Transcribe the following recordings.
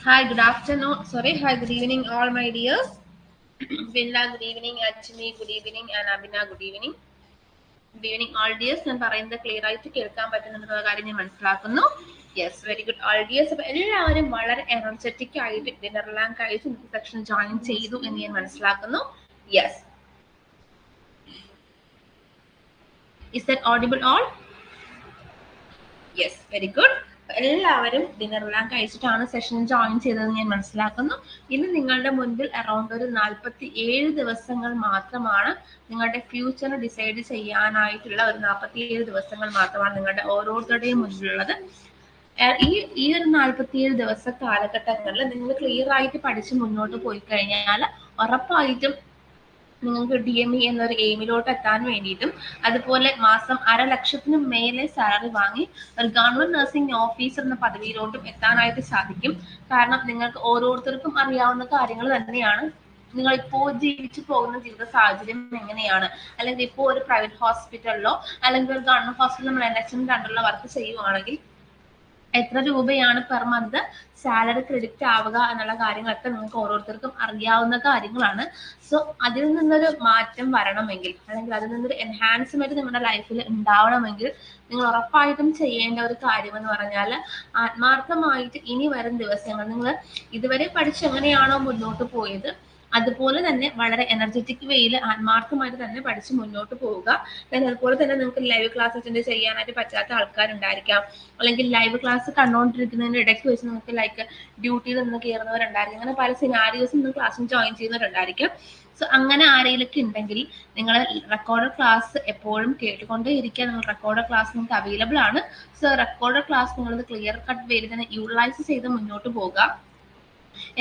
Hi, good afternoon. Sorry, hi, good evening, all my dears. Villa, good evening. Achimi, good evening. And Abina, good evening. Good evening, all dears. ഞാൻ പറയുന്നത് clear ആയിട്ട് കേൾക്കാൻ പറ്റുന്നുണ്ടെന്നുള്ള കാര്യം ഞാൻ മനസ്സിലാക്കുന്നു. Yes, very good all dears. അപ്പോൾ എല്ലാവരും വളരെ എനർജറ്റിക് ആയിട്ട് ഡിന്നറെല്ലാം കഴിച്ച് സെക്ഷൻ ജോയിൻ ചെയ്തു എന്ന് ഞാൻ മനസ്സിലാക്കുന്നു. Yes, is that audible all? Yes, very good. എല്ലാവരും ഡിന്നറെല്ലാം കഴിച്ചിട്ടാണ് സെഷൻ ജോയിൻ ചെയ്തതെന്ന് ഞാൻ മനസ്സിലാക്കുന്നു. ഇന്ന് നിങ്ങളുടെ മുൻപിൽ അറൗണ്ട് ഒരു 47 ദിവസങ്ങൾ മാത്രമാണ് നിങ്ങളുടെ ഫ്യൂച്ചർ ഡിസൈഡ് ചെയ്യാനായിട്ടുള്ള ഒരു 47 ദിവസങ്ങൾ മാത്രമാണ് നിങ്ങളുടെ ഓരോരുത്തരുടെയും മുന്നിലുള്ളത്. ഈ ഒരു 47 ദിവസ കാലഘട്ടങ്ങളിൽ നിങ്ങൾ ക്ലിയർ ആയിട്ട് പഠിച്ച് മുന്നോട്ട് പോയി കഴിഞ്ഞാൽ ഉറപ്പായിട്ടും നിങ്ങൾക്ക് DME എന്നൊരു എയിമിലോട്ട് എത്താൻ വേണ്ടിയിട്ടും അതുപോലെ മാസം 500,000 മേലെ സാലറി വാങ്ങി ഒരു ഗവൺമെന്റ് നഴ്സിംഗ് ഓഫീസർ എന്ന പദവിയിലോട്ടും എത്താനായിട്ട് സാധിക്കും. കാരണം നിങ്ങൾക്ക് ഓരോരുത്തർക്കും അറിയാവുന്ന കാര്യങ്ങൾ തന്നെയാണ്. നിങ്ങൾ ഇപ്പോൾ ജീവിച്ചു പോകുന്ന ജീവിത സാഹചര്യം എങ്ങനെയാണ്, അല്ലെങ്കിൽ ഇപ്പോൾ ഒരു പ്രൈവറ്റ് ഹോസ്പിറ്റലിലോ അല്ലെങ്കിൽ ഒരു ഗവൺമെന്റ് ഹോസ്പിറ്റലിൽ നമ്മൾ NHM കണ്ടുള്ള വർക്ക് ചെയ്യുവാണെങ്കിൽ എത്ര രൂപയാണ് പെർ മന്ത് സാലറി ക്രെഡിറ്റ് ആവുക എന്നുള്ള കാര്യങ്ങളൊക്കെ നിങ്ങൾക്ക് ഓരോരുത്തർക്കും അറിയാവുന്ന കാര്യങ്ങളാണ്. സോ അതിൽ നിന്നൊരു മാറ്റം വരണമെങ്കിൽ അല്ലെങ്കിൽ അതിൽ നിന്നൊരു എൻഹാൻസ്മെന്റ് നിങ്ങളുടെ ലൈഫിൽ ഉണ്ടാവണമെങ്കിൽ നിങ്ങൾ ഉറപ്പായിട്ടും ചെയ്യേണ്ട ഒരു കാര്യം എന്ന് പറഞ്ഞാൽ ആത്മാർത്ഥമായിട്ട് ഇനി വരും ദിവസങ്ങൾ നിങ്ങൾ ഇതുവരെ പഠിച്ച് എങ്ങനെയാണോ മുന്നോട്ട് പോയത് അതുപോലെ തന്നെ വളരെ എനർജറ്റിക് വേയിൽ ആത്മാർത്ഥമായിട്ട് തന്നെ പഠിച്ച് മുന്നോട്ട് പോവുക. അതുപോലെ തന്നെ നിങ്ങൾക്ക് ലൈവ് ക്ലാസ് അറ്റൻഡ് ചെയ്യാനായിട്ട് പറ്റാത്ത ആൾക്കാരുണ്ടായിരിക്കാം, അല്ലെങ്കിൽ ലൈവ് ക്ലാസ് കണ്ടുകൊണ്ടിരിക്കുന്നതിന്റെ ഇടയ്ക്ക് വെച്ച് നിങ്ങൾക്ക് ലൈക്ക് ഡ്യൂട്ടിയിൽ നിന്ന് കയറുന്നവരുണ്ടായിരിക്കും. അങ്ങനെ പല സിനാരിയോസും നിങ്ങൾ ക്ലാസ്സിൽ ജോയിൻ ചെയ്യുന്നവരുണ്ടായിരിക്കും. സോ അങ്ങനെ ആരെങ്കിലൊക്കെ ഉണ്ടെങ്കിൽ നിങ്ങൾ റെക്കോർഡ് ക്ലാസ് എപ്പോഴും കേട്ടുകൊണ്ടേ ഇരിക്കുക. നിങ്ങൾ റെക്കോർഡ് ക്ലാസ് നിങ്ങൾക്ക് അവൈലബിൾ ആണ്. സോ റെക്കോർഡ് ക്ലാസ് നിങ്ങളത് ക്ലിയർ കട്ട് വേയിൽ തന്നെ യൂട്ടിലൈസ് ചെയ്ത് മുന്നോട്ട് പോകുക.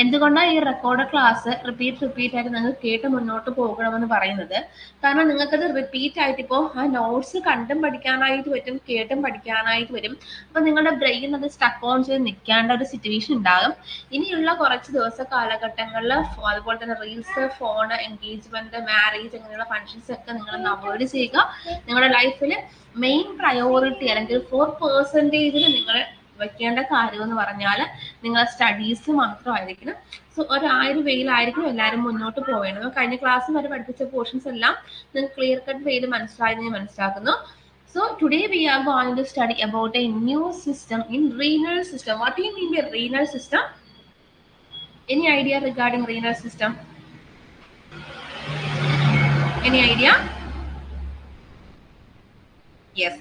എന്തുകൊണ്ടാണ് ഈ റെക്കോർഡ് ക്ലാസ് റിപ്പീറ്റ് ആയിട്ട് നിങ്ങൾ കേട്ട് മുന്നോട്ട് പോകണമെന്ന് പറയുന്നത്? കാരണം നിങ്ങൾക്കത് റിപ്പീറ്റ് ആയിട്ട് ഇപ്പോൾ ആ നോട്ട്സ് കണ്ടും പഠിക്കാനായിട്ട് പറ്റും, കേട്ടും പഠിക്കാനായിട്ട് വരും. അപ്പൊ നിങ്ങളുടെ ബ്രെയിൻ അത് സ്റ്റക്ക് ഓൺ ചെയ്ത് നിൽക്കേണ്ട ഒരു സിറ്റുവേഷൻ ഉണ്ടാകും. ഇനിയുള്ള കുറച്ച് ദിവസ കാലഘട്ടങ്ങളിൽ അതുപോലെ തന്നെ റീൽസ്, ഫോൺ, എൻഗേജ്മെന്റ്, മാരേജ് അങ്ങനെയുള്ള ഫങ്ഷൻസ് ഒക്കെ നിങ്ങൾ അവോയ്ഡ് ചെയ്യുക. നിങ്ങളുടെ ലൈഫിൽ മെയിൻ പ്രയോറിറ്റി അല്ലെങ്കിൽ 4% നിങ്ങൾ വെക്കേണ്ട കാര്യം എന്ന് പറഞ്ഞാൽ നിങ്ങളെ സ്റ്റഡീസ് മാത്രമായിരിക്കണം. സോ ഒരു വെയിലായിരിക്കും എല്ലാവരും മുന്നോട്ട് പോവേണ്ടത്. കഴിഞ്ഞ ക്ലാസ് വരെ പഠിപ്പിച്ച പോർഷൻസ് എല്ലാം നിങ്ങൾക്ക് ക്ലിയർ കട്ട് വെയിൽ മനസ്സിലായെന്ന് ഞാൻ മനസ്സിലാക്കുന്നു. So today we are going to study about a new system in renal system. What do you mean by renal system? Any idea regarding renal system? Any idea? Yes.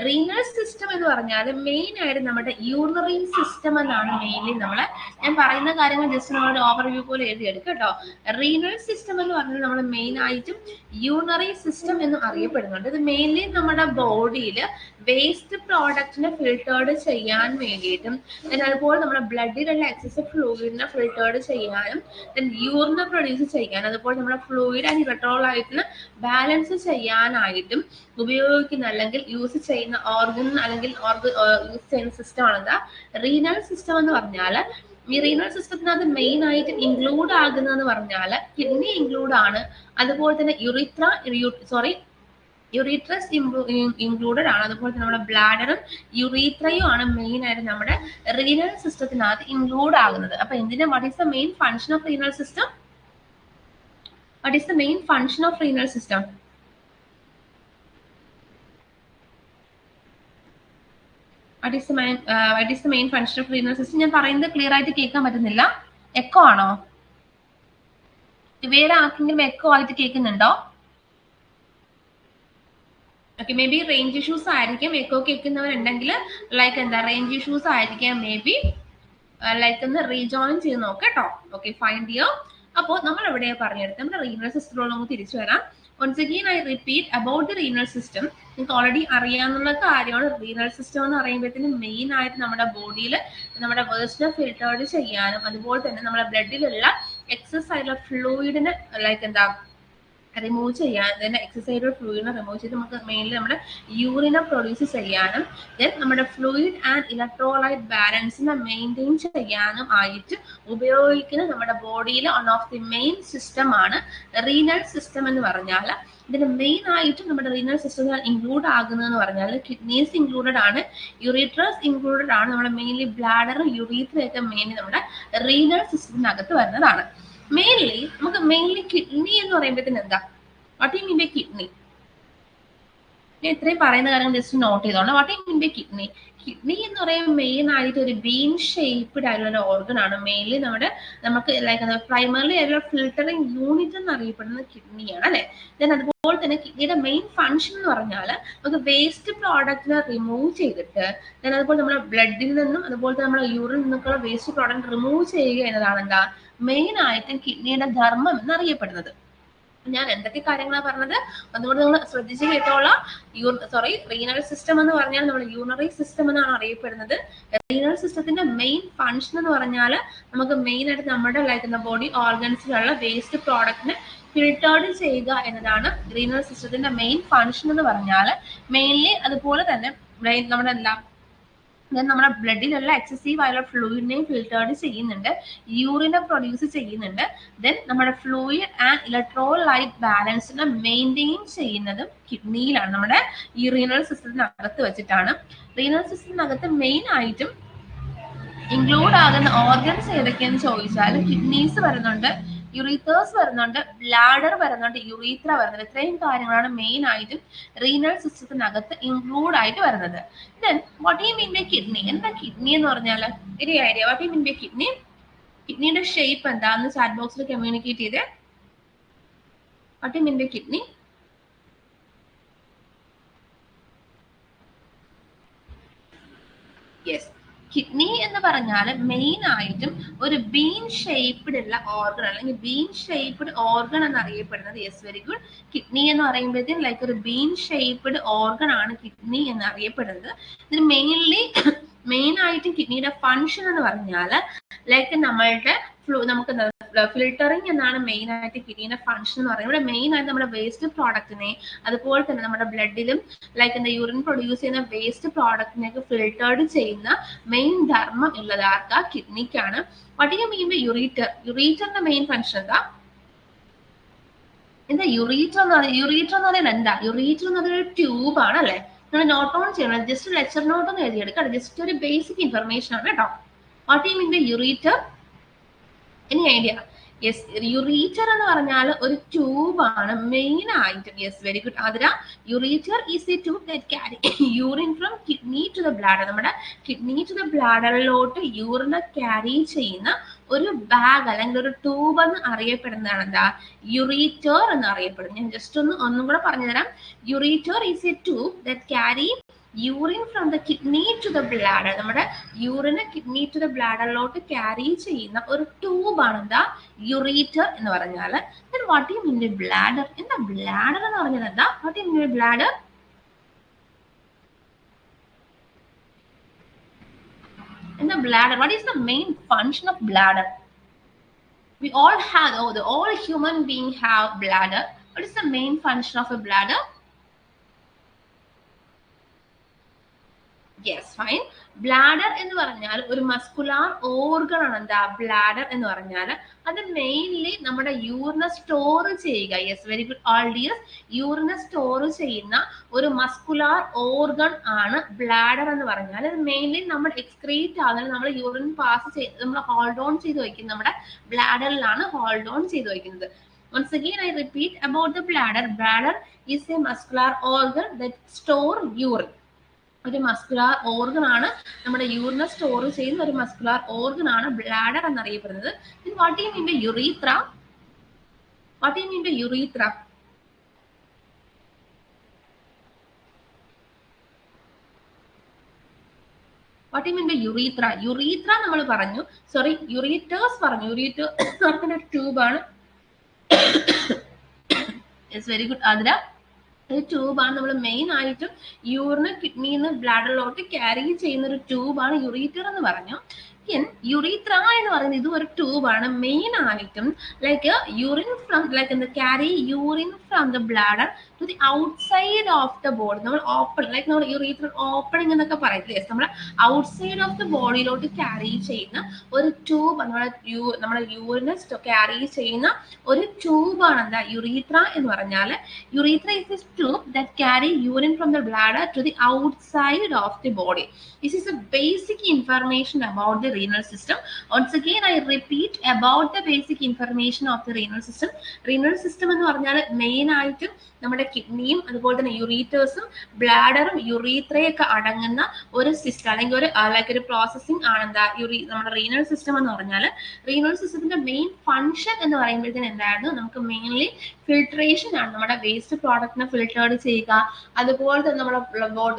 Renal system എന്ന് പറഞ്ഞാൽ main ആയിട്ട് നമ്മുടെ urinary system എന്നാണ് mainly ഞാൻ പറയുന്ന കാര്യങ്ങൾ just നമ്മളൊരു overview പോലെ എഴുതിയെടുക്കുക കേട്ടോ. റീനൽ സിസ്റ്റം എന്ന് പറഞ്ഞാൽ നമ്മൾ മെയിൻ ആയിട്ടും യൂറിനറി സിസ്റ്റം എന്ന് അറിയപ്പെടുന്നുണ്ട്. ഇത് മെയിൻലി നമ്മുടെ ബോഡിയിൽ വേസ്റ്റ് പ്രോഡക്റ്റിനെ ഫിൽട്ടേർഡ് ചെയ്യാൻ വേണ്ടിയിട്ടും അതുപോലെ നമ്മുടെ ബ്ലഡിലുള്ള എക്സസീവ് ഫ്ലൂയിഡിനെ ഫിൽട്ടേർഡ് ചെയ്യാനും യൂറിനെ പ്രൊഡ്യൂസ് ചെയ്യാനും അതുപോലെ നമ്മുടെ ഫ്ലൂയിഡ് ആൻഡ് ഇലക്ട്രോലൈറ്റിനെ ബാലൻസ് ചെയ്യാനായിട്ടും ഉപയോഗിക്കുന്ന അല്ലെങ്കിൽ യൂസ് ചെയ്യുന്ന ഓർഗൻ അല്ലെങ്കിൽ യൂസ് ചെയ്യുന്ന സിസ്റ്റമാണ് എന്താ റീനൽ സിസ്റ്റം എന്ന് പറഞ്ഞാൽ. ഈ റീനൽ സിസ്റ്റത്തിനകത്ത് മെയിൻ ആയിട്ട് ഇൻക്ലൂഡ് ആകുന്നതെന്ന് പറഞ്ഞാൽ കിഡ്നി ഇൻക്ലൂഡ് ആണ്, അതുപോലെ തന്നെ യുറീട്രസ് ഇൻക്ലൂഡഡ് ആണ്, അതുപോലെ തന്നെ നമ്മുടെ ബ്ലാഡറും യുറീത്രയും ആണ് മെയിൻ ആയിട്ട് നമ്മുടെ റീനൽ സിസ്റ്റത്തിനകത്ത് ഇൻക്ലൂഡ് ആകുന്നത്. അപ്പൊ എന്തിനാ what is the main function of renal system? What is the main function of renal system? What is the main function of renal system? ഞാൻ പറയുന്നത് ക്ലിയർ ആയിട്ട് കേൾക്കാൻ പറ്റുന്നില്ല. എക്കോ ആണോ? വേറെ ആർക്കെങ്കിലും എക്കോ ആയിട്ട് കേൾക്കുന്നുണ്ടോ? Okay, may be range issues ആയിരിക്കും. എക്കോ കേൾക്കുന്നവരുണ്ടെങ്കിൽ ലൈക്ക് എന്താ റേഞ്ച് ഇഷ്യൂസ് ആയിരിക്കാം മേ ബി. ലൈക്ക് ഒന്ന് റീജോയിൻ ചെയ്ത് നോക്കാം കേട്ടോ. Okay, fine dear. അപ്പോൾ നമ്മൾ എവിടെയാണ് പറഞ്ഞെടുത്ത് നമ്മുടെ റീനൽ സിസ്റ്റത്തിലോട്ട് നമുക്ക് തിരിച്ചു വരാം. Once again I repeat about the renal system. നിങ്ങൾക്ക് ഓൾറെഡി അറിയാവുന്ന കാര്യമാണ്. റീനൽ സിസ്റ്റം എന്ന് പറയുമ്പോഴത്തേനും മെയിൻ ആയിട്ട് നമ്മുടെ ബോഡിയിൽ നമ്മുടെ വേസ്റ്റിനെ ഫിൽട്ടേർഡ് ചെയ്യാനും അതുപോലെ തന്നെ നമ്മുടെ ബ്ലഡിലുള്ള എക്സസ് ആയിട്ടുള്ള ഫ്ലൂയിഡിനെ ലൈക്ക് എന്താ റിമൂവ് ചെയ്യാൻ, then എക്സസൈഡ് ഫ്ലൂയിഡിനെ റിമൂവ് ചെയ്ത് നമുക്ക് മെയിൻലി നമ്മുടെ യൂറിനെ പ്രൊഡ്യൂസ് ചെയ്യാനും ദെൻ നമ്മുടെ ഫ്ലൂയിഡ് ആൻഡ് ഇലക്ട്രോലൈറ്റ് ബാലൻസിനെ മെയിൻറ്റെയിൻ ചെയ്യാനും ആയിട്ട് ഉപയോഗിക്കുന്ന നമ്മുടെ ബോഡിയിലെ one of the main system ആണ് റീനൽ സിസ്റ്റം എന്ന് പറഞ്ഞാൽ. ഇതിന് മെയിൻ ആയിട്ട് നമ്മുടെ റീനൽ സിസ്റ്റത്തിൽ ഇൻക്ലൂഡ് ആകുന്നതെന്ന് പറഞ്ഞാൽ കിഡ്നീസ് ഇൻക്ലൂഡഡ് ആണ്, യുറീട്രസ് ഇൻക്ലൂഡഡ് ആണ്, നമ്മുടെ മെയിൻലി ബ്ലാഡറും യുറീത്രയൊക്കെ മെയിൻലി നമ്മുടെ റീനൽ സിസ്റ്റത്തിനകത്ത് വരുന്നതാണ്. മെയിൻലി നമുക്ക് മെയിൻലി കിഡ്നി എന്ന് പറയുമ്പോഴത്തേന് എന്താ, what you mean by kidney? ഞാൻ ഇത്രയും പറയുന്ന കാര്യങ്ങൾ ജസ്റ്റ് നോട്ട് ചെയ്തോളാം. What you mean by kidney? Kidney എന്ന് പറയുമ്പോൾ മെയിൻ ആയിട്ട് ഒരു ബീൻ ഷേപ്ഡ് ആയിട്ടുള്ള ഒരു ഓർഗൻ ആണ്. മെയിൻലി നമുക്ക് ലൈക്ക് പ്രൈമറിലി ആയിട്ടുള്ള ഫിൽട്ടറിംഗ് യൂണിറ്റ് എന്ന് അറിയപ്പെടുന്നത് കിഡ്നിയാണ് അല്ലെ. ദെൻ അതുപോലെ തന്നെ കിഡ്നിയുടെ മെയിൻ ഫംഗ്ഷൻ എന്ന് പറഞ്ഞാൽ നമുക്ക് വേസ്റ്റ് പ്രോഡക്റ്റിനെ റിമൂവ് ചെയ്തിട്ട് ദെൻ അതുപോലെ നമ്മുടെ ബ്ലഡിൽ നിന്നും അതുപോലെ നമ്മുടെ യൂറിനിൽ നിന്നൊക്കെയുള്ള വേസ്റ്റ് പ്രോഡക്റ്റ് റിമൂവ് ചെയ്യുക എന്നതാണ് എന്താ മെയിൻ ആയിട്ടും കിഡ്നിയുടെ ധർമ്മം എന്നറിയപ്പെടുന്നത്. ഞാൻ എന്തൊക്കെ കാര്യങ്ങളാണ് പറഞ്ഞത് അതുകൊണ്ട് നിങ്ങൾ ശ്രദ്ധിച്ച് കേട്ടോളാം. റീനൽ സിസ്റ്റം എന്ന് പറഞ്ഞാൽ നമ്മുടെ യൂറിനറി സിസ്റ്റം എന്നാണ് അറിയപ്പെടുന്നത്. റീനൽ സിസ്റ്റത്തിന്റെ മെയിൻ ഫംഗ്ഷൻ എന്ന് പറഞ്ഞാൽ നമുക്ക് മെയിൻ ആയിട്ട് നമ്മുടെ ലൈക്ക് ബോഡി ഓർഗൻസിലുള്ള വേസ്റ്റ് പ്രോഡക്റ്റിനെ ഫിൽട്ടേർഡ് ചെയ്യുക എന്നതാണ് റീനൽ സിസ്റ്റത്തിന്റെ മെയിൻ ഫംഗ്ഷൻ എന്ന് പറഞ്ഞാൽ. മെയിൻലി അതുപോലെ തന്നെ നമ്മുടെ എല്ലാം നമ്മുടെ ബ്ലഡിലുള്ള എക്സസീവ് ആയുള്ള ഫ്ലൂയിഡിനെയും ഫിൽട്ടേർഡ് ചെയ്യുന്നുണ്ട്, യൂറിനെ പ്രൊഡ്യൂസ് ചെയ്യുന്നുണ്ട്. ദെൻ നമ്മുടെ ഫ്ലൂയിഡ് ആൻഡ് ഇലക്ട്രോലൈറ്റ് ബാലൻസിനെ മെയിൻറ്റെയിൻ ചെയ്യുന്നതും കിഡ്നിയിലാണ്, നമ്മുടെ ഈ റീനൽ സിസ്റ്റത്തിനകത്ത് വെച്ചിട്ടാണ്. റീനൽ സിസ്റ്റത്തിനകത്ത് മെയിൻ ആയിട്ടും ഇൻക്ലൂഡ് ആകുന്ന ഓർഗൻസ് ഏതൊക്കെയെന്ന് ചോദിച്ചാൽ കിഡ്നീസ് വരുന്നുണ്ട്, യുറീത്തേഴ്സ് വരുന്നുണ്ട്, ബ്ലാഡർ വരുന്നുണ്ട്, യുറീത്ര വരുന്നുണ്ട്. ഇത്രയും കാര്യങ്ങളാണ് മെയിൻ ആയിട്ടും റീനൽ സിസ്റ്റത്തിനകത്ത് ഇൻക്ലൂഡ് ആയിട്ട് വരുന്നത്. Then what you mean by kidney? എന്താ കിഡ്നി എന്ന് പറഞ്ഞാൽ ഒരു idea? What you mean by kidney? കിഡ്നിയുടെ ഷേപ്പ് എന്താന്ന് ചാറ്റ് ബോക്സിൽ കമ്മ്യൂണിക്കേറ്റ് ചെയ്തേ. What you mean by kidney? Yes, kidney എന്ന് പറഞ്ഞാൽ മെയിൻ ആയിട്ടും ഒരു ബീൻ ഷേപ്ഡ് ഉള്ള ഓർഗൺ അല്ലെങ്കിൽ ബീൻ ഷേപ്ഡ് ഓർഗൺ എന്നറിയപ്പെടുന്നത്. Yes, very good. കിഡ്നി എന്ന് പറയുമ്പോഴത്തേക്കും ലൈക്ക് ഒരു ബീൻ ഷേപ്ഡ് ഓർഗൺ ആണ് കിഡ്നി എന്ന് അറിയപ്പെടുന്നത്. ഇതിന് മെയിൻ ആയിട്ടും കിഡ്നിയുടെ ഫംഗ്ഷൻ എന്ന് പറഞ്ഞാൽ ലൈക്ക് നമ്മളുടെ നമുക്ക് ഫിൽട്ടറിങ് എന്നാണ് മെയിൻ ആയിട്ട് കിഡ്നിയുടെ ഫംഗ്ഷൻ എന്ന് പറയുന്നത്. ഇവിടെ മെയിൻ ആയിട്ട് നമ്മുടെ വേസ്റ്റ് പ്രോഡക്റ്റിനെ അതുപോലെ തന്നെ നമ്മുടെ ബ്ലഡിലും ലൈക്ക് എന്താ യൂറിൻ പ്രൊഡ്യൂസ് ചെയ്യുന്ന വേസ്റ്റ് പ്രോഡക്റ്റിനെയൊക്കെ ഫിൽട്ടേർഡ് ചെയ്യുന്ന മെയിൻ ധർമ്മം ഉള്ളത് ആർക്കാ? കിഡ്നിക്കാണ്. What you mean by ureter? യുറീറ്ററിന്റെ മെയിൻ ഫംഗ്ഷൻ എന്താ? യുറീറ്റർ എന്ന് പറയുന്നത് എന്താ? യുറീറ്റർ എന്ന് പറയുന്ന ഒരു ട്യൂബ് ആണ് അല്ലെ. നിങ്ങൾ നോട്ട് ഓൺ ചെയ്യണം, ജസ്റ്റ് ലെക്ചർ നോട്ട് ഒന്ന് എഴുതിയെടുക്കാം, ജസ്റ്റ് ഒരു ബേസിക് ഇൻഫർമേഷൻ ആണ് കേട്ടോ. What you mean by ureter? Any idea? Yes, ureter എന്ന് പറഞ്ഞാൽ ഒരു ട്യൂബ് ആണ് മെയിൻ ആയിട്ട്. Yes, very good Athira. Ureter is a tube that carry urine from kidney to the bladder. നമ്മുടെ കിഡ്നി ടു ദ ബ്ലാഡറിലോട്ട് യൂറിനെ ക്യാരി ചെയ്യുന്ന ഒരു ബാഗ് അല്ലെങ്കിൽ ഒരു ട്യൂബ് എന്ന് അറിയപ്പെടുന്നതാണ് എന്താ? യുറീറ്റർ എന്ന് അറിയപ്പെടുന്നത്. ഞാൻ ജസ്റ്റ് ഒന്നും കൂടെ പറഞ്ഞു തരാം. Ureter is a tube that carry urine from the kidney to the bladder. നമ്മുടെ യൂറിനെ കിഡ്നി ടു ദ ബ്ലാഡറിലോട്ട് ക്യാരി ചെയ്യുന്ന ഒരു ട്യൂബ് ആണ് എന്താ? യുറീറ്റർ എന്ന് പറഞ്ഞാൽ. What you mean by bladder? എന്താ ബ്ലാഡർ എന്ന് പറഞ്ഞാൽ എന്താ? What you mean by bladder? എന്താ bladder? What is the main function of bladder? We all have, all human beings have bladder. What is the main function of a bladder? Yes, fine. Bladder എന്ന് പറഞ്ഞാൽ ഒരു muscular organ ആണ് എന്താ bladder എന്ന് പറഞ്ഞാൽ. അത് mainly നമ്മുടെ യൂറിനെ സ്റ്റോർ ചെയ്യുക. Yes, very good all dears. യൂറിനെ സ്റ്റോർ ചെയ്യുന്ന ഒരു മസ്കുലാർ ഓർഗൺ ആണ് ബ്ലാഡർ എന്ന് പറഞ്ഞാൽ. അത് മെയിൻലി നമ്മൾ എക്സ്ക്രീറ്റ് ആകുന്നത് നമ്മൾ യൂറിൻ പാസ് ചെയ്ത് നമ്മൾ ഹോൾഡ് ഓൺ ചെയ്ത് വയ്ക്കുന്നത് നമ്മുടെ ബ്ലാഡറിലാണ് ഹോൾഡ് ഓൺ ചെയ്ത് വയ്ക്കുന്നത്. Once again I repeat about the bladder. Bladder is a muscular organ that store urine. ഒരു മസ്കുലാർ ഓർഗൻ ആണ്, നമ്മുടെ യൂറിനെ സ്റ്റോർ ചെയ്യുന്ന ഒരു മസ്കുലാർ ഓർഗൻ ആണ് ബ്ലാഡർ എന്നറിയപ്പെടുന്നത്. What you mean by urethra? What you mean by urethra? What you mean by urethra? Urethra നമ്മൾ പറഞ്ഞു, സോറി യുറീറ്റേഴ്സ് പറഞ്ഞു. യുറീറ്റർ ഒരു ട്യൂബ് ആണ്. Yes, very good Athira. ഒരു ട്യൂബാണ് നമ്മൾ മെയിൻ ആയിട്ടും യൂറിന് കിഡ്നിന്ന് ബ്ലാഡറിലോട്ട് ക്യാരി ചെയ്യുന്ന ഒരു ട്യൂബാണ് യുറീറ്റർ എന്ന് പറഞ്ഞു. യുറീത്ര എന്ന് പറയുന്നത് ഇത് ഒരു ട്യൂബാണ്. മെയിൻ ആയിട്ടും ലൈക്ക് യൂറിൻ ഫ്രം ലൈക്ക് എന്താ carry urine from the bladder to the outside of the body. നമ്മൾ ഓപ്പൺ ലൈക്ക് നമ്മൾ യുറീത്ര ഓപ്പണിംഗ് എന്നൊക്കെ പറയില്ലേ, നമ്മൾ ഔട്ട്സൈഡ് ഓഫ് ദ ബോഡിയിലോട്ട് ക്യാരി ചെയ്യുന്ന ഒരു ട്യൂബ്, നമ്മളെ യൂറിനെ ക്യാരി ചെയ്യുന്ന ഒരു ട്യൂബാണ് എന്താ യുറീത്ര എന്ന് പറഞ്ഞാൽ. Urethra is this tube that carry urine from the bladder to the outside of the body. This is a basic information about the renal system. Once again, I repeat about the basic information of the renal system. Renal system എന്ന് പറഞ്ഞാൽ main ആയിട്ടും നമ്മുടെ കിഡ്നിയും അതുപോലെ തന്നെ യുറീറ്റേഴ്സും ബ്ലാഡറും യുറീത്രയൊക്കെ അടങ്ങുന്ന ഒരു system അല്ലെങ്കിൽ ഒരു പ്രോസസ്സിംഗ് ആണ് എന്താ നമ്മുടെ റീനൽ സിസ്റ്റം എന്ന് പറഞ്ഞാൽ. റീനൽ സിസ്റ്റത്തിന്റെ മെയിൻ ഫംഗ്ഷൻ എന്ന് പറയുമ്പോഴത്തേന് എന്തായിരുന്നു, നമുക്ക് മെയിൻലി ഫിൽട്രേഷൻ ആണ്. നമ്മുടെ വേസ്റ്റ് പ്രോഡക്റ്റിനെ ഫിൽട്ടേർഡ് ചെയ്യുക, അതുപോലെ തന്നെ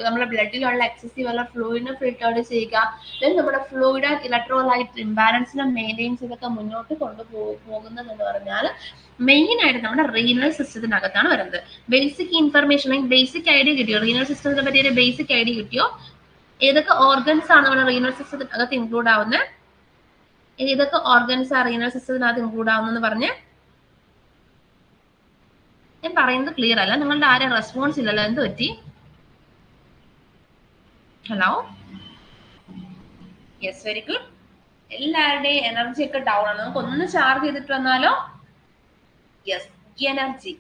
നമ്മുടെ ബ്ലഡിലുള്ള എക്സസീവ് ഉള്ള ഫ്ലൂയിഡിനെ ഫിൽട്ടേർഡ് ചെയ്യുക, ദെൻ നമ്മുടെ ഫ്ലൂയിഡ് ആൻഡ് ഇലക്ട്രോലൈറ്റ് ഇംബാലൻസിനെ മെയിൻറ്റെയിൻ ചെയ്തൊക്കെ മുന്നോട്ട് കൊണ്ടുപോകുന്നത് എന്ന് പറഞ്ഞാൽ മെയിൻ ആയിട്ട് നമ്മുടെ റീനൽ സിസ്റ്റത്തിനകത്താണ് വരുന്നത്. ബേസിക് ഇൻഫർമേഷൻ അല്ലെങ്കിൽ ബേസിക് ഐഡിയ കിട്ടിയോ? റീനൽ സിസ്റ്റത്തിനെ പറ്റി ഒരു ബേസിക് ഐഡിയ കിട്ടിയോ? ഏതൊക്കെ ഓർഗൻസ് ആണ് നമ്മുടെ റീനൽ സിസ്റ്റത്തിനകത്ത് ഇൻക്ലൂഡ് ആവുന്നത്? ഏതൊക്കെ ഓർഗൻസ് ആണ് റീനൽ സിസ്റ്റത്തിനകത്ത് ഇൻക്ലൂഡ് ആവുന്നതെന്ന് പറഞ്ഞ്. ഞാൻ പറയുന്നത് ക്ലിയർ അല്ല, നിങ്ങളുടെ ആരും റെസ്പോൺസ് ഇല്ലല്ലോ, എന്ത് പറ്റി? Hello, yes, very good. എല്ലാവരുടെയും എനർജി ഒക്കെ ഡൗൺ ആണ്. നമുക്ക് ഒന്ന് ചാർജ് ചെയ്തിട്ട് വന്നാലോ? Yes, energy.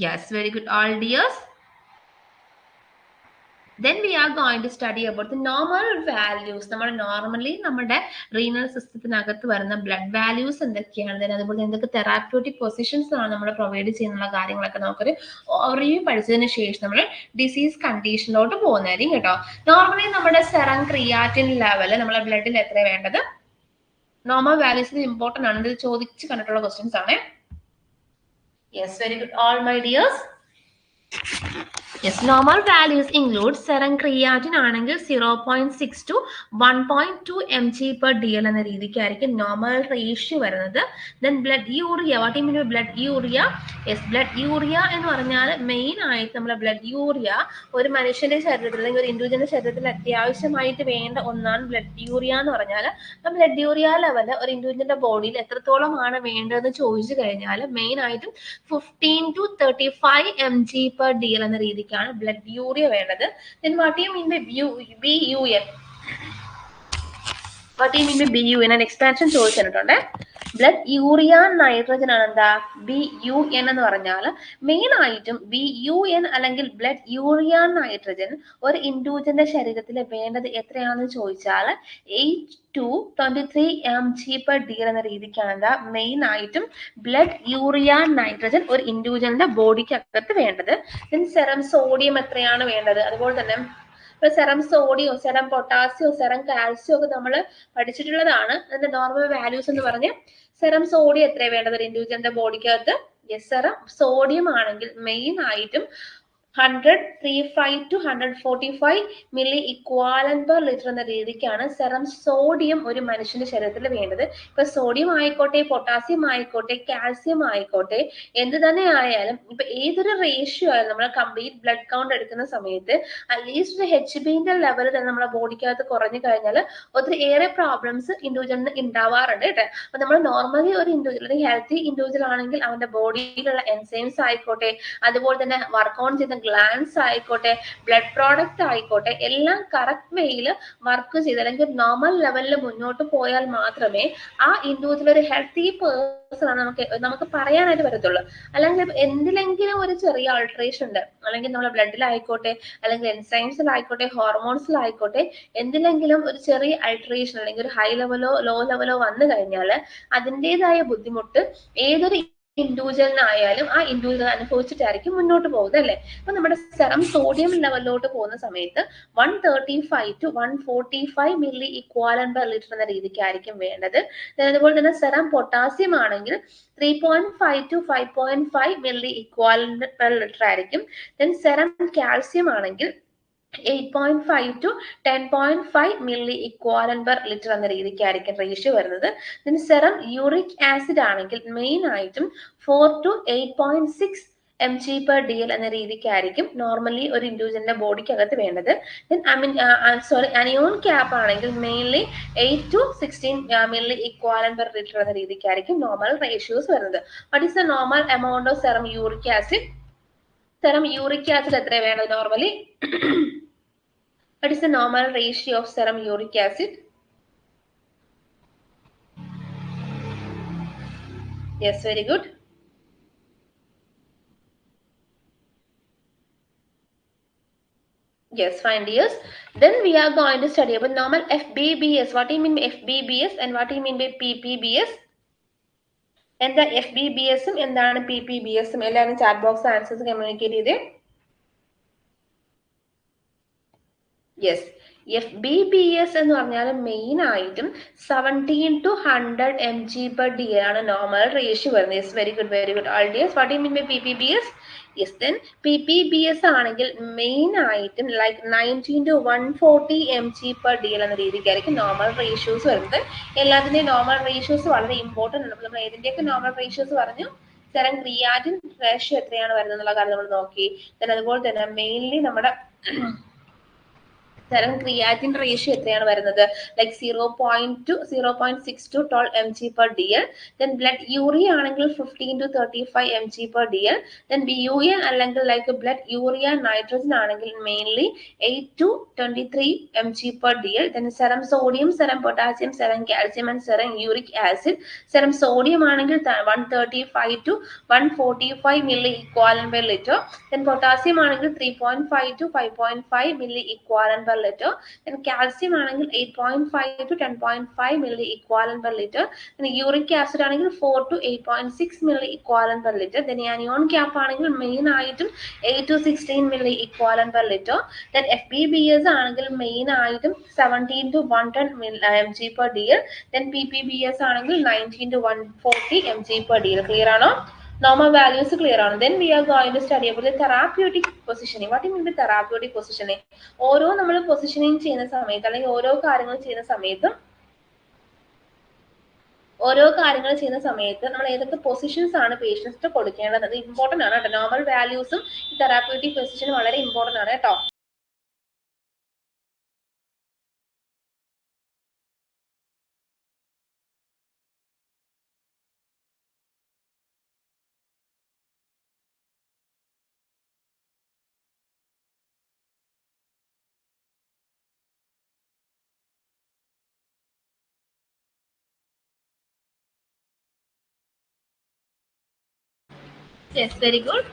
Yes, very good, all dears. Then we are going to study about the normal values. നമ്മൾ നോർമലി നമ്മുടെ റീനൽ സിസ്റ്റത്തിനകത്ത് വരുന്ന ബ്ലഡ് വാല്യൂസ് എന്തൊക്കെയാണ്, അതുപോലെ എന്തൊക്കെ തെറാപ്യൂട്ടിക് പൊസിഷൻസ് ആണ് നമ്മൾ പ്രൊവൈഡ് ചെയ്യുന്ന കാര്യങ്ങളൊക്കെ നമുക്കൊരു റിവ്യൂ പഠിച്ചതിന് ശേഷം നമ്മൾ ഡിസീസ് കണ്ടീഷനിലോട്ട് പോകുന്നതായിരിക്കും കേട്ടോ. നോർമലി നമ്മുടെ സെറം ക്രിയാറ്റിൻ ലെവൽ നമ്മളെ ബ്ലഡിൽ എത്ര വേണ്ടത്? നോർമൽ വാല്യൂസ് ഇമ്പോർട്ടൻ്റ് ആണ്, ഇത് ചോദിച്ച് കണ്ടിട്ടുള്ള ക്വസ്റ്റ്യൻസ് ആണ്. Yes, very good, all my dears. Yes, normal values include serum creatinine ആണെങ്കിൽ 0.6 to 1.2 mg/dl എന്ന രീതിക്കായിരിക്കും നോർമൽ റേഷ്യോ വരുന്നത്. Then blood urea, what do you mean by blood urea? Yes, blood urea എന്ന് പറഞ്ഞാൽ മെയിൻ ആയിട്ട് നമ്മുടെ blood urea ഒരു മനുഷ്യന്റെ ശരീരത്തിൽ അല്ലെങ്കിൽ ഒരു ഇൻഡിവിജ്വലിന്റെ ശരീരത്തിൽ അത്യാവശ്യമായിട്ട് വേണ്ട ഒന്നാണ് ബ്ലഡ് യൂറിയ എന്ന് പറഞ്ഞാൽ. ബ്ലഡ് യൂറിയ ലെവൽ ഒരു ഇൻഡിവിജ്വലിന്റെ ബോഡിയിൽ എത്രത്തോളമാണ് വേണ്ടതെന്ന് ചോദിച്ചു കഴിഞ്ഞാൽ മെയിൻ ആയിട്ടും 15 to 35 mg/dl എന്ന രീതിക്കാണ് ബ്ലഡ് യൂറിയ വേണ്ടത്. Then what do you mean by BUN? What do you mean by BUN? An expansion ചോദിച്ചിട്ടുണ്ട്. ബ്ലഡ് യൂറിയ നൈട്രജൻ ആണ് എന്താ BUN എന്ന് പറഞ്ഞാൽ. മെയിൻ ആയിട്ടും BUN അല്ലെങ്കിൽ ബ്ലഡ് യൂറിയ നൈട്രജൻ ഒരു ഇൻഡിവിജ്വലിന്റെ ശരീരത്തിൽ വേണ്ടത് എത്രയാണെന്ന് ചോദിച്ചാൽ 8 to 23 mg/dl എന്ന രീതിക്കാണ് എന്താ മെയിൻ ആയിട്ടും ബ്ലഡ് യൂറിയ നൈട്രജൻ ഒരു ഇൻഡിവിജ്വലിന്റെ ബോഡിക്ക് അകത്ത് വേണ്ടത്. ദെൻ സെറം സോഡിയം എത്രയാണ് വേണ്ടത്, അതുപോലെ തന്നെ സെറം സോഡിയോ സെറം പൊട്ടാസ്യോ സെറം കാൽസ്യോ ഒക്കെ നമ്മൾ പഠിച്ചിട്ടുള്ളതാണ്. അതിന്റെ നോർമൽ വാല്യൂസ് എന്ന് പറഞ്ഞ് സെറം സോഡിയം എത്ര വേണ്ടത് ഒരു ഇൻഡിവിജ്വലിന്റെ ബോഡിക്കകത്ത്? യെസ്, സെറം സോഡിയം ആണെങ്കിൽ മെയിൻ ആയിട്ടും 135 to 145 milli equivalent per litre എന്ന രീതിക്കാണ് സെറം സോഡിയം ഒരു മനുഷ്യന്റെ ശരീരത്തിൽ വേണ്ടത്. ഇപ്പൊ സോഡിയം ആയിക്കോട്ടെ, പൊട്ടാസ്യം ആയിക്കോട്ടെ, കാൽസ്യം ആയിക്കോട്ടെ, എന്ത് തന്നെ ആയാലും ഇപ്പൊ ഏതൊരു റേഷ്യോ ആയാലും നമ്മൾ കംപ്ലീറ്റ് ബ്ലഡ് കൗണ്ട് എടുക്കുന്ന സമയത്ത് അറ്റ്ലീസ്റ്റ് HBന്റെ ലെവൽ തന്നെ നമ്മുടെ ബോഡിക്കകത്ത് കുറഞ്ഞു കഴിഞ്ഞാൽ ഒത്തിരി ഏറെ പ്രോബ്ലംസ് ഇൻഡിവിജ്വലിന് ഉണ്ടാവാറുണ്ട് കേട്ടോ. അപ്പൊ നമ്മൾ നോർമലി ഒരു ഇൻഡിവിജ്വൽ ഹെൽത്തി ഇൻഡിവിജ്വൽ ആണെങ്കിൽ അവന്റെ ബോഡിയിലുള്ള എൻസൈംസ് ആയിക്കോട്ടെ, അതുപോലെ തന്നെ വർക്ക് ഓൺ ചെയ്ത ഗ്ലാൻസ് ആയിക്കോട്ടെ, ബ്ലഡ് പ്രോഡക്റ്റ് ആയിക്കോട്ടെ, എല്ലാം കറക്റ്റ് വേയിൽ വർക്ക് ചെയ്ത് അല്ലെങ്കിൽ നോർമൽ ലെവലിൽ മുന്നോട്ട് പോയാൽ മാത്രമേ ആ ഇൻഡിവിജ്വൽ ഒരു ഹെൽത്തി പേഴ്സൺ ആണ് നമുക്ക് പറയാനായിട്ട് പറ്റത്തുള്ളൂ. അല്ലെങ്കിൽ എന്തിലെങ്കിലും ഒരു ചെറിയ ആൾട്രേഷൻ ഉണ്ട്, അല്ലെങ്കിൽ നമ്മുടെ ബ്ലഡിലായിക്കോട്ടെ, അല്ലെങ്കിൽ എൻസൈംസിലായിക്കോട്ടെ, ഹോർമോൺസിലായിക്കോട്ടെ, എന്തിലെങ്കിലും ഒരു ചെറിയ ആൾട്രേഷൻ അല്ലെങ്കിൽ ഒരു ഹൈ ലെവലോ ലോ ലെവലോ വന്നു കഴിഞ്ഞാൽ അതിൻ്റെതായ ബുദ്ധിമുട്ട് ഏതൊരു ഇൻഡിവിജ്വലിനായാലും ആ ഇൻഡിവിജ്വൽ അനുഭവിച്ചിട്ടായിരിക്കും മുന്നോട്ട് പോകുന്നത് അല്ലേ. അപ്പൊ നമ്മുടെ സെറം സോഡിയം ലെവലിലോട്ട് പോകുന്ന സമയത്ത് 135 to 145 milli equivalent per litre എന്ന രീതിക്കായിരിക്കും വേണ്ടത്. അതുപോലെ തന്നെ സെറം പൊട്ടാസ്യം ആണെങ്കിൽ 3.5 to 5.5 milli equivalent per litre ആയിരിക്കും. ദെൻ സെറം കാൽസ്യം ആണെങ്കിൽ 8.5 to 10.5 milli equivalent per liter എന്ന രീതിക്കായിരിക്കും റേഷ്യോ വരുന്നത്. ഇതിന് സെറം യൂറിക് ആസിഡ് ആണെങ്കിൽ മെയിൻ ആയിട്ടും 4 to 8.6 mg/dl എന്ന രീതിക്കായിരിക്കും നോർമലി ഒരു ഇൻഡിവിജ്വലിന്റെ ബോഡിക്കകത്ത് വേണ്ടത്. അനിയോൺ ക്യാപ്പ് ആണെങ്കിൽ mainly 8 to 16 milli equivalent per liter എന്ന രീതിക്കായിരിക്കും നോർമൽ റേഷ്യോസ് വരുന്നത്. What is the normal amount of serum uric acid? Serum uric acid എത്ര വേണ്ടത് normally? What is the normal ratio of serum uric acid? Yes, very good. Yes, fine dears. Then we are going to study about normal FBBS. What do you mean by FBBS and what do you mean by PPBS? And the FBBS and the PPBS. എല്ലാവരും chat box answers communicate ചെയ്തേ. Yes. FBBS എന്ന് പറഞ്ഞാൽ main ആയിട്ടും 17 to 100 mg/dl ആണ് normal ratio വരുന്നത്. Yes, very good, very good. All dears, what you mean by PPBS? Yes, then PPBS ആണെങ്കിൽ main ആയിട്ടും like 19 to 140 mg/dl എന്ന രീതിക്കായിരിക്കും നോർമൽ റേഷ്യോസ് വരുന്നത്. എല്ലാത്തിൻ്റെയും നോർമൽ റേഷ്യോസ് വളരെ ഇമ്പോർട്ടൻ്റ് ആണ്. നമ്മൾ ഏതിൻ്റെയൊക്കെ നോർമൽ റേഷ്യോസ് പറഞ്ഞു? സെറം ക്രിയാറ്റിൻ റേഷ്യോ എത്രയാണ് വരുന്നത് എന്നുള്ള കാര്യം നമ്മൾ നോക്കി. ദെൻ അതുപോലെ തന്നെ മെയിൻലി നമ്മുടെ സെറം ക്രിയാറ്റിൻ റേഷ്യോ എത്രയാണ് വരുന്നത്? Like 0.6 to 12 mg/dl. Then blood urea ആണെങ്കിൽ 15 to 35 mg/dl. ദെൻ BUN അല്ലെങ്കിൽ ലൈക്ക് ബ്ലഡ് യൂറിയ നൈട്രജൻ ആണെങ്കിൽ mainly 8 to 23 mg/dl. Then serum sodium, serum potassium, serum calcium and serum uric acid. Serum sodium ആണെങ്കിൽ 135 to 145 milli equivalent per liter. Then potassium ആണെങ്കിൽ 3.5 to 5.5 milli equivalent per liter. Then calcium ആണെങ്കിൽ 8.5 to 10.5 milli equivalent per liter. Then uric acid ആണെങ്കിൽ 4 to 8.6 milli equivalent per liter. Then anion cap ആണെങ്കിൽ main ആയിട്ടും 8 to 16 milli equivalent per liter. Then FBBS ആണെങ്കിൽ main ആയിട്ടും 17 to 110 mg/dl. Then PPBS ആണെങ്കിൽ 19 to 140 mg/dl. Clear ആണോ? Normal values clear on. Then we are going to study about the therapeutic positioning. What do you mean by therapeutic positioning? ഓരോ നമ്മൾ positioning ചെയ്യുന്ന സമയത്ത് അല്ലെങ്കിൽ ഓരോ കാര്യങ്ങൾ ചെയ്യുന്ന സമയത്ത് നമ്മൾ ഏതൊക്കെ പൊസിഷൻസ് ആണ് പേഷ്യൻസിന് കൊടുക്കേണ്ടത്? അത് ഇമ്പോർട്ടൻ്റ് ആണ് കേട്ടോ. നോർമൽ വാല്യൂസും തെറാപ്യൂട്ടിക് പൊസിഷനും വളരെ ഇമ്പോർട്ടൻ്റ് ആണ് കേട്ടോ. Yes, very good.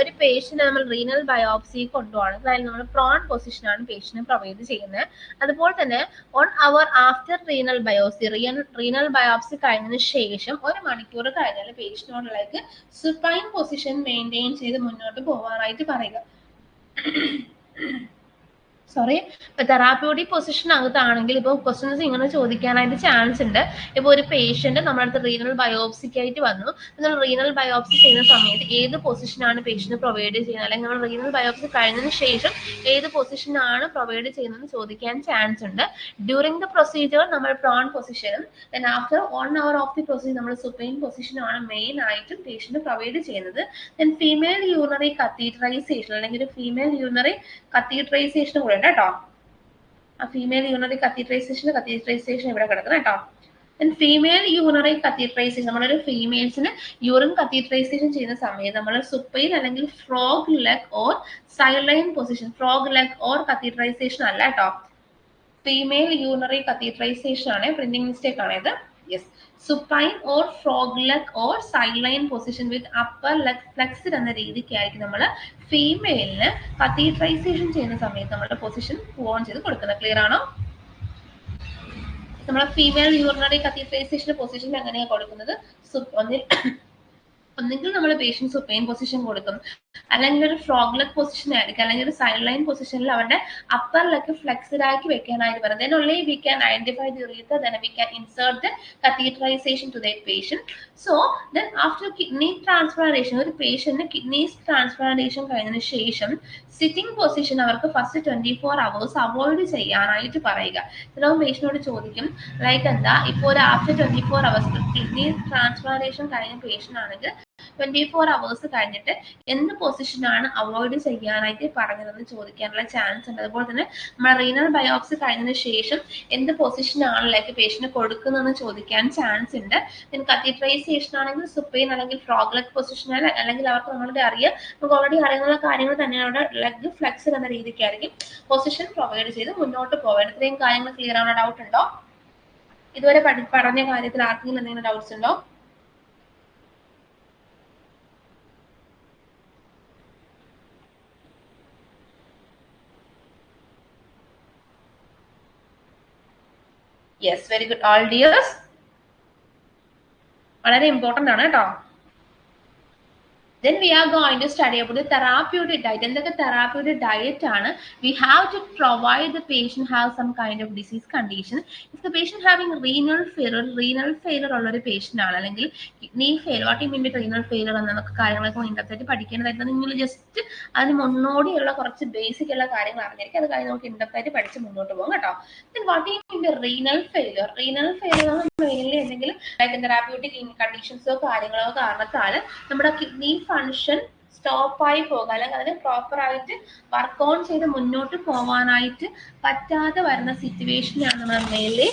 ഒരു പേഷ്യന്റ് നമ്മൾ റീനൽ ബയോപ്സി കൊണ്ടുപോകണം. അതായത് നമ്മൾ പ്രോൺ പൊസിഷനാണ് പേഷ്യന്റ് പ്രൊവൈഡ് ചെയ്യുന്നത്. അതുപോലെ തന്നെ 1 hour ആഫ്റ്റർ റീനൽ ബയോപ്സി കഴിഞ്ഞതിന് ശേഷം 1 മണിക്കൂർ കഴിഞ്ഞാൽ പേഷ്യന്റിനോടുള്ളേക്ക് സുപ്പൈൻ പൊസിഷൻ മെയിൻറ്റെയിൻ ചെയ്ത് മുന്നോട്ട് പോകാനായിട്ട് പറയുക. സോറി, ഇപ്പൊ തെറാപ്യൂട്ടിക് പൊസിഷനകത്താണെങ്കിൽ ഇപ്പോൾ ക്വസ്റ്റ്യൻസ് ഇങ്ങനെ ചോദിക്കാനായിട്ട് ചാൻസ് ഉണ്ട്. ഇപ്പോൾ ഒരു പേഷ്യന്റ് നമ്മുടെ അടുത്ത് റീനൽ ബയോപ്സിക്കായിട്ട് വന്നു. നമ്മൾ റീനൽ ബയോപ്സി ചെയ്യുന്ന സമയത്ത് ഏത് പൊസിഷനാണ് പേഷ്യന്റ് പ്രൊവൈഡ് ചെയ്യുന്നത്, അല്ലെങ്കിൽ നമ്മൾ റീനൽ ബയോപ്സി കഴിഞ്ഞതിന് ശേഷം ഏത് പൊസിഷനാണ് പ്രൊവൈഡ് ചെയ്യുന്നതെന്ന് ചോദിക്കാൻ ചാൻസ് ഉണ്ട്. ഡ്യൂറിങ് ദ പ്രൊസീജിയർ നമ്മൾ പ്രോൺ പൊസിഷനും then after 1 hour of the procedure നമ്മൾ സുപ്പൈൻ പൊസിഷനുമാണ് മെയിൻ ആയിട്ടും പേഷ്യന്റ് പ്രൊവൈഡ് ചെയ്യുന്നത്. ദെൻ ഫീമെയിൽ യൂറിനറി കത്തീഡ്രൈസേഷൻ അല്ലെങ്കിൽ ഒരു ഫീമെയിൽ യൂറിനറി കത്തീഡ്രൈസേഷൻ കൂടെ കേട്ടോ. ആ ഫീമെയിൽ യൂറിനറി കത്തീഡ്രൈസേഷൻ ഇവിടെ കിടക്കുന്നത് കേട്ടോ. ഫീമെയിൽ യൂറിനറി കത്തീഡ്രൈസേഷൻ, നമ്മളൊരു ഫീമെയിൽസിന് യൂറിൻ കത്തീഡ്രൈസേഷൻ ചെയ്യുന്ന സമയത്ത് നമ്മൾ സുപ്പൈൻ അല്ലെങ്കിൽ ഫ്രോഗ് ലെഗ് ഓർ സൈലൈൻ position, frog leg or catheterisation അല്ല കേട്ടോ. ഫീമെയിൽ യൂറിനറി കത്തീഡ്രൈസേഷൻ ആണ്. പ്രിന്റിംഗ് മിസ്റ്റേക്ക് ആണ് ഇത്. Yes, supine or frog leg or sideline position with upper leg flexed എന്ന രീതിക്കായിരിക്കും നമ്മൾ ഫീമെയിലിന് കത്തീഡ്രൈസേഷൻ ചെയ്യുന്ന സമയത്ത് നമ്മുടെ പൊസിഷൻ ഫോൺ ചെയ്ത് കൊടുക്കുന്നത്. ക്ലിയർ ആണോ? നമ്മളെ ഫീമെയിൽ യൂറിനറി കത്തീഡ്രൈസേഷൻ പൊസിഷൻ എങ്ങനെയാണ് കൊടുക്കുന്നത്? ഒന്നെങ്കിൽ നമ്മൾ പേഷ്യന്റ് സുപ്പൈൻ പൊസിഷൻ കൊടുക്കും, അല്ലെങ്കിൽ ഒരു ഫ്രോഗ് ലെഗ് പൊസിഷൻ ആയിരിക്കും, അല്ലെങ്കിൽ ഒരു സൈഡ് ലൈൻ പൊസിഷനിൽ അവരുടെ അപ്പർ ലെഗ് ഫ്ലെക്സ്ഡ് ആക്കി വെക്കാനായിട്ട് പറയും. Then only we can identify the urethra, then we can insert the catheterization to that patient. So then after kidney transplantation, ഒരു പേഷ്യന്റിന് കിഡ്നി ട്രാൻസ്പ്ലാന്റേഷൻ കഴിഞ്ഞതിന് ശേഷം സിറ്റിംഗ് പൊസിഷൻ അവർക്ക് ഫസ്റ്റ് 24 hours അവോയ്ഡ് ചെയ്യാനായിട്ട് പറയുക. ചിലപ്പോൾ പേഷ്യനോട് ചോദിക്കും ലൈക്ക് എന്താ ഇപ്പോൾ ഒരു ആഫ്റ്റർ 24 hours കിഡ്നി ട്രാൻസ്പ്ലാന്റേഷൻ കഴിഞ്ഞ പേഷ്യന്റ് ആണെങ്കിൽ 24 hours കഴിഞ്ഞിട്ട് എന്ത് പൊസിഷനാണ് അവോയ്ഡ് ചെയ്യാനായിട്ട് പറഞ്ഞതെന്ന് ചോദിക്കാനുള്ള ചാൻസ് ഉണ്ട്. അതുപോലെ തന്നെ നമ്മുടെ റീനൽ ബയോപ്സി കഴിഞ്ഞതിന് ശേഷം എന്ത് പൊസിഷനാണ് ലൈക്ക് പേഷ്യന്റ് കൊടുക്കുന്നതെന്ന് ചോദിക്കാൻ ചാൻസ് ഉണ്ട്. പിന്നെ കത്തീട്രൈസേഷൻ ആണെങ്കിൽ സുപ്പൈൻ അല്ലെങ്കിൽ ഫ്രോഗ് ലെഗ് പൊസിഷൻ അല്ലെങ്കിൽ അവർക്ക് നമുക്ക് ഓൾറെഡി അറിയുന്ന കാര്യങ്ങൾ തന്നെയാണ്. ലെഗ് ഫ്ലെക്സർ എന്ന രീതിക്കായിരിക്കും പൊസിഷൻ പ്രൊവൈഡ് ചെയ്ത് മുന്നോട്ട് പോകാൻ. ഇത്രയും കാര്യങ്ങൾ ക്ലിയർ ആവുന്ന ഡൗട്ട് ഉണ്ടോ? ഇതുവരെ പറഞ്ഞ കാര്യത്തിൽ ആർക്കെങ്കിലും എന്തെങ്കിലും ഡൗട്ട്സ് ഉണ്ടോ? Yes, very good. All dears. വളരെ ഇമ്പോർട്ടന്റ് ആണ് കേട്ടോ. Then we are going to study about the therapeutic diet. എന്തൊക്കെ therapeutic diet ആണ്? We have to provide the patient have some kind of disease condition. If the patient having renal failure ഉള്ള ഒരു patient ആണ്, അല്ലെങ്കിൽ kidney failure, what you mean by renal failure എന്നൊക്കെ കാര്യങ്ങളൊക്കെ ഇൻഡെപ്തായിട്ട് പഠിക്കേണ്ടതായിട്ട് നിങ്ങൾ just അതിന് മുന്നോടിയുള്ള കുറച്ച് ബേസിക് ഉള്ള കാര്യങ്ങൾ അറിഞ്ഞിരിക്കും. അത് കഴിഞ്ഞ് നമുക്ക് ഇൻഡെപ്തായിട്ട് പഠിച്ച് മുന്നോട്ട് പോകും കേട്ടോ. Then what you mean by renal failure? Renal failure mainly എന്തെങ്കിലും തെറാപ്യൂട്ടിക് കണ്ടീഷൻസോ കാര്യങ്ങളോ കാരണത്താൽ നമ്മുടെ കിഡ്നി ഫങ്ഷൻ സ്റ്റോപ്പ് ആയി പോകുക, അല്ലെങ്കിൽ അതിന് പ്രോപ്പർ ആയിട്ട് വർക്ക് ഓൺ ചെയ്ത് മുന്നോട്ട് പോകാനായിട്ട് പറ്റാതെ വരുന്ന സിറ്റുവേഷനാണ് നമ്മൾ മെയിൻലി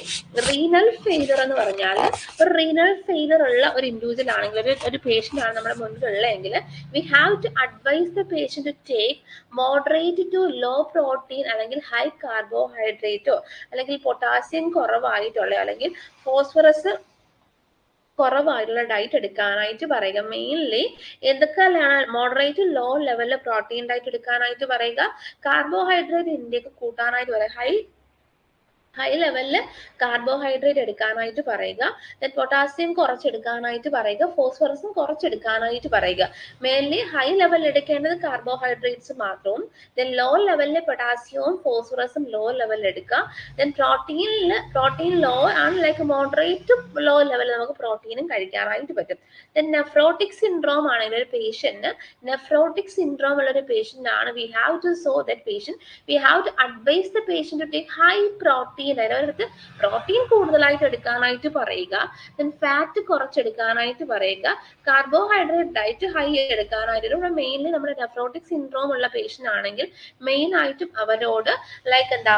റീനൽ ഫെയിലർ എന്ന് പറഞ്ഞാൽ. ഒരു റീനൽ ഫെയിലർ ഉള്ള ഒരു ഇൻഡിവിജ്വൽ ആണെങ്കിൽ, ഒരു പേഷ്യന്റ് ആണ് നമ്മുടെ മുന്നിലുള്ളതെങ്കിൽ, we have to advise the patient to take moderate to low protein അല്ലെങ്കിൽ ഹൈ കാർബോഹൈഡ്രേറ്റോ അല്ലെങ്കിൽ പൊട്ടാസ്യം കുറവായിട്ടുള്ള അല്ലെങ്കിൽ ഫോസ്ഫറസ് കുറവായിട്ടുള്ള ഡയറ്റ് എടുക്കാനായിട്ട് പറയുക. മെയിൻലി എന്തൊക്കെയാണ് മോഡറേറ്റ് ലോ ലെവലിൽ പ്രോട്ടീൻ ഡയറ്റ് എടുക്കാനായിട്ട് പറയുക. കാർബോഹൈഡ്രേറ്റ് ഇൻടേക്ക് കൂട്ടാനായിട്ട് പറയുക. ഹൈ ലെവലിൽ കാർബോഹൈഡ്രേറ്റ് എടുക്കാനായിട്ട് പറയുക. ദെൻ പൊട്ടാസ്യം കുറച്ചെടുക്കാനായിട്ട് പറയുക. ഫോസ്ഫറസും കുറച്ചെടുക്കാനായിട്ട് പറയുക. മെയിൻലി ഹൈ ലെവലിൽ എടുക്കേണ്ടത് കാർബോഹൈഡ്രേറ്റ്സ് മാത്രവും, ദെൻ ലോ ലെവലിൽ പൊട്ടാസ്യവും ഫോസ്ഫറസും ലോ ലെവലിൽ എടുക്കുക. ദെൻ പ്രോട്ടീൻ ലോ ആണ്, ലൈക്ക് മോഡറേറ്റ് ടു ലോ ലെവലിൽ നമുക്ക് പ്രോട്ടീനും കഴിക്കാനായിട്ട് പറ്റും. ദെൻ നെഫ്രോട്ടിക് സിൻഡ്രോം ആണെങ്കിൽ ഒരു പേഷ്യന്റ് നെഫ്രോട്ടിക് സിൻഡ്രോം ഉള്ള ഒരു പേഷ്യന്റ് ആണ്, we have to so that patient we have to advise the patient to take high protein. അവരടുത്ത് പ്രോട്ടീൻ കൂടുതലായിട്ട് എടുക്കാനായിട്ട് പറയുക. ദെൻ ഫാറ്റ് കുറച്ചെടുക്കാനായിട്ട് പറയുക. കാർബോഹൈഡ്രേറ്റ് ഡയറ്റ് ഹൈ എടുക്കാനായിട്ട്. ഇവിടെ മെയിൻലി നമ്മുടെ നെഫ്രോട്ടിക് സിൻഡ്രോം ഉള്ള പേഷ്യന്റ് ആണെങ്കിൽ മെയിൻ ആയിട്ടും അവരോട് ലൈക്ക് എന്താ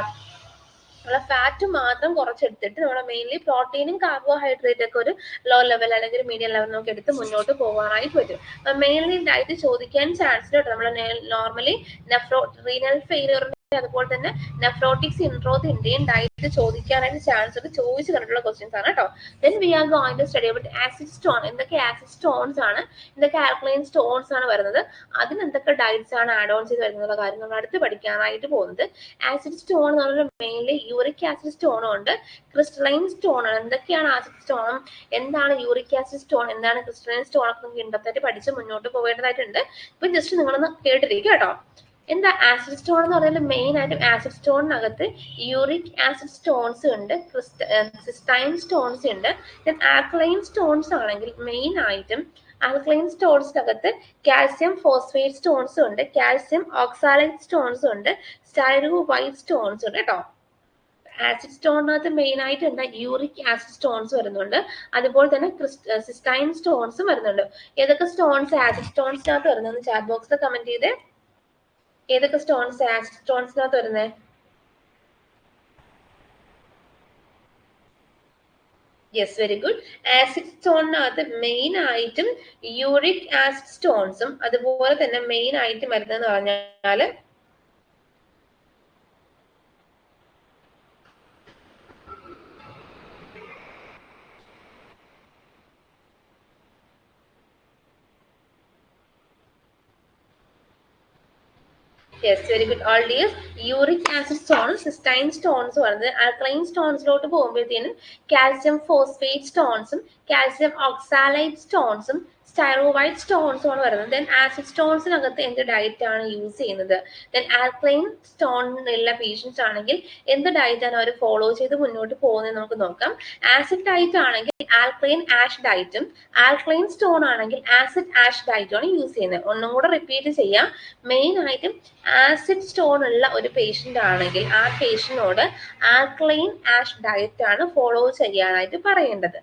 ഫാറ്റ് മാത്രം കുറച്ചെടുത്തിട്ട് നമ്മുടെ മെയിൻലി പ്രോട്ടീനും കാർബോഹൈഡ്രേറ്റ് ഒക്കെ ഒരു ലോ ലെവൽ അല്ലെങ്കിൽ മീഡിയം ലെവൽ നമുക്ക് എടുത്ത് മുന്നോട്ട് പോകാനായിട്ട് പറ്റും. മെയിൻലി ഡയറ്റ് ചോദിക്കാൻ ചാൻസ് ഉണ്ട്. നമ്മൾ നോർമലി റീനൽ ഫെയിലിയറിന് അതുപോലെ തന്നെ നെഫ്രോട്ടിക് സിൻഡ്രോത്തിന്റെയും ഡയറ്റ് ചോദിക്കാനായിട്ട് ചാൻസ് ഉണ്ട്. ചോദിച്ചു കണ്ടിട്ടുള്ള ക്വസ്റ്റ്യൻസ് ആണ് കേട്ടോ. Then we are going to study about acid stone. എന്തൊക്കെ ആസിഡ് സ്റ്റോൺസ് ആണ്, എന്തൊക്കെ ആൽക്കലൈൻ സ്റ്റോൺസ് ആണ് വരുന്നത്, അതിന് എന്തൊക്കെ ഡയറ്റ്സ് ആണ് ആഡ് ഓൺ ചെയ്ത് വരുന്നുള്ള കാര്യം നമ്മൾ അടുത്ത് പഠിക്കാനായിട്ട് പോകുന്നത്. ആസിഡ് സ്റ്റോൺ എന്ന് പറഞ്ഞാൽ മെയിൻലി യൂറിക് ആസിഡ് സ്റ്റോണും ഉണ്ട്, ക്രിസ്റ്റലൈൻ സ്റ്റോൺ ആണ്. എന്തൊക്കെയാണ് ആസിഡ് സ്റ്റോൺ, എന്താണ് യൂറിക് ആസിഡ് സ്റ്റോൺ, എന്താണ് ക്രിസ്റ്റലൈൻ സ്റ്റോൺ ഒക്കെ നമുക്ക് ഇൻഡെപ്തായിട്ട് പഠിച്ച് മുന്നോട്ട് പോകേണ്ടതായിട്ടുണ്ട്. ഇപ്പൊ ജസ്റ്റ് നിങ്ങളൊന്ന് കേട്ടിരിക്കും കേട്ടോ. എന്താ ആസിഡ് സ്റ്റോൺ എന്ന് പറയുന്നത്? മെയിൻ ആയിട്ടും ആസിഡ് സ്റ്റോണിനകത്ത് യൂറിക് ആസിഡ് സ്റ്റോൺസ് ഉണ്ട്, സിസ്റ്റൈൻ സ്റ്റോൺസ് ഉണ്ട്. ആൽക്കലൈൻ സ്റ്റോൺസ് ആണെങ്കിൽ മെയിൻ ആയിട്ടും ആൽക്കലൈൻ സ്റ്റോൺസിനകത്ത് കാൽസ്യം ഫോസ്ഫേറ്റ് സ്റ്റോൺസ് ഉണ്ട്, കാൽസ്യം ഓക്സാലൈറ്റ് സ്റ്റോൺസ് ഉണ്ട്, സ്റ്റൈറോവൈറ്റ് സ്റ്റോൺസ് ഉണ്ട് കേട്ടോ. ആസിഡ് സ്റ്റോണിനകത്ത് മെയിൻ ആയിട്ട് എന്താ യൂറിക് ആസിഡ് സ്റ്റോൺസ് വരുന്നുണ്ട്, അതുപോലെ തന്നെ സിസ്റ്റൈൻ സ്റ്റോൺസും വരുന്നുണ്ട്. ഏതൊക്കെ സ്റ്റോൺസ് ആസിഡ് സ്റ്റോൺസിനകത്ത് വരുന്നത് ചാറ്റ് ബോക്സിൽ കമന്റ് ചെയ്തേ. ഏതൊക്കെ സ്റ്റോൺസ് ആസിഡ് സ്റ്റോൺസിനകത്ത് വരുന്നത്? Yes, very good. ആസിഡ് സ്റ്റോണിനകത്ത് മെയിൻ ആയിട്ടും യൂറിക് ആസിഡ് സ്റ്റോൺസും അതുപോലെ തന്നെ മെയിൻ ആയിട്ടും വരുന്നതെന്ന് പറഞ്ഞാല് yes, very good. All dears, uric acid stone, cystine stones പറയുന്നത്. ആൽക്കലൈൻ സ്റ്റോൺസിലോട്ട് പോകുമ്പോഴത്തേനും കാൽസ്യം ഫോസ്ഫേറ്റ് സ്റ്റോൺസും കാൽസ്യം ഓക്സാലൈറ്റ് സ്റ്റോൺസും സ്റ്റൈറോവൈറ്റ് സ്റ്റോൺസും ആണ് വരുന്നത്. ദെൻ ആസിഡ് സ്റ്റോൺസിനകത്ത് എന്ത് ഡയറ്റ് ആണ് യൂസ് ചെയ്യുന്നത്? ദെൻ ആൽക്ലൈൻ സ്റ്റോണിലുള്ള പേഷ്യൻസ് ആണെങ്കിൽ എന്ത് ഡയറ്റ് ആണ് അവർ ഫോളോ ചെയ്ത് മുന്നോട്ട് പോകുന്നത് നമുക്ക് നോക്കാം. ആസിഡ് ഡയറ്റ് ആണെങ്കിൽ ആൽക്ലൈൻ ആഷ് ഡയറ്റും, ആൽക്ലൈൻ സ്റ്റോൺ ആണെങ്കിൽ ആസിഡ് ആഷ് ഡയറ്റും ആണ് യൂസ് ചെയ്യുന്നത്. ഒന്നും കൂടെ റിപ്പീറ്റ് ചെയ്യാം. മെയിൻ ആയിട്ടും ആസിഡ് സ്റ്റോൺ ഉള്ള ഒരു പേഷ്യന്റ് ആണെങ്കിൽ ആ പേഷ്യന്റിനോട് ആൽക്ലൈൻ ആഷ് ഡയറ്റ് ആണ് ഫോളോ ചെയ്യാനായിട്ട് പറയേണ്ടത്.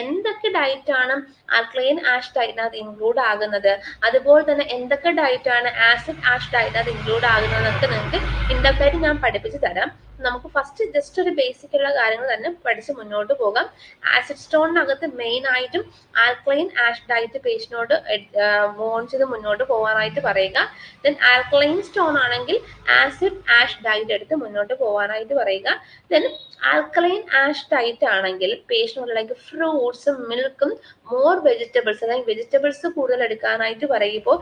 എന്തൊക്കെ ഡയറ്റ് ആണ് ആൽക്ലൈൻ ആഷ് ഡയറ്റിനകത്ത് ഇൻക്ലൂഡ് ആകുന്നത്, അതുപോലെ തന്നെ എന്തൊക്കെ ഡയറ്റ് ആണ് ആസിഡ് ആഷ് ഡയറ്റിനകത്ത് ഇൻക്ലൂഡ് ആകുന്നത് എന്നൊക്കെ നിങ്ങൾക്ക് ഇൻഡെപ്ത് ആയിട്ട് ഞാൻ പഠിപ്പിച്ചു തരാം. നമുക്ക് ഫസ്റ്റ് ജസ്റ്റ് ഒരു ബേസിക് ഉള്ള കാര്യങ്ങൾ തന്നെ പഠിച്ച് മുന്നോട്ട് പോകാം. ആസിഡ് സ്റ്റോണിനകത്ത് മെയിൻ ആയിട്ടും ആൽക്ലൈൻ ആഷ് ഡയറ്റ് പേഷ്യന്റിനോട് മോൺ ചെയ്ത് മുന്നോട്ട് പോകാനായിട്ട് പറയുക. ദെൻ ആൽക്ലൈൻ സ്റ്റോൺ ആണെങ്കിൽ ആസിഡ് ആഷ് ഡയറ്റ് എടുത്ത് മുന്നോട്ട് പോകാനായിട്ട് പറയുക. ദെൻ ആൽക്കലൈൻ ആഷ് ഡയറ്റ് ആണെങ്കിൽ പേഷ്യന്റിലേക്ക് ഫ്രൂട്ട്സും മിൽക്കും മോർ വെജിറ്റബിൾസ്, അല്ലെങ്കിൽ വെജിറ്റബിൾസ് കൂടുതൽ എടുക്കാനായിട്ട് പറയുമ്പോൾ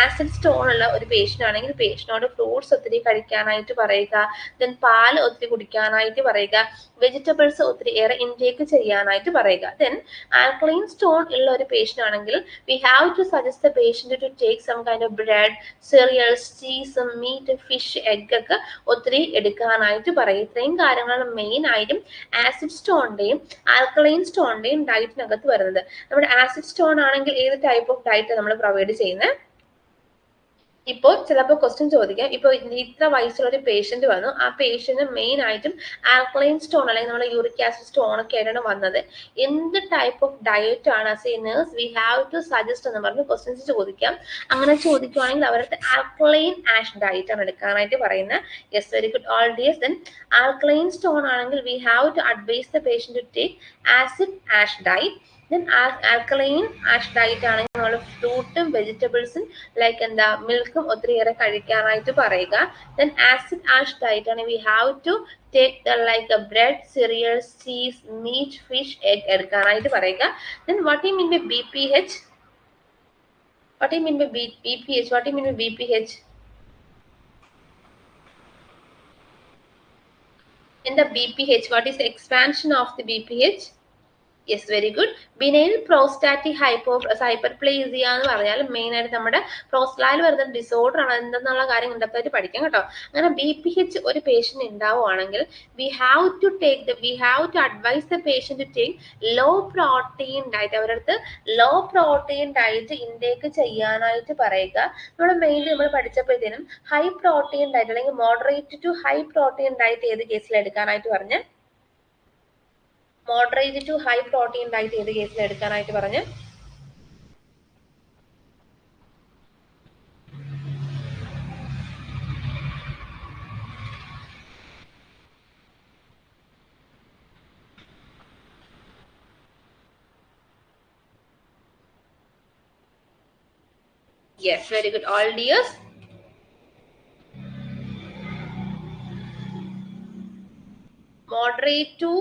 ആസിഡ് സ്റ്റോൺ ഉള്ള ഒരു പേഷ്യന്റ് ആണെങ്കിൽ പേഷ്യന്റിനോട് ഫ്രൂട്ട്സ് ഒത്തിരി കഴിക്കാനായിട്ട് പറയുക. ദെൻ പാൽ ഒത്തിരി കുടിക്കാനായിട്ട് പറയുക. വെജിറ്റബിൾസ് ഒത്തിരി ഏറെ ഇൻടേക്ക് ചെയ്യാനായിട്ട് പറയുക. ദെൻ ആൽക്കലൈൻ സ്റ്റോൺ ഉള്ള ഒരു പേഷ്യന്റ് ആണെങ്കിൽ we have to suggest the patient to take some kind of bread, cereals, cheese, meat, fish, egg ഒക്കെ ഒത്തിരി എടുക്കാനായിട്ട് പറയും. ഇത്രയും കാര്യങ്ങളാണ് മെയിൻ ആയിട്ടും ആസിഡ് സ്റ്റോണിന്റെയും ആൽക്കലൈൻ സ്റ്റോണിന്റെയും ഡയറ്റിനകത്ത് വരുന്നത്. നമ്മുടെ ആസിഡ് സ്റ്റോൺ ആണെങ്കിൽ ഏത് ടൈപ്പ് ഓഫ് ഡയറ്റ് നമ്മൾ പ്രൊവൈഡ് ചെയ്യുന്നത്? ഇപ്പോൾ ചിലപ്പോൾ ക്വസ്റ്റ്യൻ ചോദിക്കാം, ഇപ്പോൾ ഇത്ര വയസ്സുള്ള ഒരു പേഷ്യന്റ് വന്നു, ആ പേഷ്യന്റ് മെയിൻ ആയിട്ടും ആൽക്കലൈൻ സ്റ്റോൺ അല്ലെങ്കിൽ നമ്മുടെ യൂറിക് ആസിഡ് സ്റ്റോൺ ഒക്കെ ആയിട്ടാണ് വന്നത്, എന്ത് ടൈപ്പ് ഓഫ് ഡയറ്റ് ആണ് as a nurse we have to suggest എന്ന് പറഞ്ഞ് ക്വസ്റ്റ്യൻസ് ചോദിക്കാം. അങ്ങനെ ചോദിക്കുവാണെങ്കിൽ അവരുടെ ആൽക്കലൈൻ ആഷ് ഡയറ്റ് ആണ് എടുക്കാനായിട്ട് പറയുന്നത്. Yes, very good, all dears. Then alkaline stone ആണെങ്കിൽ we have to advise the patient to take acid ash diet. Then alkaline ash diet ആണെങ്കിൽ നമ്മൾ ഫ്രൂട്ടും വെജിറ്റബിൾസും ലൈക്ക് എന്താ മിൽക്കും ഒത്തിരിയേറെ കഴിക്കാനായിട്ട് പറയുക. ദെൻ ആസിഡ് ആഷ് ഡയറ്റ് ആണ് we have to take like bread, cereals, cheese, meat, fish, egg എടുക്കാനായിട്ട് പറയുക. Then what you mean by BPH? What do you mean by BPH? What do you mean by BPH? In the BPH, what is the expansion of the BPH? Yes, very good. Benign prostatic hyperplasia എന്ന് പറഞ്ഞാൽ main ആയിട്ട് നമ്മുടെ പ്രോസ്റ്റേറ്റിൽ വരുന്ന disorder ആണ് എന്തെന്നുള്ള കാര്യം ഇൻഡെപ്തായിട്ട് പഠിക്കാം കേട്ടോ. അങ്ങനെ BPH ഒരു പേഷ്യന്റ് ഉണ്ടാവുകയാണെങ്കിൽ we have to advise the patient to take low protein diet. അവരുടെ അടുത്ത് low protein diet ഇൻടേക്ക് ചെയ്യാനായിട്ട് പറയുക. നമ്മുടെ മെയിൻലി നമ്മൾ പഠിച്ചപ്പോഴത്തേനും ഹൈ പ്രോട്ടീൻ ഡയറ്റ് അല്ലെങ്കിൽ moderate to high protein diet ഏത് കേസിൽ എടുക്കാനായിട്ട് പറഞ്ഞ്, moderate to high protein diet ഏത് കേസിൽ എടുക്കാനായിട്ട് പറഞ്ഞ്? Yes, very good, all dears. Moderate to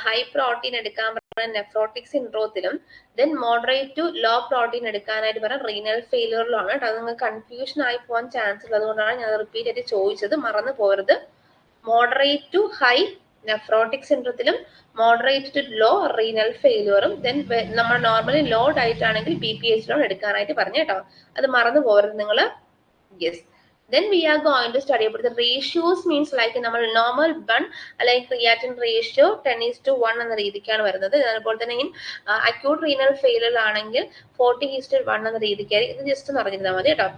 high protein എടുക്കാൻ പറഞ്ഞ നെഫ്രോട്ടിക് സിൻഡ്രോത്തിലും, then moderate to low protein എടുക്കാനായിട്ട് പറഞ്ഞ റീനൽ ഫെയിലിയറിലാണ് കേട്ടോ. അത് നിങ്ങൾക്ക് കൺഫ്യൂഷൻ ആയി പോകാൻ ചാൻസ് ഉള്ളത്, അതുകൊണ്ടാണ് ഞാൻ റിപ്പീറ്റ് ആയിട്ട് ചോദിച്ചത്, മറന്നു പോകരുത്. മോഡറേറ്റ് ടു ഹൈ നെഫ്രോട്ടിക് സിൻഡ്രത്തിലും മോഡറേറ്റ് ടു ലോ റീനൽ ഫെയിലിയറും, ദെൻ നമ്മൾ നോർമലി ലോ ഡയറ്റ് ആണെങ്കിൽ BPH എടുക്കാനായിട്ട് പറഞ്ഞു കേട്ടോ. അത് മറന്നു പോകരുത് നിങ്ങൾ. Yes. Then we are going to study about the ratios, means like നമ്മൾ normal 1 അല്ലെങ്കിൽ creatinine ratio 10:1 എന്ന രീതിക്കാണ് വരുന്നത്. അതുപോലെ തന്നെ acute renal failure ആണെങ്കിൽ 40:1 എന്ന രീതിക്കായിരിക്കും. ഇത് ജസ്റ്റ് ഒന്ന് അറിഞ്ഞിരുന്നാൽ മതി കേട്ടോ.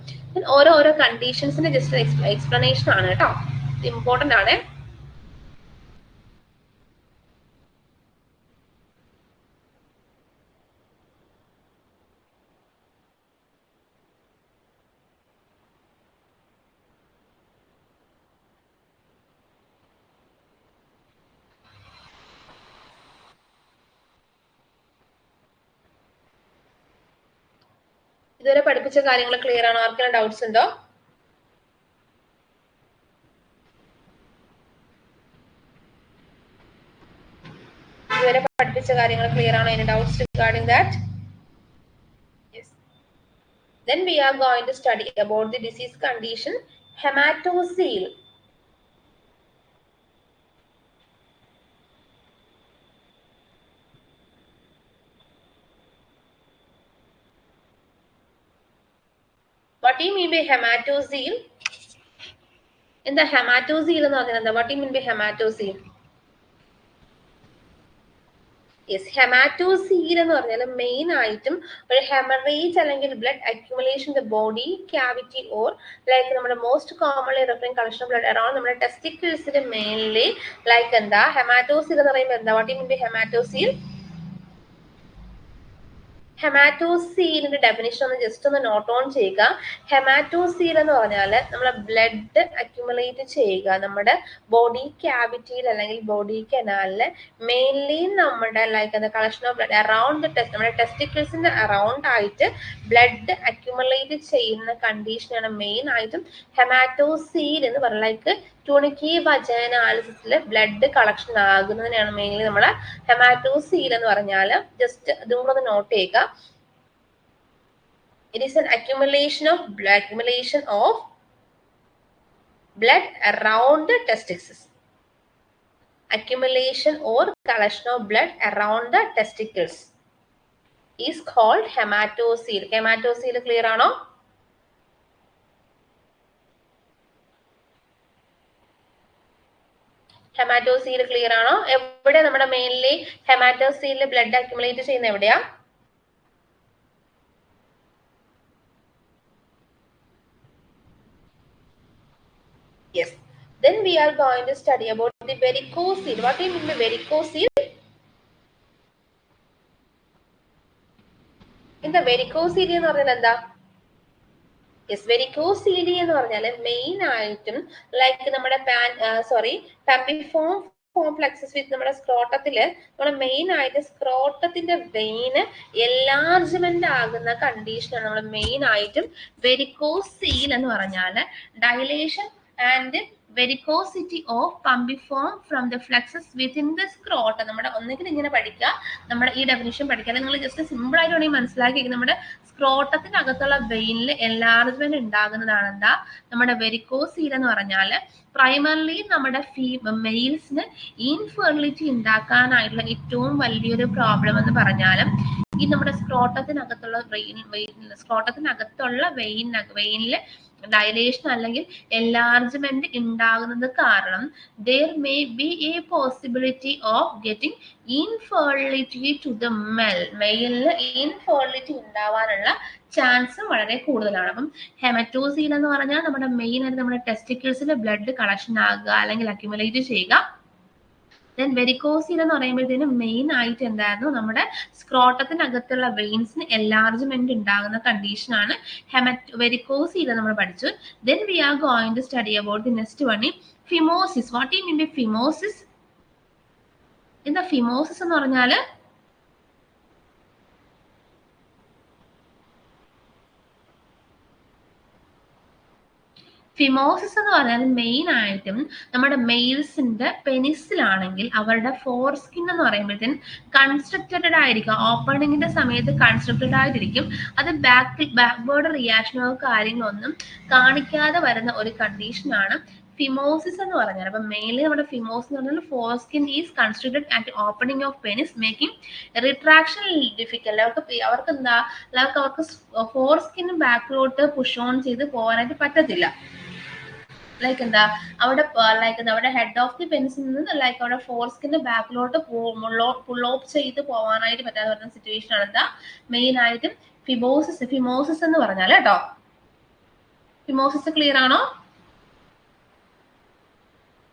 ഓരോ കണ്ടീഷൻസിന്റെ ജസ്റ്റ് എക്സ്പ്ലനേഷൻ ആണ് കേട്ടോ, ഇമ്പോർട്ടന്റ് ആണ്. ഇതുവരെ പഠിപ്പിച്ച കാര്യങ്ങൾ ക്ലിയർ ആണോ? ആർക്കെങ്കിലും ഡൗട്ട്സ് ഉണ്ടോ? ഇതുവരെ പഠിപ്പിച്ച കാര്യങ്ങൾ ക്ലിയർ ആണോ? Any doubts regarding that? Yes. Then we are going to study about the disease condition hematocele. What do you mean by hematocele? എന്താ ഹെമാറ്റോസീൽ എന്ന് പറഞ്ഞാൽ എന്താ? What you mean by haematocele? Yes, haematocele എന്ന് പറഞ്ഞാൽ main ആയിട്ടും ഒരു haemorrhage അല്ലെങ്കിൽ blood accumulation the body cavity or like നമ്മുടെ most commonly referring collection of blood around നമ്മുടെ ടെസ്റ്റിക്കിൾസിന്റെ മേലിൽ ലൈക്ക് എന്താ ഹെമാറ്റോസീൽ എന്ന് പറയുമ്പോൾ എന്താ? What you mean by haematocele? ഹെമാറ്റോസീലിന്റെ ഡെഫിനിഷൻ ഒന്ന് ജസ്റ്റ് ഒന്ന് നോട്ട് ഓൺ ചെയ്യുക. ഹെമാറ്റോസീൽ എന്ന് പറഞ്ഞാൽ നമ്മളെ ബ്ലഡ് അക്യുമുലേറ്റ് ചെയ്യുക നമ്മുടെ ബോഡി ക്യാവിറ്റിയിൽ അല്ലെങ്കിൽ ബോഡി കനാലില് മെയിൻലി നമ്മുടെ ലൈക്ക് എന്താ collection of blood around the നമ്മുടെ ടെസ്റ്റിക്കിൾസിന്റെ അറൌണ്ട് ആയിട്ട് ബ്ലഡ് അക്യുമുലേറ്റ് ചെയ്യുന്ന കണ്ടീഷനാണ് മെയിൻ ആയിട്ടും ഹെമാറ്റോസീൽ എന്ന് പറയുന്നത്. ലൈക്ക് ട്യൂണിക്കി വജൈനാലിസിസിൽ ബ്ലഡ് കളക്ഷൻ ആകുന്നതിനാണ് മെയിൻലി നമ്മളെ ഹെമാറ്റോസീൽ എന്ന് പറഞ്ഞാൽ. ജസ്റ്റ് ഇതും കൂടെ ഒന്ന് നോട്ട് ചെയ്യുക. It is an accumulation of blood around the testicles. Accumulation or collection of blood around the testicles is called hematocele. Hematocele clear ആണോ? ഹെമാറ്റോസീൽ ക്ലിയർ ആണോ? എവിടെ നമ്മുടെ മെയിൻലി ഹെമാറ്റോസീലിൽ ബ്ലഡ് അക്യുമുലേറ്റ് ചെയ്യുന്ന എവിടെയാ? Yes. Then we are going to study about the varicocele. What do you mean by varicocele? എന്താ varicocele എന്ന് പറഞ്ഞാൽ എന്താ? യെസ്, വെരിക്കോസീലി എന്ന് പറഞ്ഞാൽ മെയിൻ ആയിട്ടും ലൈക്ക് നമ്മുടെ പമ്പിഫോം കോംപ്ലക്സസ് വിത്ത് നമ്മുടെ സ്ക്രോട്ടത്തില് നമ്മുടെ മെയിൻ ആയിട്ട് സ്ക്രോട്ടത്തിന്റെ വെയിന് എൻലാർജ്മെന്റ് ആകുന്ന കണ്ടീഷനാണ് നമ്മൾ മെയിൻ ആയിട്ടും വെരിക്കോസീൽ എന്ന് പറഞ്ഞാൽ. Dilation and varicosity of pampiniform from the plexus within the scrota. നമ്മുടെ ഒന്നെങ്കിൽ ഇങ്ങനെ പഠിക്കുക, നമ്മുടെ ഈ ഡെഫിനിഷൻ പഠിക്കുക. നിങ്ങൾ ജസ്റ്റ് സിമ്പിൾ ആയിട്ട് വേണമെങ്കിൽ മനസ്സിലാക്കി നമ്മുടെ സ്ക്രോട്ടത്തിനകത്തുള്ള വെയിനിൽ എൻലാർജ്മെന്റ് ഉണ്ടാകുന്നതാണ് എന്താ നമ്മുടെ വെരിക്കോസീൽ എന്ന് പറഞ്ഞാൽ. പ്രൈമർലി നമ്മുടെ മെയിൽസിന് ഇൻഫെർട്ടിലിറ്റി ഉണ്ടാക്കാനായിട്ടുള്ള ഏറ്റവും വലിയൊരു പ്രോബ്ലം എന്ന് പറഞ്ഞാലും ഈ നമ്മുടെ സ്ക്രോട്ടത്തിനകത്തുള്ള വെയിനില് ഡയലേഷൻ അല്ലെങ്കിൽ എൻലാർജ്മെന്റ് ഉണ്ടാകുന്നത് കാരണം there may be a possibility of getting infertility to the മെയിലിന് ഇൻഫെർട്ടിലിറ്റി ഉണ്ടാവാനുള്ള ചാൻസ് വളരെ കൂടുതലാണ്. അപ്പം ഹെമറ്റോസീൽ എന്ന് പറഞ്ഞാൽ നമ്മുടെ മെയിൻ ആയിട്ട് നമ്മുടെ ടെസ്റ്റിക്കിൾസിൽ ബ്ലഡ് കളക്ഷൻ ആകുക അല്ലെങ്കിൽ അക്യുമുലേറ്റ് ചെയ്യുക. ദെൻ വെരിക്കോസീൽ എന്ന് പറയുമ്പോഴത്തേനും മെയിൻ ആയിട്ട് എന്തായിരുന്നു നമ്മുടെ സ്ക്രോട്ടത്തിനകത്തുള്ള വെയിൻസിന് എൻലാർജ്മെന്റ് ഉണ്ടാകുന്ന കണ്ടീഷനാണ് വെരിക്കോസീൽ നമ്മൾ പഠിച്ചു. Then we are going to study about the next one phimosis. What you mean by phimosis? എന്താ ഫിമോസിസ് എന്ന് പറഞ്ഞാല്? ഫിമോസിസ് എന്ന് പറഞ്ഞാൽ മെയിൻ ആയിട്ടും നമ്മുടെ മെയിൽസിന്റെ പെനിസിലാണെങ്കിൽ അവരുടെ ഫോർ സ്കിൻ എന്ന് പറയുമ്പോഴത്തേനും കൺസ്ട്രക്റ്റഡ് ആയിരിക്കും. ഓപ്പണിങ്ങിന്റെ സമയത്ത് കൺസ്ട്രക്റ്റഡ് ആയിട്ടിരിക്കും. അത് ബാക്ക്വേർഡ് റിയാക്ഷനോ കാര്യങ്ങളൊന്നും കാണിക്കാതെ വരുന്ന ഒരു കണ്ടീഷനാണ് ഫിമോസിസ് എന്ന് പറഞ്ഞാൽ. അപ്പൊ മെയിൻലി നമ്മുടെ ഫിമോസിസ് എന്ന് പറഞ്ഞാൽ four skin is constructed at opening of penis making retraction difficult. അവർക്ക് എന്താ അവർക്ക് ഫോർ സ്കിൻ ബാക്കിലോട്ട് പുഷ് ഓൺ ചെയ്ത് പോകാനായിട്ട് പറ്റത്തില്ല. ലൈക്ക് എന്താ അവിടെ ഹെഡ് ഓഫ് ദി പെൻസിൽ നിന്ന് ലൈക്ക് അവിടെ ഫോർ സ്കിന്റെ ബാക്കിലോട്ട് പുൾ ഓഫ് ചെയ്ത് പോകാനായിട്ട് പറ്റാതെ വരുന്ന സിറ്റുവേഷൻ ആണ് എന്താ മെയിൻ ആയിട്ടും ഫിമോസിസ് എന്ന് പറഞ്ഞാൽ കേട്ടോ. ഫിമോസിസ് ക്ലിയർ ആണോ?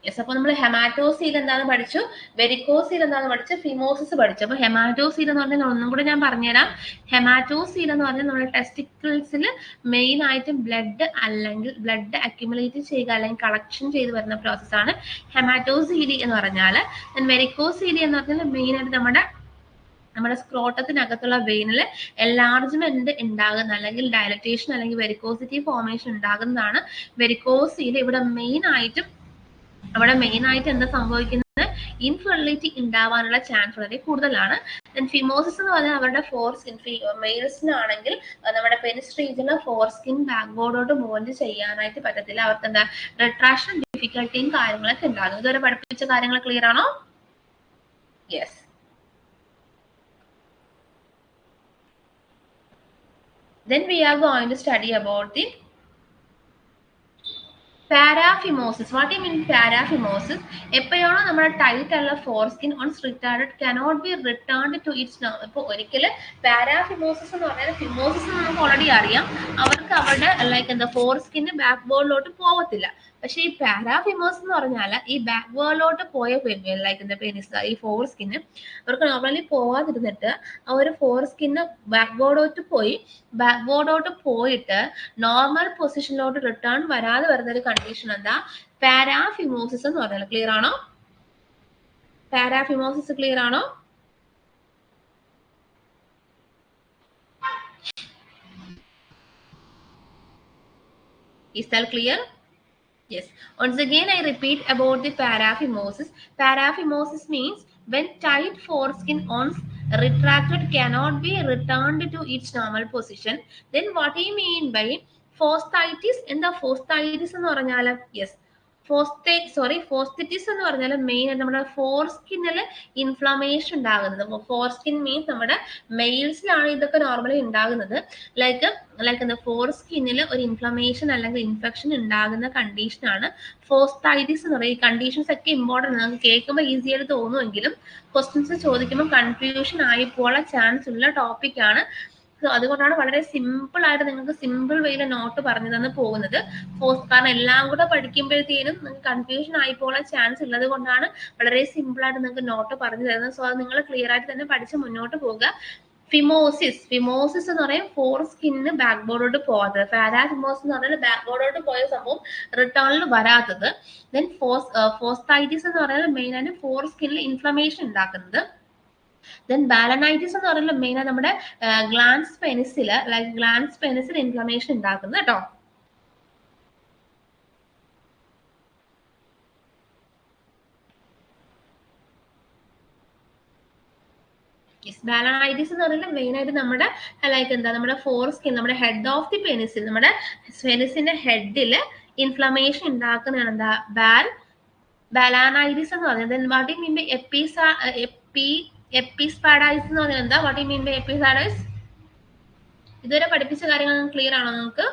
യെസ്. അപ്പൊ നമ്മൾ ഹെമാറ്റോസീൽ എന്താണെന്ന് പഠിച്ചു, വെരിക്കോസീൽ എന്താണെന്ന് പഠിച്ചു, ഫിമോസിസ് പഠിച്ചു. അപ്പൊ ഹെമാറ്റോസീൽ എന്ന് പറഞ്ഞാൽ ഒന്നും കൂടെ ഞാൻ പറഞ്ഞുതരാം. ഹെമാറ്റോസീൽ എന്ന് പറഞ്ഞാൽ നമ്മുടെ ടെസ്റ്റിക്കിൾസിൽ മെയിൻ ആയിട്ടും ബ്ലഡ് അല്ലെങ്കിൽ ബ്ലഡ് അക്യുമുലേറ്റ് ചെയ്യുക അല്ലെങ്കിൽ കളക്ഷൻ ചെയ്ത് വരുന്ന പ്രോസസ്സാണ് ഹെമാറ്റോസീലി എന്ന് പറഞ്ഞാൽ. വെരിക്കോസീലി എന്ന് പറഞ്ഞാൽ മെയിൻ ആയിട്ട് നമ്മുടെ സ്ക്രോട്ടത്തിനകത്തുള്ള വെയിനിൽ എൻലാർജ്മെന്റ് ഉണ്ടാകുന്ന അല്ലെങ്കിൽ ഡയലറ്റേഷൻ അല്ലെങ്കിൽ വെരിക്കോസിറ്റി ഫോർമേഷൻ ഉണ്ടാകുന്നതാണ് വെരിക്കോസീൽ. ഇവിടെ മെയിൻ ആയിട്ട് എന്താ സംഭവിക്കുന്നത്? ഇൻഫെർട്ടിലിറ്റി ഉണ്ടാവാനുള്ള ചാൻസ് വളരെ കൂടുതലാണ്. ഫിമോസിസ് എന്ന് പറഞ്ഞാൽ അവരുടെ ഫോർ സ്കിൻ മെയിൽസിനാണെങ്കിൽ നമ്മുടെ പെനിസ് റീജിയനിൽ ഫോർ സ്കിൻ ബാക്ക്ബോർഡോട്ട് മൂവ് ചെയ്യാനായിട്ട് പറ്റത്തില്ല. അവർക്ക് എന്താ റിട്രാക്ഷൻ ഡിഫിക്കൽട്ടിയും കാര്യങ്ങളൊക്കെ ഉണ്ടാകും. ഇതുവരെ പഠിപ്പിച്ച കാര്യങ്ങൾ ക്ലിയർ ആണോ? Yes. Then we are going to study about the Paraphimosis. What do you mean paraphimosis? എപ്പോഴാണോ നമ്മുടെ ടൈറ്റ് ഉള്ള foreskin once retarded cannot be returned to its normal. ഇപ്പോൾ ഒരിക്കലും പാരാഫിമോസിസ് എന്ന് പറഞ്ഞാൽ ഫിമോസിസ് നമുക്ക് ഓൾറെഡി അറിയാം, അവർക്ക് അവരുടെ ലൈക്ക് എന്താ ഫോർസ്കിന് ബാക്ക് ബോണിലോട്ട് പോകത്തില്ല. പക്ഷെ ഈ പാരാഫിമോസ് എന്ന് പറഞ്ഞാൽ ഈ ബാക്ക് ബോണിലോട്ട് പോയ ലൈക്ക് എന്താ പെനിസ് ഈ ഫോർസ്കിന് അവർക്ക് നോർമലി പോവാതിരുന്നിട്ട് ആ ഒരു ഫോർസ്കിന് ബാക്ക് ബോർഡോട്ട് പോയിട്ട് നോർമൽ പൊസിഷനിലോട്ട് റിട്ടേൺ വരാതെ വരുന്ന ഒരു കണ്ടീഷൻ എന്താ പാരാഫിമോസിസ് എന്ന് പറഞ്ഞാൽ. ക്ലിയർ ആണോ? പാരാഫിമോസിസ് ക്ലിയർ ആണോ? Is that clear? Yes. Once again, I repeat about the paraphimosis. Paraphimosis means when tight foreskin once retracted cannot be returned to its normal position. Then what do you mean by fasciitis? എന്താ fasciitis എന്ന് പറഞ്ഞാൽ? Yes. ഫോസ്റ്റിറ്റിസ് എന്ന് പറഞ്ഞാൽ main ആയിട്ട് നമ്മുടെ ഫോർസ്കിന്നിൽ inflammation ഉണ്ടാകുന്നത്. Foreskin means നമ്മുടെ മെയിൽസിലാണ് ഇതൊക്കെ നോർമലി ഉണ്ടാകുന്നത്. ലൈക്ക് എന്താ ഫോർസ്കിന്നിൽ ഒരു ഇൻഫ്ലമേഷൻ അല്ലെങ്കിൽ ഇൻഫെക്ഷൻ ഉണ്ടാകുന്ന കണ്ടീഷനാണ് ഫോസ്റ്റിറ്റിസ് എന്ന് പറയുന്നത്. ഈ കണ്ടീഷൻസ് ഒക്കെ ഇമ്പോർട്ടൻ്റ്. നമുക്ക് കേൾക്കുമ്പോൾ ഈസി ആയിട്ട് തോന്നുമെങ്കിലും ക്വസ്റ്റ്യൻസ് ചോദിക്കുമ്പോൾ കൺഫ്യൂഷൻ ആയി പോകാൻ ചാൻസ് ഉള്ള ടോപ്പിക്കാണ്. അതുകൊണ്ടാണ് വളരെ സിമ്പിൾ ആയിട്ട് നിങ്ങൾക്ക് സിമ്പിൾ വേയിൽ നോട്ട് പറഞ്ഞു തന്ന് പോകുന്നത്. കാരണം എല്ലാം കൂടെ പഠിക്കുമ്പോഴത്തേനും നിങ്ങൾക്ക് കൺഫ്യൂഷൻ ആയി പോകാൻ ചാൻസ് ഉള്ളത് കൊണ്ടാണ് വളരെ സിമ്പിൾ ആയിട്ട് നിങ്ങൾക്ക് നോട്ട് പറഞ്ഞു തരുന്നത്. സോ അത് നിങ്ങൾ ക്ലിയർ ആയിട്ട് തന്നെ പഠിച്ച് മുന്നോട്ട് പോകുക. ഫിമോസിസ് എന്ന് പറയും ഫോർസ്കിന്നിന് ബാക്ക് ബോർഡോട്ട് പോകാത്തത്. പാരാഫിമോസിസ് എന്ന് പറഞ്ഞാൽ ബാക്ക് ബോർഡോട്ട് പോയ സംഭവം റിട്ടേണിൽ വരാത്തത്. ദെൻ ഫോസ്റ്റിറ്റിസ് എന്ന് പറഞ്ഞാൽ മെയിൻ ആയിട്ട് ഫോർസ്കിന്നിൽ ഇൻഫ്ലമേഷൻ ഉണ്ടാക്കുന്നത്. ദെൻ ബാലനൈറ്റിസ് എന്ന് പറയുന്നത് മെയിൻ ആയി നമ്മുടെ ഗ്ലാൻസ് പെനിസിൽ ഇൻഫ്ലമേഷൻ ഉണ്ടാക്കുന്നത് കേട്ടോ. ബാലനൈറ്റിസ് എന്ന് പറയുന്നത് മെയിൻ ആയിട്ട് നമ്മുടെ ലൈക്ക് എന്താ നമ്മുടെ ഫോർസ്കിൻ നമ്മുടെ ഹെഡ് ഓഫ് ദി പെനിസിൽ നമ്മുടെ പെനിസിന്റെ ഹെഡിൽ ഇൻഫ്ലമേഷൻ ഉണ്ടാക്കുന്നതാണ് എന്താ ബാലനൈറ്റിസ് എന്ന് പറയുന്നത്. What you mean by epispadias എന്ന് പറഞ്ഞാൽ എന്താ? What you mean by epispadias? ഇതുവരെ പഠിപ്പിച്ച കാര്യങ്ങൾ ക്ലിയർ ആണോ നിങ്ങൾക്ക്?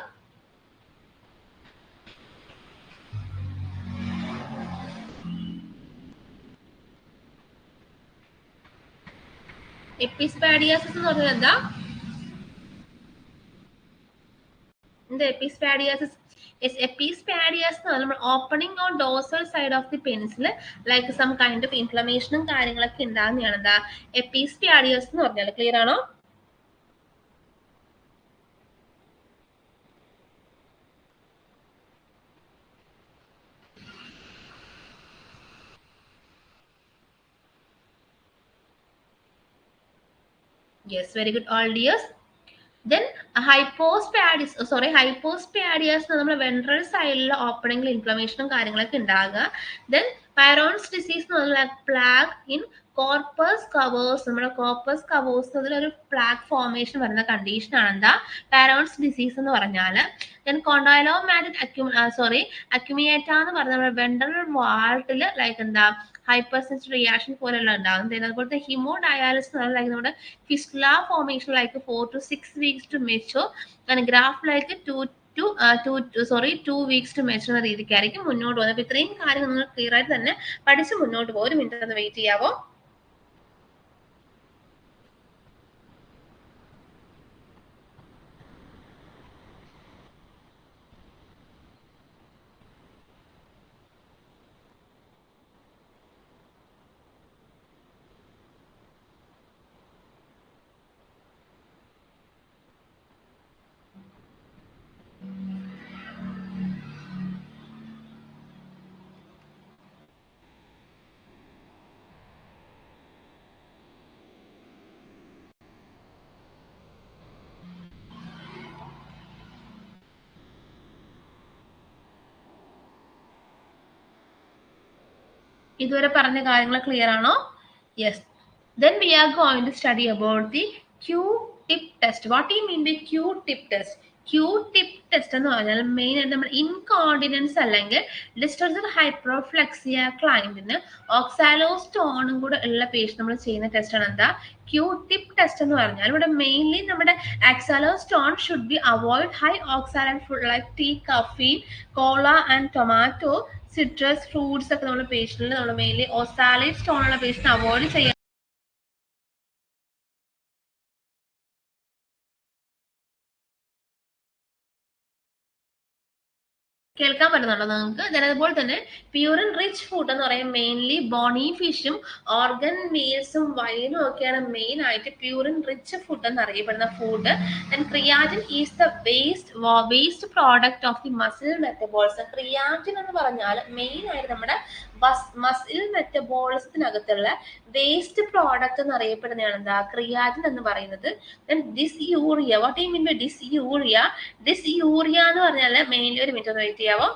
എപ്പിസ്പാഡിയാസിസ് എന്ന് പറഞ്ഞാൽ എന്താ? എപ്പിസ്പാഡിയാസിസ് എപ്പിസ്പാഡിയാസ് എന്ന് പറഞ്ഞാൽ opening on dorsal side of the പെനിസിൽ ലൈക്ക് സം കൈൻഡ് ഓഫ് ഇൻഫ്ലമേഷനും കാര്യങ്ങളൊക്കെ ഉണ്ടാകുന്നതാണ് എന്താ എപ്പിസ്പാഡിയാസ് എന്ന് പറഞ്ഞാൽ. ക്ലിയർ ആണോ? Yes, very good all dears. Then hypospadias നമ്മുടെ വെൻട്രൽ സൈഡിലെ ഓപ്പണിംഗിൽ ഇൻഫ്ലമേഷനും കാര്യങ്ങളൊക്കെ ഉണ്ടാകുക. ദെൻ പൈറോൺസ് ഡിസീസ് എന്ന് പറഞ്ഞാൽ പ്ലാഗ് ഇൻ കോർപ്പസ് കവേഴ്സ്. നമ്മുടെ കോർപ്പസ് കവേഴ്സ് ഒരു പ്ലാഗ് ഫോർമേഷൻ വരുന്ന കണ്ടീഷനാണ് എന്താ പൈറോൺസ് ഡിസീസ് എന്ന് പറഞ്ഞാൽ. ദെൻ കോണ്ടൈലോമാറ്റിക് അക്യുമിയേറ്റ എന്ന് പറഞ്ഞാൽ നമ്മുടെ വെൻട്രൽ വാൾട്ടിൽ ലൈക്ക് എന്താ ഹൈപ്പർ സെൻസിറ്റീവ് റിയാക്ഷൻ പോലെയുള്ള ഉണ്ടാകും. അതുപോലത്തെ ഹിമോഡയാലിസിസ് എന്ന് പറഞ്ഞാൽ നമ്മുടെ fistula formation like 4 to 6 weeks to mature and graph like 2 weeks to mature എന്ന രീതിക്കായിരിക്കും മുന്നോട്ട് പോകുന്നത്. അപ്പൊ ഇത്രയും കാര്യങ്ങൾ നിങ്ങൾ ക്ലിയർ ആയിട്ട് തന്നെ പഠിച്ച് മുന്നോട്ട് പോകും. ഒരു മിനിറ്റ് ഒന്ന് വെയിറ്റ് ചെയ്യാവോ? ഇതുവരെ പറഞ്ഞ കാര്യങ്ങൾ ക്ലിയർ ആണോ? Yes. Then we are going to study about the QT tip test. What do you mean by Q-tip test? Q-tip test എന്ന് പറഞ്ഞാൽ മെയിൻ ആയിട്ട് നമ്മൾ ഇൻകോണ്ടിനൻസ് അല്ലെങ്കിൽ ഡിസ്ട്രസൽ ഹൈപ്രോഫ്ലെക്സിയ ക്ലയന്റിന് ഓക്സാലോസ്റ്റോണും കൂടെ ഉള്ള പേഷ്യൻ നമ്മൾ ചെയ്യുന്ന ടെസ്റ്റ് ആണ് എന്താ Q-tip ടെസ്റ്റ് എന്ന് പറഞ്ഞാൽ ഇവിടെ മെയിൻലി നമ്മുടെ oxalostone should be avoid high oxalate food like tea, caffeine, cola and tomato, citrus fruits ഒക്കെ നമ്മൾ പേഷ്യന്റിൽ നമ്മൾ മെയിൻലി ഓക്സാലേറ്റ് സ്റ്റോൺ ഉള്ള പേഷ്യന്റ് അവോയ്ഡ് ചെയ്യാൻ കേൾക്കാൻ പറ്റുന്നുണ്ടോ നിങ്ങൾക്ക്? അതുപോലെ തന്നെ പ്യൂറിൻ റിച്ച് ഫുഡ് എന്ന് പറയുന്നത് മെയിൻലി ബോണി ഫിഷും ഓർഗൻ മീൽസും വൈനും ഒക്കെയാണ് മെയിൻ ആയിട്ട് പ്യൂറിൻ റിച്ച് ഫുഡ് എന്ന് അറിയപ്പെടുന്ന food. Then creatine is the waste product of the muscle metabolism. Creatine എന്ന് പറഞ്ഞാൽ മെയിൻ ആയിട്ട് നമ്മുടെ മസിൽ മെറ്റബോളിസത്തിനകത്തുള്ള വേസ്റ്റ് പ്രോഡക്റ്റ് എന്ന് അറിയപ്പെടുന്നതാണ് എന്താ ക്രിയാറ്റിൻ എന്ന് പറയുന്നത്. Then dysuria, what you mean by dysuria? Dysuria എന്ന് പറഞ്ഞാൽ മെയിൻലി ഒരു മിനിറ്റ് ഒന്ന് വെയിറ്റ് ചെയ്യാവോ?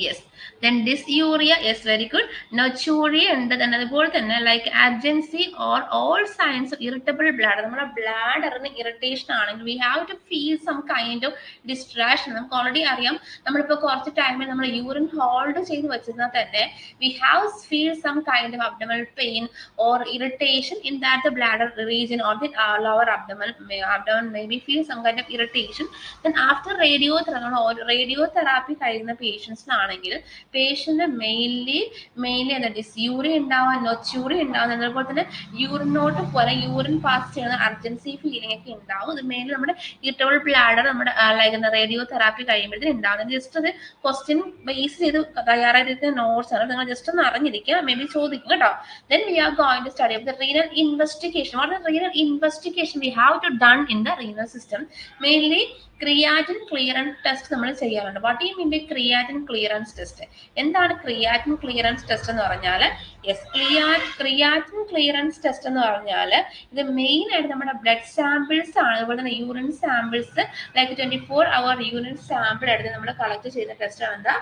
Yes, then dysuria, yes, very good. Nocturia ഉണ്ട്. then അതുപോലെ തന്നെ like urgency or all signs of irritable bladder. നമ്മുടെ ബ്ലാഡറിന് ഇറിറ്റേഷൻ ആണെങ്കിൽ we have to feel some kind of distraction. നമുക്ക് ഓൾറെഡി അറിയാം നമ്മളിപ്പോൾ കുറച്ച് ടൈമിൽ നമ്മൾ യൂറിൻ ഹോൾഡ് ചെയ്ത് വെച്ചിരുന്നാൽ തന്നെ we have feel some kind of abdominal pain or irritation in that the bladder region or the lower abdomen maybe feel some kind of irritation. then after radiotherapy കഴിയുന്ന patients ആണെങ്കിൽ patient mainly എന്താ ഡിസ്യൂറിയ ഉണ്ടാവാൻ നൊച്യൂറിയ ഉണ്ടാവുന്ന അതുപോലെ തന്നെ യൂറിനോട്ട് പോലെ urine pass ചെയ്യുന്ന urgency feeling ഒക്കെ ഉണ്ടാവും. അത് മെയിൻലി നമ്മുടെ ഇറിറ്റബിൾ ബ്ലാഡർ നമ്മുടെ ലൈക്ക് റേഡിയോ തെറാപ്പി കഴിയുമ്പോഴത്തേന് ഉണ്ടാവുന്നത്. ജസ്റ്റ് അത് ക്വസ്റ്റ്യൻ ബേസ് ചെയ്ത് തയ്യാറായിരിക്കുന്ന നോട്ട്സ് ആണ്, നിങ്ങൾ ജസ്റ്റ് ഒന്ന് അറിഞ്ഞിരിക്കുക, മേ ബി ചോദിക്കും കേട്ടോ. Then we are going to study the renal investigation. What is renal investigation we have to done in the renal system? Mainly creatine clearance test നമ്മൾ ചെയ്യാറുണ്ട്. What you mean by creatine clearance test? എന്താണ് creatine clearance test എന്ന് പറഞ്ഞാൽ? Yes, creatine clearance test എന്ന് പറഞ്ഞാൽ ഇത് main ആയിട്ട് നമ്മുടെ ബ്ലഡ് സാമ്പിൾസ് ആണ്, അതുപോലെ തന്നെ urine samples like 24 hour urine sample എടുത്ത് നമ്മൾ കളക്ട് ചെയ്യുന്ന ടെസ്റ്റ് ആണ് എന്താ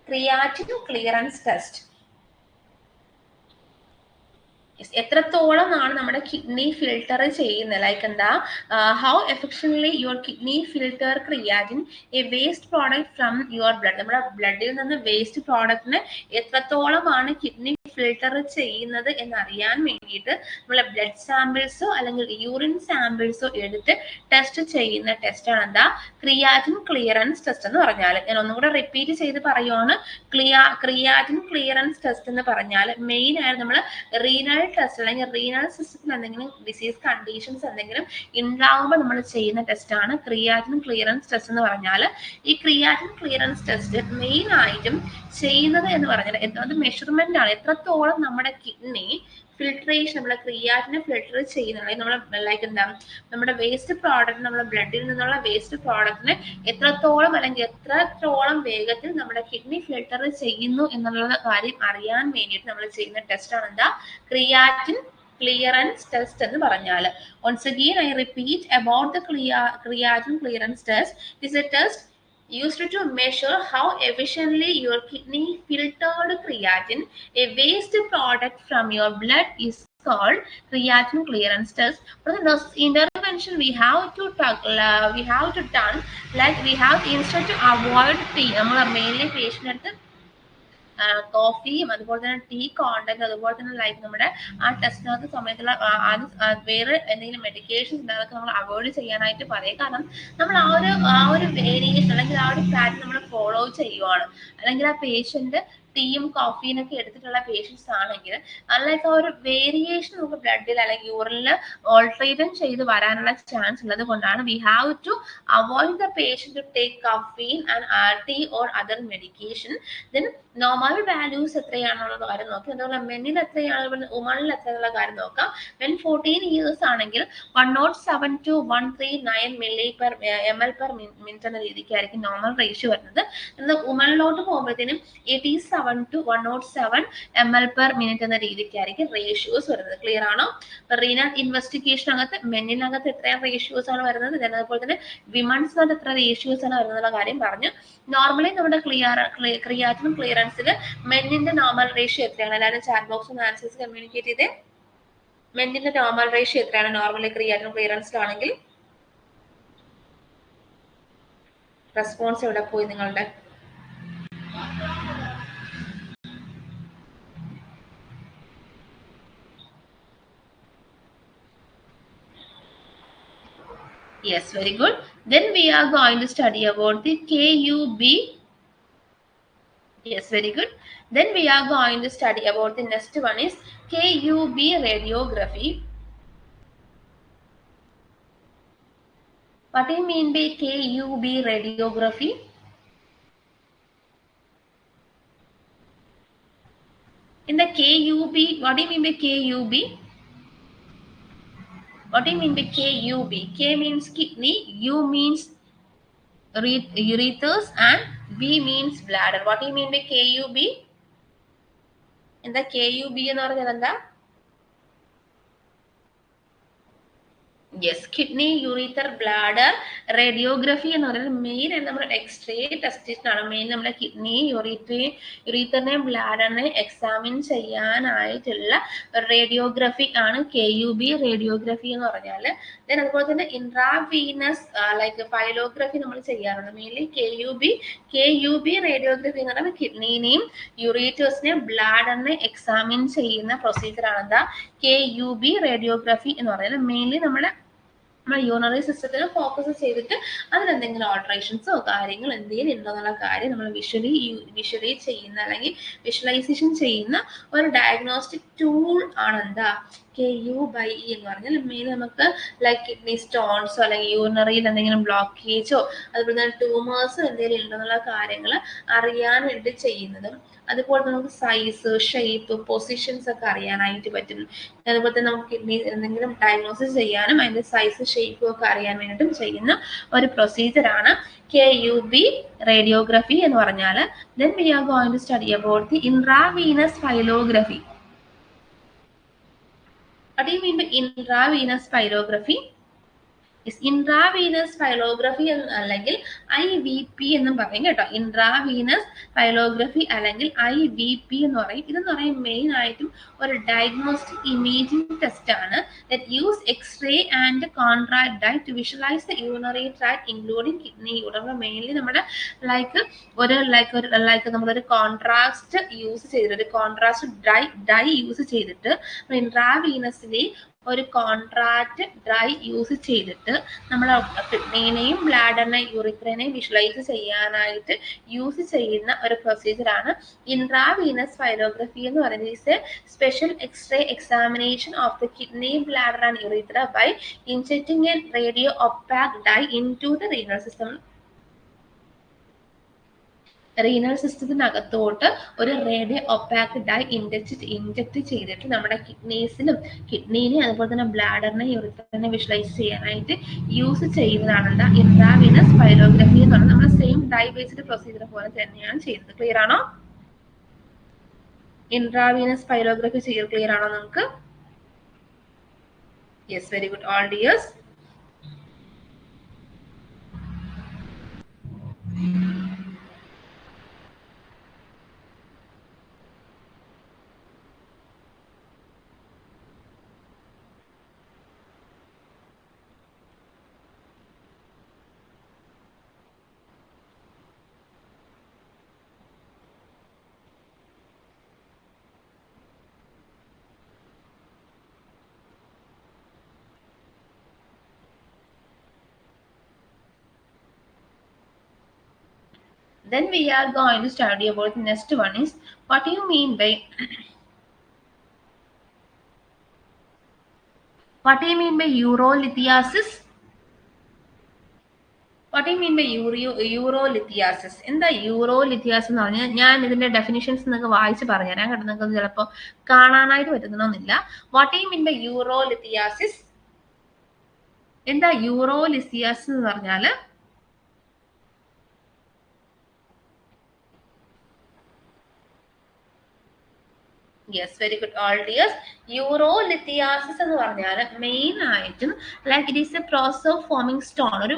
ക്രിയാറ്റിൻ ക്ലിയറൻസ് ടെസ്റ്റ്. എത്രത്തോളം ആണ് നമ്മുടെ കിഡ്നി ഫിൽട്ടർ ചെയ്യുന്നത്, ലൈക്ക് എന്താ how efficiently your kidney filter creatine A waste product from your blood. നമ്മുടെ ബ്ലഡിൽ നിന്ന് വേസ്റ്റ് പ്രോഡക്റ്റിന് എത്രത്തോളമാണ് കിഡ്നി ഫിൽട്ടർ ചെയ്യുന്നത് എന്നറിയാൻ വേണ്ടിയിട്ട് നമ്മളെ ബ്ലഡ് സാമ്പിൾസോ അല്ലെങ്കിൽ യൂറിൻ സാമ്പിൾസോ എടുത്ത് ടെസ്റ്റ് ചെയ്യുന്ന ടെസ്റ്റാണ് എന്താ ക്രിയാറ്റിൻ ക്ലിയറൻസ് ടെസ്റ്റ് എന്ന് പറഞ്ഞാൽ. ഞാൻ ഒന്നും കൂടെ റിപ്പീറ്റ് ചെയ്ത് പറയുവാണ്. ക്രിയാറ്റിൻ ക്ലിയറൻസ് ടെസ്റ്റ് എന്ന് പറഞ്ഞാൽ മെയിൻ ആയിട്ട് നമ്മൾ റീനൽ ടെസ്റ്റ് അല്ലെങ്കിൽ റീനൽ സിസ്റ്റത്തിൽ എന്തെങ്കിലും ഡിസീസ് കണ്ടീഷൻസ് എന്തെങ്കിലും ഉണ്ടാവുമ്പോൾ നമ്മൾ ചെയ്യുന്ന ടെസ്റ്റാണ് ക്രിയാറ്റിൻ ക്ലിയറൻസ് ടെസ്റ്റ് എന്ന് പറഞ്ഞാൽ. ഈ ക്രിയാറ്റിൻ ക്ലിയറൻസ് ടെസ്റ്റ് മെയിൻ ആയിട്ടും ചെയ്യുന്നത് എന്ന് പറഞ്ഞാൽ അത് മെഷർമെന്റ് ആണ്, എത്രത്തോളം നമ്മുടെ കിഡ്നി ഫിൽട്രേഷൻ നമ്മളെ ക്രിയാറ്റിനെ ഫിൽട്ടർ ചെയ്യുന്നത്, നമ്മളെ ലൈക്ക് എന്താ നമ്മുടെ വേസ്റ്റ് പ്രോഡക്റ്റ് നമ്മുടെ ബ്ലഡിൽ നിന്നുള്ള വേസ്റ്റ് പ്രോഡക്റ്റിനെ എത്രത്തോളം അല്ലെങ്കിൽ എത്രത്തോളം വേഗത്തിൽ നമ്മുടെ കിഡ്നി ഫിൽട്ടർ ചെയ്യുന്നു എന്നുള്ള കാര്യം അറിയാൻ വേണ്ടിയിട്ട് നമ്മൾ ചെയ്യുന്ന ടെസ്റ്റാണ് എന്താ ക്രിയാറ്റിൻ ക്ലിയറൻസ് ടെസ്റ്റ് എന്ന് പറഞ്ഞാൽ. once again I repeat about the creatinine clearance test. It is a test used to measure how efficiently your kidney filtered creatinine, a waste product from your blood, is called creatinine clearance test. For the intervention we have to done like we have instead to avoid tea. നമ്മൾ mainly patient അടുത്ത് കോഫിയും അതുപോലെ തന്നെ tea content അതുപോലെ തന്നെ like നമ്മുടെ ആ ടെസ്റ്റിനകത്ത് സമയത്തുള്ള വേറെ എന്തെങ്കിലും മെഡിക്കേഷൻസ് ഉണ്ട് അതൊക്കെ നമ്മൾ അവോയ്ഡ് ചെയ്യാനായിട്ട് പറയും. കാരണം നമ്മൾ ആ ഒരു വേരിയേഷൻ അല്ലെങ്കിൽ ആ ഒരു പാറ്റേൺ നമ്മൾ ഫോളോ ചെയ്യുവാണ്, അല്ലെങ്കിൽ ആ പേഷ്യന്റ് ടീയും കോഫീനൊക്കെ എടുത്തിട്ടുള്ള പേഷ്യൻസ് ആണെങ്കിൽ അതിലൊക്കെ ഒരു വേരിയേഷൻ നമുക്ക് ബ്ലഡിൽ അല്ലെങ്കിൽ യൂറിനിൽ ഓൾട്ടറേറ്റും ചെയ്ത് വരാനുള്ള ചാൻസ് ഉള്ളത് കൊണ്ടാണ് we have to avoid the patient to take caffeine and tea or other medication. Then normal values എത്രയാണെന്നുള്ള കാര്യം നോക്കി, അതുപോലെ മെന്നിൽ എത്രയാണ് വുമണിൽ എത്രയുള്ള കാര്യം നോക്കാം. വെൻ 14 years ആണെങ്കിൽ 107 to 139 ml per minute എന്ന രീതിക്കായിരിക്കും നോർമൽ റേഷ്യോ വരുന്നത്. എന്നാൽ വുമണിലോട്ട് പോകുമ്പോഴത്തേനും 87 to 107 ml per minute എന്ന രീതിക്കായിരിക്കും റേഷ്യോസ് വരുന്നത്. ക്ലിയർ ആണോ? റീനൽ ഇൻവെസ്റ്റിഗേഷൻ അകത്ത് മെന്നിനകത്ത് എത്രയാണ് റേഷ്യോസ് ആണ് വരുന്നത്, അതുപോലെ തന്നെ വിമൺസിനകത്ത് എത്ര റേഷ്യോസ് ആണ് വരുന്നുള്ള കാര്യം പറഞ്ഞു. നോർമലി നമ്മുടെ ക്രിയാറ്റിനും ക്ലിയറൻസിൽ മെന്നിന്റെ നോർമൽ റേഷ്യോ എത്രയാണ്? എല്ലാവരും ചാറ്റ് ബോക്സിൽ ആൻസേഴ്സ് കമ്മ്യൂണിക്കേറ്റ് ചെയ്തേ. മെന്നിന്റെ നോർമൽ റേഷ്യോ എത്രയാണ് നോർമലി ക്രിയാറ്റിനും ക്ലിയറൻസിലാണെങ്കിൽ? റെസ്പോൺസ് എവിടെ പോയി നിങ്ങളുടെ? Yes, very good. Then we are going to study about the KUB. Yes, very good. Then we are going to study about the next one is KUB radiography. What do you mean by KUB radiography? In the KUB, what do you mean by KUB? What do you mean by KUB? K means kidney, U means urethers, and B means bladder. What do you mean by KUB? In the KUB എന്ന് പറഞ്ഞാൽ എന്താ? Yes, kidney, യൂറിത്തർ, bladder radiography എന്ന് പറയുന്നത് main നമ്മുടെ x-ray test ആണ്. Main നമ്മുടെ kidney, യൂറിത്തറിനെയും ബ്ലാഡറിനെയും examine ചെയ്യാനായിട്ടുള്ള radiography ആണ് KUB റേഡിയോഗ്രഫി എന്ന് പറഞ്ഞാൽ. ദെൻ അതുപോലെ തന്നെ ഇൻട്രാവീനസ് ലൈക്ക് ഫൈലോഗ്രഫി നമ്മൾ ചെയ്യാറുണ്ട്. മെയിൻലി KUB റേഡിയോഗ്രഫി എന്ന് പറയുന്നത് കിഡ്നിനെയും യൂറിറ്റേഴ്സിനെയും ബ്ലാഡറിനെ എക്സാമിൻ ചെയ്യുന്ന പ്രൊസീജിയർ ആണ് എന്താ KUB റേഡിയോഗ്രഫി എന്ന് പറയുന്നത്. മെയിൻലി നമ്മുടെ യൂണറി സിസ്റ്റത്തിൽ ഫോക്കസ് ചെയ്തിട്ട് അതിലെന്തെങ്കിലും ഓൾട്ടറേഷൻസോ കാര്യങ്ങൾ എന്തെങ്കിലും ഉണ്ടോ എന്നുള്ള കാര്യം നമ്മൾ വിഷ്വലി ചെയ്യുന്ന അല്ലെങ്കിൽ വിഷ്വലൈസേഷൻ ചെയ്യുന്ന ഒരു ഡയഗ്നോസ്റ്റിക് ടൂൾ ആണ് എന്താ KUBE എന്ന് പറഞ്ഞാൽ. മെയിൻ നമുക്ക് ലൈക്ക് കിഡ്നി സ്റ്റോൺസോ അല്ലെങ്കിൽ യൂറിനറിയിൽ എന്തെങ്കിലും ബ്ലോക്കേജോ അതുപോലെ തന്നെ ട്യൂമേഴ്സോ എന്തെങ്കിലും ഉണ്ടെന്നുള്ള കാര്യങ്ങൾ അറിയാൻ വേണ്ടി ചെയ്യുന്നതും, അതുപോലെ നമുക്ക് സൈസ്, ഷേപ്പ്, പൊസിഷൻസ് ഒക്കെ അറിയാനായിട്ട് പറ്റും. അതുപോലെ തന്നെ നമുക്ക് കിഡ്നി എന്തെങ്കിലും ഡയഗ്നോസിസ് ചെയ്യാനും അതിന്റെ സൈസ്, ഷേപ്പും ഒക്കെ അറിയാൻ വേണ്ടിയിട്ടും ചെയ്യുന്ന ഒരു പ്രൊസീജിയർ ആണ് KUB റേഡിയോഗ്രഫി എന്ന് പറഞ്ഞാൽ. Then we are going to study about the intravenous phylography. What do you mean by intravenous phylography? Intravenous pyelography അല്ലെങ്കിൽ IVP എന്നും പറയും കേട്ടോ. ഇൻട്രാവീനസ് ഫൈലോഗ്രഫി അല്ലെങ്കിൽ IVP എന്ന് പറയും. ഇതെന്ന് പറയും മെയിൻ ആയിട്ടും ഒരു ഡയഗ്നോസ്റ്റിക് ഇമേജിംഗ് ടെസ്റ്റ് ആണ്. That use x ray and contract dye to visualise the urinary tract including kidney urine. Mainly നമ്മുടെ നമ്മളൊരു കോൺട്രാസ്റ്റ് യൂസ് ചെയ്തിട്ട്, ഒരു കോൺട്രാസ്റ്റ് ഡൈ യൂസ് ചെയ്തിട്ട് ഇൻട്രാവീനസിലെ ഒരു കോൺട്രാക്ട് ഡ്രൈ യൂസ് ചെയ്തിട്ട് നമ്മൾ കിഡ്നിനെയും ബ്ലാഡറിനെയും യൂറിത്രനെയും വിഷ്വലൈസ് ചെയ്യാനായിട്ട് യൂസ് ചെയ്യുന്ന ഒരു പ്രൊസീജിയർ ആണ് ഇൻട്രാവീനസ് ഫൈലോഗ്രഫി എന്ന് പറയുന്നത്. Is a special x-ray examination of the kidney, bladder and urethra by injecting a radio opaque dye into the renal system. Renal സിസ്റ്റത്തിനകത്തോട്ട് ഒരു റേഡിയോ ഒപ്പാക് ഡൈ ഇൻജെക്ട് ചെയ്തിട്ട് നമ്മുടെ കിഡ്നീനെ അതുപോലെ തന്നെ ബ്ലാഡറിനെ യൂറിത്രനെ വിഷ്വലൈസ് ചെയ്യാനായിട്ട് യൂസ് ചെയ്യുന്നതാണ് ഇൻട്രാവീനസ് ഫൈലോഗ്രഫി എന്ന് പറയുന്നത്. നമ്മുടെ സെയിം ഡൈ ബേസ്ഡ് പ്രൊസീജിയർ പോലെ തന്നെയാണ് ചെയ്യുന്നത്. ക്ലിയർ ആണോ? ഇൻട്രാവീനസ് ഫൈലോഗ്രഫി ക്ലിയർ ആണോ നമുക്ക്? Yes, very good all dears. Then we are going to study about the next one is what do you mean by urolithiasis? What do you mean by urolithiasis? എന്താ urolithiasis എന്ന് പറഞ്ഞാൽ ഞാൻ ഇതിന്റെ definitions നിങ്ങൾക്ക് വായിച്ച് പറഞ്ഞുതരാം കേട്ടോ. നിങ്ങൾക്ക് ചിലപ്പോൾ കാണാനായിട്ട് പറ്റുന്നൊന്നുമില്ല. What do you mean by urolithiasis? എന്താ യൂറോലിഥിയാസിസ് എന്ന് പറഞ്ഞാൽ yes, very good all dears. Urolithiasis എന്ന് പറഞ്ഞാൽ മെയിൻ ആയിട്ടും like it is a process of forming stone, ഒരു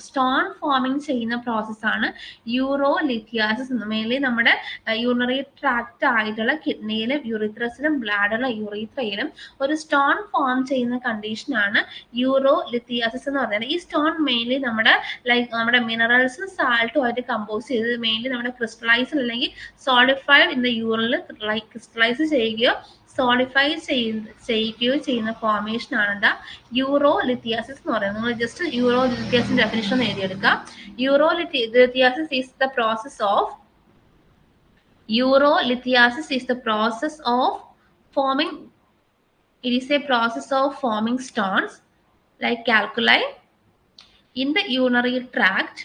സ്റ്റോൺ ഫോമിങ് ചെയ്യുന്ന പ്രോസസ്സാണ് യൂറോലിഥിയാസിസ്. മെയിൻലി നമ്മുടെ യൂറിനറി ട്രാക്ട് ആയിട്ടുള്ള കിഡ്നിയിലും യൂറിത്രസിലും ബ്ലാഡറിലും യൂറിത്രയിലും ഒരു സ്റ്റോൺ ഫോം ചെയ്യുന്ന കണ്ടീഷനാണ് യൂറോലിഥിയാസിസ് എന്ന് പറഞ്ഞാൽ. ഈ സ്റ്റോൺ മെയിൻലി നമ്മുടെ ലൈക്ക് നമ്മുടെ മിനറൽസും സാൾട്ടും ആയിട്ട് കമ്പോസ് ചെയ്ത് മെയിൻലി നമ്മുടെ ക്രിസ്റ്റലൈസ് അല്ലെങ്കിൽ സോളിഫൈഡ് ഇൻ ദ യൂറിനിൽ ലൈക്ക് ക്രിസ്റ്റലൈസ് ചെയ്യുകയോ സോളിഫൈ ചെയ്യുകയോ ചെയ്യുന്ന ഫോർമേഷൻ ആണ് എന്താ യൂറോലിഥിയാസിസ് എന്ന് പറയുന്നത്. നിങ്ങൾ ജസ്റ്റ് യൂറോലിഥിയാസിന്റെ ഡെഫിനിഷൻ എഴുതിയെടുക്കാം. Urolithiasis is the process of forming, it is a process of forming stones like calculi in the urinary tract.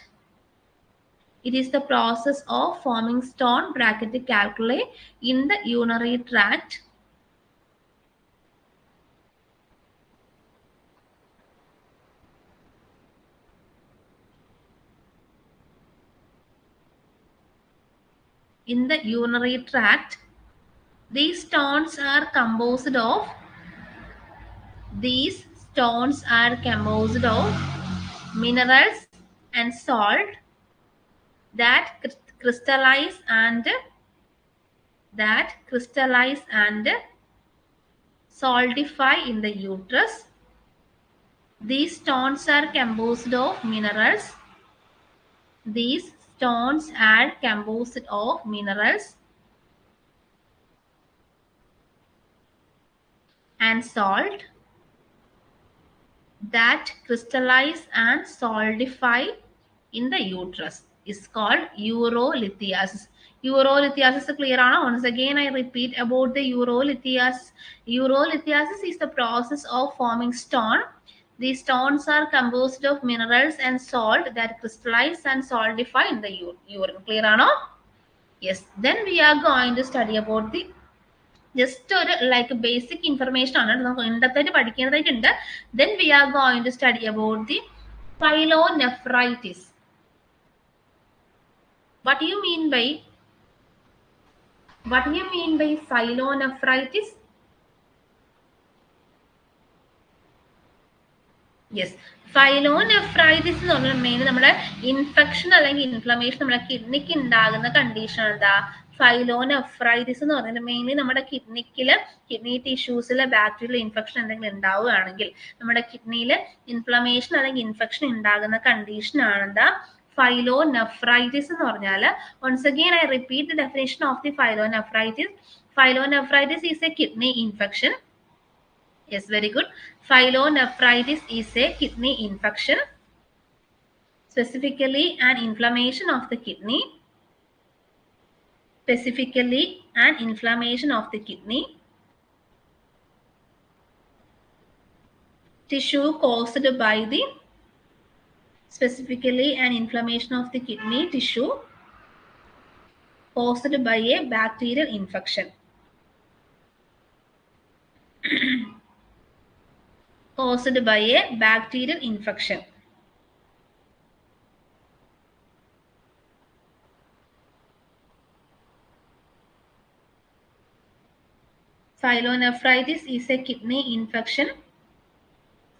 It is the process of forming stone bracket calculi in the urinary tract. In the urinary tract, these stones are composed of minerals and salt that crystallize and solidify in the uterus. These stones are composed of minerals. These stones are composed of minerals and salt that crystallize and solidify in the uterus is called urolithiasis. Urolithiasis clear ആണ്? Once again I repeat about the urolithiasis. Urolithiasis is the process of forming stone. These stones are composed of minerals and salt that crystallize and solidify in the urine. Clear ആണോ? Yes. Then we are going to study about the just ഒരു like basic information ആണ് നമുക്ക് ഇന്നത്തെ പഠിക്കേണ്ടതായിട്ടുണ്ട്. Then we are going to study about the pyelonephritis. What do you mean by pyelonephritis? Yes, pyelonephritis എന്ന് പറഞ്ഞാൽ main നമ്മുടെ infection അല്ലെങ്കിൽ inflammation നമ്മുടെ കിഡ്നിക്ക് ഉണ്ടാകുന്ന കണ്ടീഷൻ എന്താ? പൈലോനെഫ്രൈറ്റിസ് എന്ന് പറയുന്നത് മെയിൻലി നമ്മുടെ കിഡ്നി ടിഷ്യൂസിലെ ബാക്ടീരിയൽ ഇൻഫെക്ഷൻ എന്തെങ്കിലും ഉണ്ടാവുകയാണെങ്കിൽ നമ്മുടെ കിഡ്നിയിൽ ഇൻഫ്ലമേഷൻ അല്ലെങ്കിൽ ഇൻഫെക്ഷൻ ഉണ്ടാകുന്ന കണ്ടീഷൻ ആണ് എന്താ? പൈലോനെഫ്രൈറ്റിസ് എന്ന് പറഞ്ഞാൽ. once again I repeat the definition of the pyelonephritis. Pyelonephritis is a kidney infection. Yes, very good. Pyelonephritis is a kidney infection, specifically an inflammation of the kidney. Tissue caused by the specifically an inflammation of the kidney tissue caused by a bacterial infection. Caused by a bacterial infection. Pyelonephritis is a kidney infection,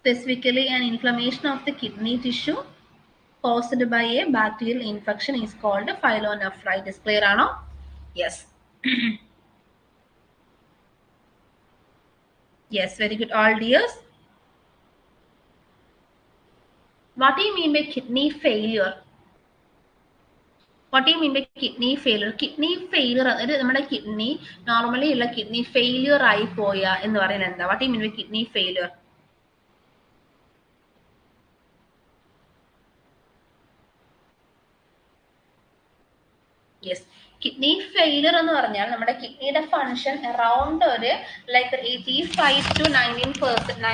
specifically an inflammation of the kidney tissue caused by a bacterial infection is called pyelonephritis. Clear ആണോ? Yes. Yes, very good all dears. What do you mean by kidney failure? What do you mean by kidney failure? Kidney failure അതായത് നമ്മുടെ kidney normally ഉള്ള kidney failure ആയി പോയ എന്ന് പറയുന്നത് എന്താ? What do you mean by kidney failure? Yes, kidney failure എന്ന് പറഞ്ഞാൽ നമ്മുടെ കിഡ്നിയുടെ ഫങ്ഷൻ അറൌണ്ട് ഒരു ലൈക്ക് 85 to 90%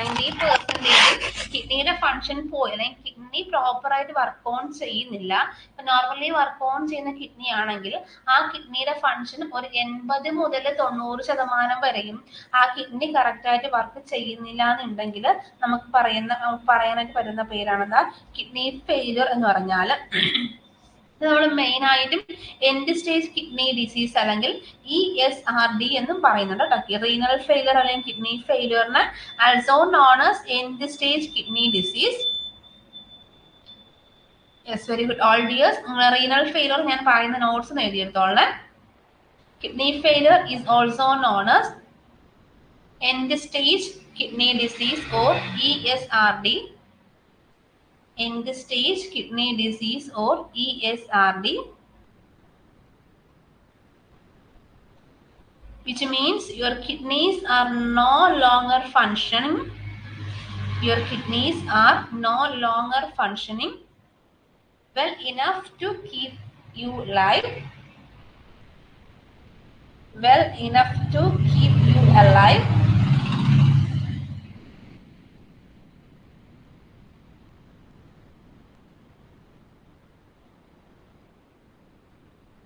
കിഡ്നിയുടെ ഫങ്ഷൻ പോയി, അല്ലെങ്കിൽ കിഡ്നി പ്രോപ്പറായിട്ട് വർക്ക് ഓൺ ചെയ്യുന്നില്ല. ഇപ്പൊ നോർമലി വർക്ക് ഓൺ ചെയ്യുന്ന കിഡ്നി ആണെങ്കിൽ ആ കിഡ്നിയുടെ ഫങ്ഷൻ ഒരു 80 മുതൽ 90% വരെയും ആ കിഡ്നി കറക്റ്റായിട്ട് വർക്ക് ചെയ്യുന്നില്ല എന്നുണ്ടെങ്കിൽ നമുക്ക് പറയാനായിട്ട് പറ്റുന്ന പേരാണ് കിഡ്നി ഫെയിലർ എന്ന് പറഞ്ഞാൽ. നമ്മൾ മെയിൻ ആയിട്ടും എൻഡ് സ്റ്റേജ് കിഡ്നി ഡിസീസ് അല്ലെങ്കിൽ ESRD എന്നും പറയുന്നുണ്ട് കേട്ടോ. റീനൽ ഫെയിലർ അല്ലെങ്കിൽ കിഡ്നി ഫെയിലറിന് also known as end stage kidney disease. Yes, very good all dears. Renal failure ഞാൻ പറയുന്ന നോട്ട്സ് എഴുതിയെടുത്തോളെ. Kidney failure is also known as end stage kidney disease or ESRD. End stage kidney disease or ESRD, which means your kidneys are no longer functioning. Your kidneys are no longer functioning well enough to keep you alive. Well enough to keep you alive.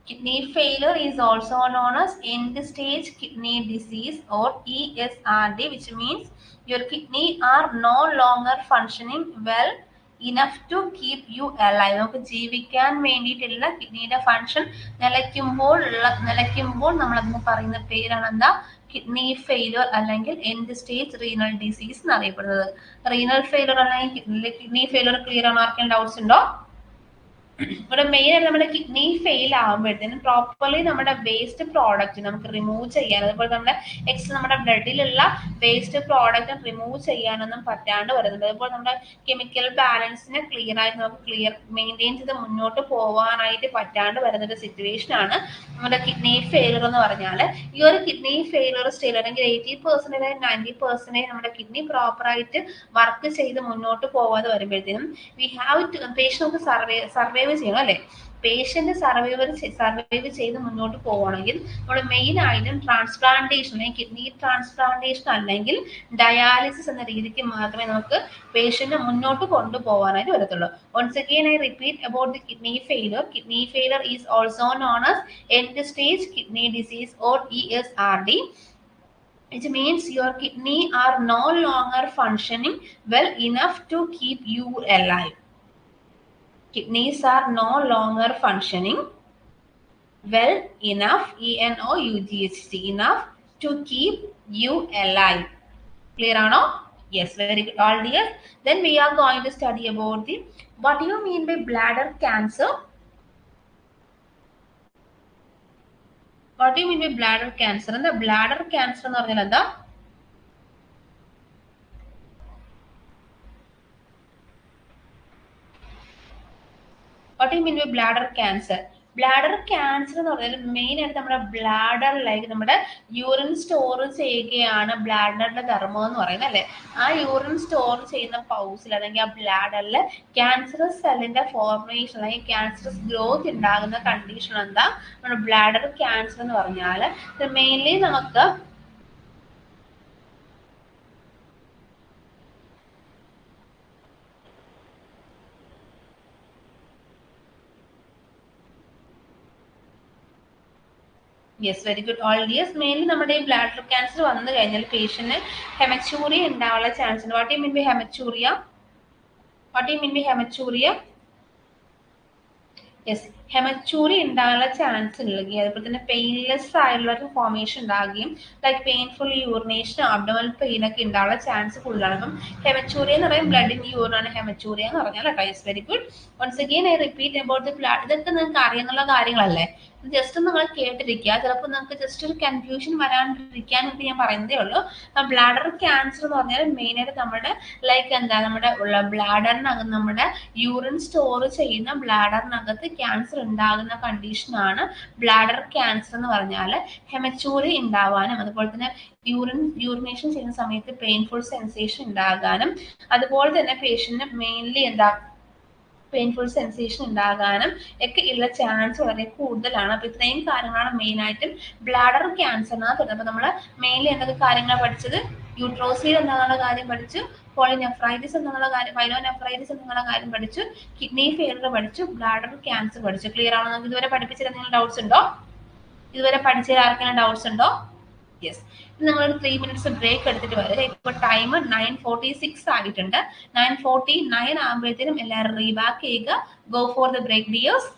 Kidney failure is also known as end stage kidney disease or ESRD, which means your kidney are no longer functioning well enough to keep you alive. നമുക്ക് ജീവിക്കാൻ വേണ്ടിയിട്ടുള്ള കിഡ്നിയുടെ function നിലയ്ക്കുമ്പോൾ നമ്മൾ അതിന് പറയുന്ന പേരാണ് എന്താ, kidney failure അല്ലെങ്കിൽ എൻഡ് സ്റ്റേജ് റീനൽ ഡിസീസ് എന്നറിയപ്പെടുന്നത്. റീനൽ ഫെയിലർ അല്ലെങ്കിൽ കിഡ്നി ഫെയിലർ ക്ലിയർ ആണ്? ആർക്കെങ്കിലും ഡൗട്ട്സ് ഉണ്ടോ? ഇവിടെ മെയിൻ ആയിട്ട് നമ്മുടെ കിഡ്നി ഫെയിൽ ആകുമ്പോഴത്തേനും പ്രോപ്പർലി നമ്മുടെ വേസ്റ്റ് പ്രോഡക്റ്റ് നമുക്ക് റിമൂവ് ചെയ്യാൻ, അതുപോലെ നമ്മുടെ ബ്ലഡിലുള്ള വേസ്റ്റ് പ്രോഡക്റ്റ് റിമൂവ് ചെയ്യാനൊന്നും പറ്റാണ്ട് വരുന്നുണ്ട്. അതുപോലെ നമ്മുടെ കെമിക്കൽ ബാലൻസിനെ നമുക്ക് മെയിൻറ്റെയിൻ ചെയ്ത് മുന്നോട്ട് പോകാനായിട്ട് പറ്റാണ്ട് വരുന്ന ഒരു സിറ്റുവേഷൻ ആണ് നമ്മുടെ കിഡ്നി ഫെയിലർ എന്ന് പറഞ്ഞാൽ. ഈ ഒരു കിഡ്നി ഫെയിലർ സ്റ്റേജ് അല്ലെങ്കിൽ 80% 90% നമ്മുടെ കിഡ്നി പ്രോപ്പറായിട്ട് വർക്ക് ചെയ്ത് മുന്നോട്ട് പോകാതെ വരുമ്പോഴത്തേനും we have to patient survive ചെയ്യണം അല്ലെ. പേഷ്യന്റ് സർവൈവ് ചെയ്ത് മുന്നോട്ട് പോവുകയാണെങ്കിൽ നമ്മൾ മെയിൻ ആയിട്ടും ട്രാൻസ്പ്ലാന്റേഷൻ അല്ലെങ്കിൽ കിഡ്നി ട്രാൻസ്പ്ലാന്റേഷൻ അല്ലെങ്കിൽ ഡയാലിസിസ് എന്ന രീതിക്ക് മാത്രമേ നമുക്ക് പേഷ്യന്റ് മുന്നോട്ട് കൊണ്ടുപോകാനായിട്ട് വരത്തുള്ളൂ. once again I repeat about the kidney failure. Kidney failure is also known as end stage kidney disease or ESRD, which means your kidney are no longer functioning well enough to keep you alive. Kidneys are no longer functioning well enough, ENOUGHT, enough to keep you alive. Clear ano? Yes, very good all dear. Then we are going to study about the, what do you mean by bladder cancer? What do you mean by bladder cancer? And the bladder cancer എന്ന് പറഞ്ഞാൽ എന്താ? What do you mean by bladder cancer? Bladder cancer എന്ന് പറഞ്ഞാൽ main ആയിട്ട് നമ്മുടെ ബ്ലാഡറിലേക്ക് നമ്മുടെ urine store ചെയ്യുകയാണ് ബ്ലാഡറിന്റെ ധർമ്മം എന്ന് പറയുന്നത് അല്ലെ. ആ യൂറിൻ സ്റ്റോർ ചെയ്യുന്ന പൗസിൽ അല്ലെങ്കിൽ ആ ബ്ലാഡറിൽ ക്യാൻസറസ് സെല്ലിന്റെ ഫോർമേഷൻ അല്ലെങ്കിൽ ക്യാൻസറസ് ഗ്രോത്ത് ഉണ്ടാകുന്ന കണ്ടീഷൻ എന്താ നമ്മുടെ ബ്ലാഡർ ക്യാൻസർ എന്ന് പറഞ്ഞാൽ. മെയിൻലി നമുക്ക് yes, very good all dears. Mainly നമ്മുടെ ഈ ബ്ലാഡർ ക്യാൻസർ വന്നു കഴിഞ്ഞാൽ പേഷ്യന്റിന് ഹെമച്ചൂറിയ ഉണ്ടാവാനുള്ള ചാൻസ് ഉണ്ട്. What you mean by haematuria? What you mean by haematuria? Yes, haematuria ഉണ്ടാകാനുള്ള ചാൻസ് ഉണ്ടെങ്കിൽ അതുപോലെ തന്നെ പെയിൻലെസ് ആയിട്ടുള്ള ഒരു ഫോർമേഷൻ ഉണ്ടാകുകയും like painful urination abdominal pain ഒക്കെ ഉണ്ടാകാനുള്ള ചാൻസ് കൂടുതലാണ്. അപ്പം ഹെമച്ചൂറിയ എന്ന് പറയുമ്പോൾ ബ്ലഡ് ഇൻ യൂറിൻ ആണ് ഹെമച്ചൂറിയ എന്ന് പറഞ്ഞാൽ കേട്ടോ. Yes, very good. Once again I repeat about the blood. ഇതൊക്കെ നിങ്ങൾക്ക് അറിയാനുള്ള കാര്യങ്ങളല്ലേ, ജസ്റ്റ് നിങ്ങൾ കേട്ടിരിക്കുക. ചിലപ്പോൾ നിങ്ങൾക്ക് ജസ്റ്റ് ഒരു കൺഫ്യൂഷൻ വരാണ്ടിരിക്കാൻ വേണ്ടി ഞാൻ പറയുന്നതേ ഉള്ളൂ. ബ്ലാഡർ ക്യാൻസർ എന്ന് പറഞ്ഞാൽ മെയിനായിട്ട് നമ്മുടെ ലൈക്ക് എന്താ നമ്മുടെ ബ്ലാഡറിനകത്ത് നമ്മുടെ യൂറിൻ സ്റ്റോർ ചെയ്യുന്ന ബ്ലാഡറിനകത്ത് ക്യാൻസർ ഉണ്ടാകുന്ന കണ്ടീഷനാണ് ബ്ലാഡർ ക്യാൻസർ എന്ന് പറഞ്ഞാൽ. ഹെമച്ചൂറി ഉണ്ടാവാനും അതുപോലെ തന്നെ യൂറിനേഷൻ ചെയ്യുന്ന സമയത്ത് പെയിൻഫുൾ സെൻസേഷൻ ഉണ്ടാകാനും അതുപോലെ തന്നെ പേഷ്യന്റിന് മെയിൻലി എന്താ പെയിൻഫുൾ സെൻസേഷൻ ഉണ്ടാകാനും ഒക്കെ ഉള്ള ചാൻസ് വളരെ കൂടുതലാണ്. അപ്പൊ ഇത്രയും കാര്യങ്ങളാണ് മെയിൻ ആയിട്ടും ബ്ലാഡർ ക്യാൻസറിനകത്ത്. അപ്പൊ നമ്മൾ മെയിൻലി എന്തൊക്കെ കാര്യങ്ങളാണ് പഠിച്ചത്? യൂട്രോസിൽ എന്നുള്ള കാര്യം പഠിച്ചു, പോളിനെഫ്രൈറ്റിസ് എന്നുള്ള കാര്യം, പൈലോനെഫ്രൈറ്റിസ് എന്നുള്ള കാര്യം പഠിച്ചു, കിഡ്നി ഫെയിലർ പഠിച്ചു, ബ്ലാഡർ ക്യാൻസർ പഠിച്ചു. ക്ലിയർ ആണോ? നമുക്ക് ഇതുവരെ പഠിപ്പിച്ചത് എന്തെങ്കിലും ഡൗട്ട്സ് ഉണ്ടോ? ഇതുവരെ പഠിച്ചതിൽ ആർക്കെങ്കിലും ഡൗട്ട്സ് ഉണ്ടോ? യെസ്. നിങ്ങളൊരു 3 minutes ബ്രേക്ക് എടുത്തിട്ട് വരിക. ഇപ്പൊ ടൈം 9:46 ആയിട്ടുണ്ട്. 9:49 ആകുമ്പോഴത്തേനും എല്ലാവരും റീബാക്ക് ചെയ്യുക. Go for the break dears.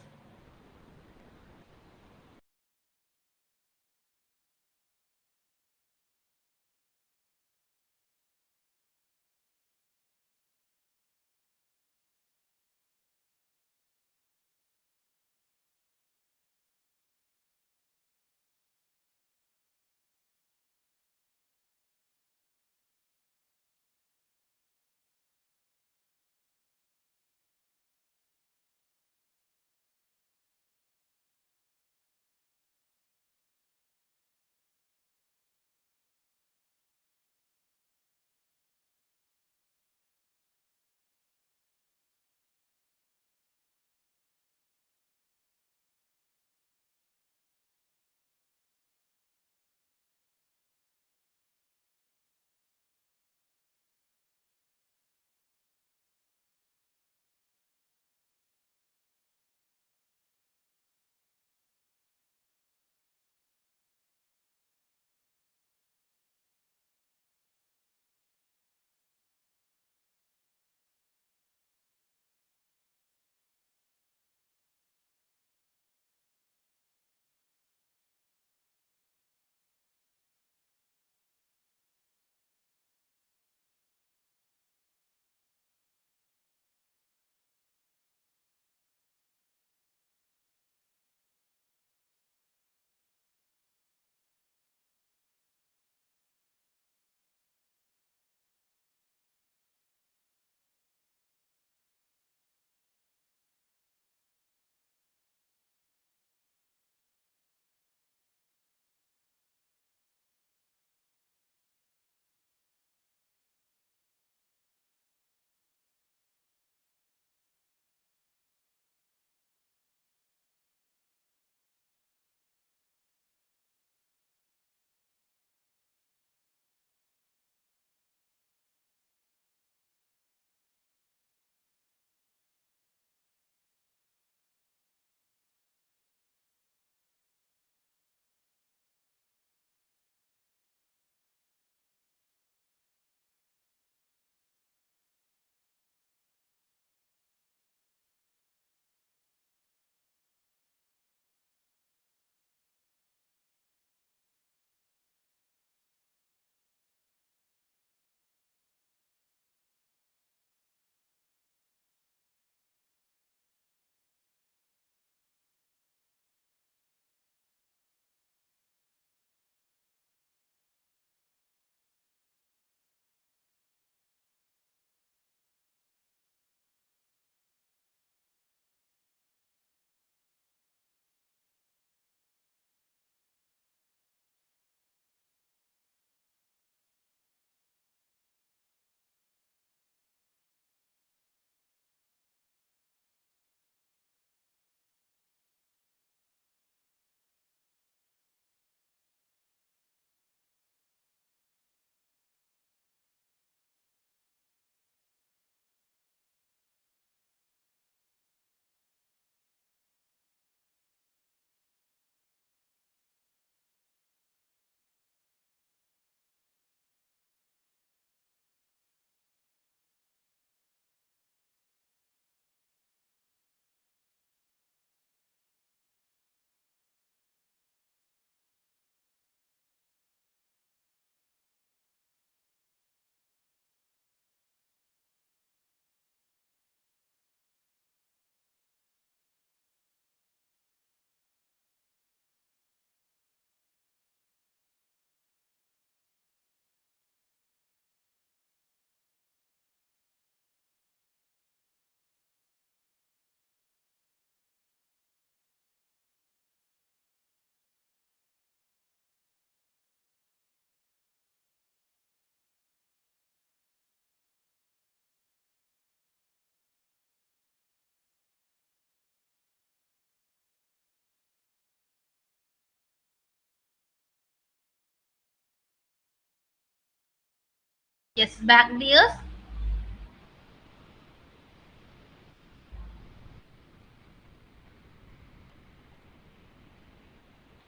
Yes, back dears.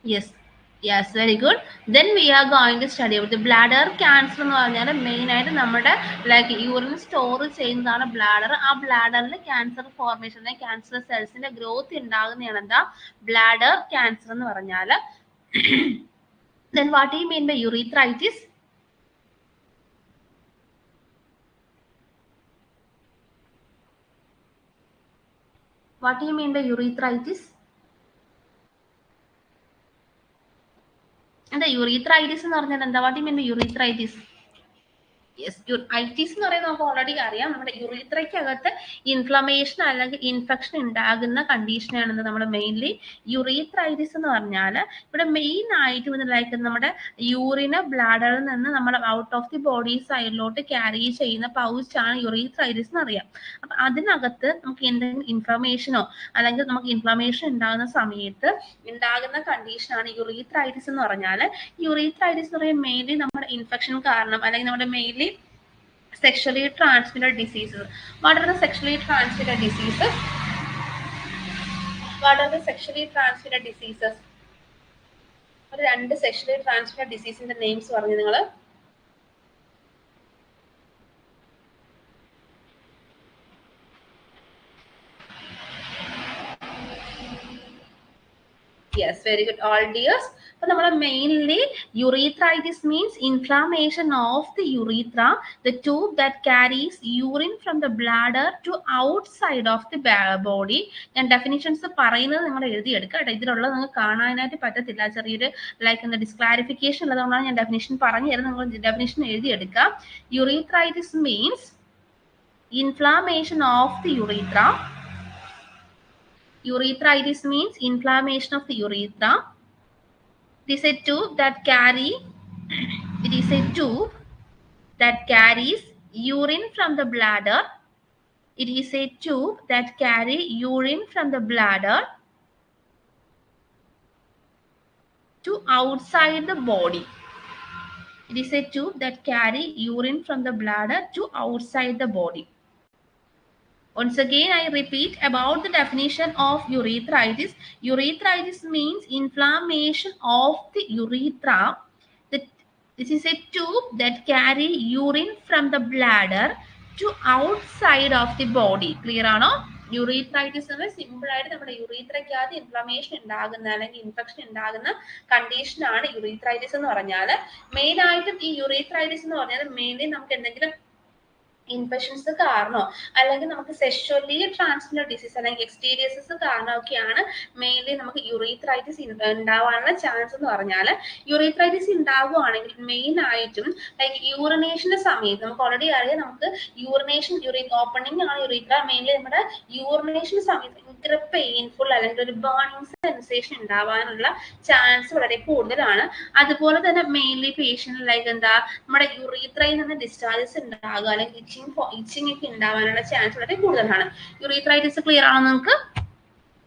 Yes. Yes, very good. Then we are going to study about the bladder cancer എന്ന് പറഞ്ഞാൽ മെയിൻ ആയിട്ട് നമ്മുടെ ലൈക്ക് യൂറിൻ സ്റ്റോർ ചെയ്യുന്നതാണ് ബ്ലാഡർ. ആ ബ്ലാഡറിൽ ക്യാൻസർ ഫോർമേഷൻ അല്ലെങ്കിൽ ക്യാൻസർ സെൽസിന്റെ ഗ്രോത്ത് ഉണ്ടാകുന്നതാണ് എന്താ bladder cancer എന്ന് പറഞ്ഞാൽ. Then what do you mean by urethritis? What do you mean by urethritis? എന്താ യൂറിത്രൈറ്റിസ് എന്ന് പറഞ്ഞാൽ എന്താ? What you mean by urethritis? Yes, itis എന്ന് പറയുന്നത് നമുക്ക് ഓൾറെഡി അറിയാം. നമ്മുടെ യുറീത്രയ്ക്കകത്ത് ഇൻഫ്ലമേഷൻ അല്ലെങ്കിൽ ഇൻഫെക്ഷൻ ഉണ്ടാകുന്ന കണ്ടീഷനാണെന്ന് നമ്മുടെ മെയിൻലി യുറീത്രൈറ്റിസ് എന്ന് പറഞ്ഞാൽ. ഇവിടെ മെയിൻ ആയിട്ട് ലൈക്ക് നമ്മുടെ യൂറിന് ബ്ലാഡറിൽ നിന്ന് നമ്മൾ ഔട്ട് ഓഫ് ദി ബോഡി സൈഡിലോട്ട് ക്യാരി ചെയ്യുന്ന പൗച്ചാണ് യുറീത്രൈറ്റിസ് എന്ന് അറിയാം. അപ്പൊ അതിനകത്ത് നമുക്ക് എന്തെങ്കിലും ഇൻഫ്ലമേഷനോ അല്ലെങ്കിൽ നമുക്ക് ഇൻഫ്ലമേഷൻ ഉണ്ടാകുന്ന സമയത്ത് ഉണ്ടാകുന്ന കണ്ടീഷനാണ് യുറീത്രൈറ്റിസ് എന്ന് പറഞ്ഞാൽ. യുറീത്രൈറ്റിസ് എന്ന് പറയുമ്പോൾ മെയിൻലി നമ്മുടെ ഇൻഫെക്ഷൻ കാരണം അല്ലെങ്കിൽ നമ്മുടെ mainly sexually transmitted diseases. What are the sexually transmitted diseases? What are the sexually transmitted diseases? ഒരു രണ്ട് sexually transmitted diseaseന്റെ names പറഞ്ഞു നിങ്ങൾ. Yes, very good, all dears. അപ്പോൾ നമ്മൾ mainly urethritis means inflammation of the urethra, the tube that carries urine from the bladder to outside of the body. ഞാൻ definitions പറയുന്നത് നിങ്ങൾ എഴുതിയെടുക്കുക കേട്ടോ. ഇതിലുള്ളത് നിങ്ങൾക്ക് കാണാനായിട്ട് പറ്റത്തില്ല, ചെറിയൊരു ലൈക്ക് എന്താ ഡിസ്ക്ലാരിഫിക്കേഷൻ ഉള്ളതുകൊണ്ടാണ് ഞാൻ ഡെഫിനിഷൻ പറഞ്ഞു തരുന്നത്. നിങ്ങൾ definition എഴുതിയെടുക്കുക. urethritis means inflammation of the urethra. Urethritis means inflammation of the urethra. It is a tube that carries urine from the bladder. It is a tube that carry urine from the bladder to outside the body. It is a tube that carry urine from the bladder to outside the body. Once again, I repeat about the definition of urethritis. Urethritis means inflammation of the urethra. This is a tube that carry urine from the bladder to outside of the body. Clear ആണോ? യുറീത്രൈറ്റിസ് എന്ന് simple ആയിട്ട് നമ്മുടെ യുറീത്രയ്ക്കകത്ത് inflammation ഉണ്ടാകുന്ന അല്ലെങ്കിൽ infection ഉണ്ടാകുന്ന കണ്ടീഷനാണ് യുറീത്രൈറ്റിസ് എന്ന് പറഞ്ഞാൽ. മെയിൻ ആയിട്ടും ഈ യുറീത്രൈറ്റിസ് എന്ന് പറഞ്ഞാൽ മെയിൻലി നമുക്ക് എന്തെങ്കിലും ഇൻഫെക്ഷൻസ് കാരണോ അല്ലെങ്കിൽ നമുക്ക് സെക്ഷുവലി ട്രാൻസ്മിറ്റഡ് ഡിസീസ് അല്ലെങ്കിൽ എക്സ്റ്റീരിയസസ് കാരണമൊക്കെയാണ് മെയിൻലി നമുക്ക് യുറീത്രൈറ്റിസ് ഉണ്ടാവാനുള്ള ചാൻസ് എന്ന് പറഞ്ഞാൽ. യുറീത്രൈറ്റിസ് ഉണ്ടാവുകയാണെങ്കിൽ മെയിൻ ആയിട്ടും ലൈക്ക് യൂറിനേഷന്റെ സമയത്ത് നമുക്ക് ഓൾറെഡി അറിയാം, നമുക്ക് യൂറിനേഷൻ ഓപ്പണിംഗ് ആണ് യുറീത്ര. മെയിൻലി നമ്മുടെ യൂറിനേഷൻ സമയത്ത് ഭയങ്കര പെയിൻഫുൾ അല്ലെങ്കിൽ ഒരു ബേണിംഗ് സെൻസേഷൻ ഉണ്ടാവാനുള്ള ചാൻസ് വളരെ കൂടുതലാണ്. അതുപോലെ തന്നെ മെയിൻലി പേഷ്യന്റ് ലൈക്ക് എന്താ നമ്മുടെ യുറീത്രയിൽ നിന്ന് ഡിസ്ചാർജസ് ഉണ്ടാകുക അല്ലെങ്കിൽ ഇച്ചിങ് ഒക്കെ ഉണ്ടാവാനുള്ള ചാൻസ് വളരെ കൂടുതലാണ്. യുറീത്രൈറ്റിസ് ക്ലിയർ ആണോ നിങ്ങൾക്ക്?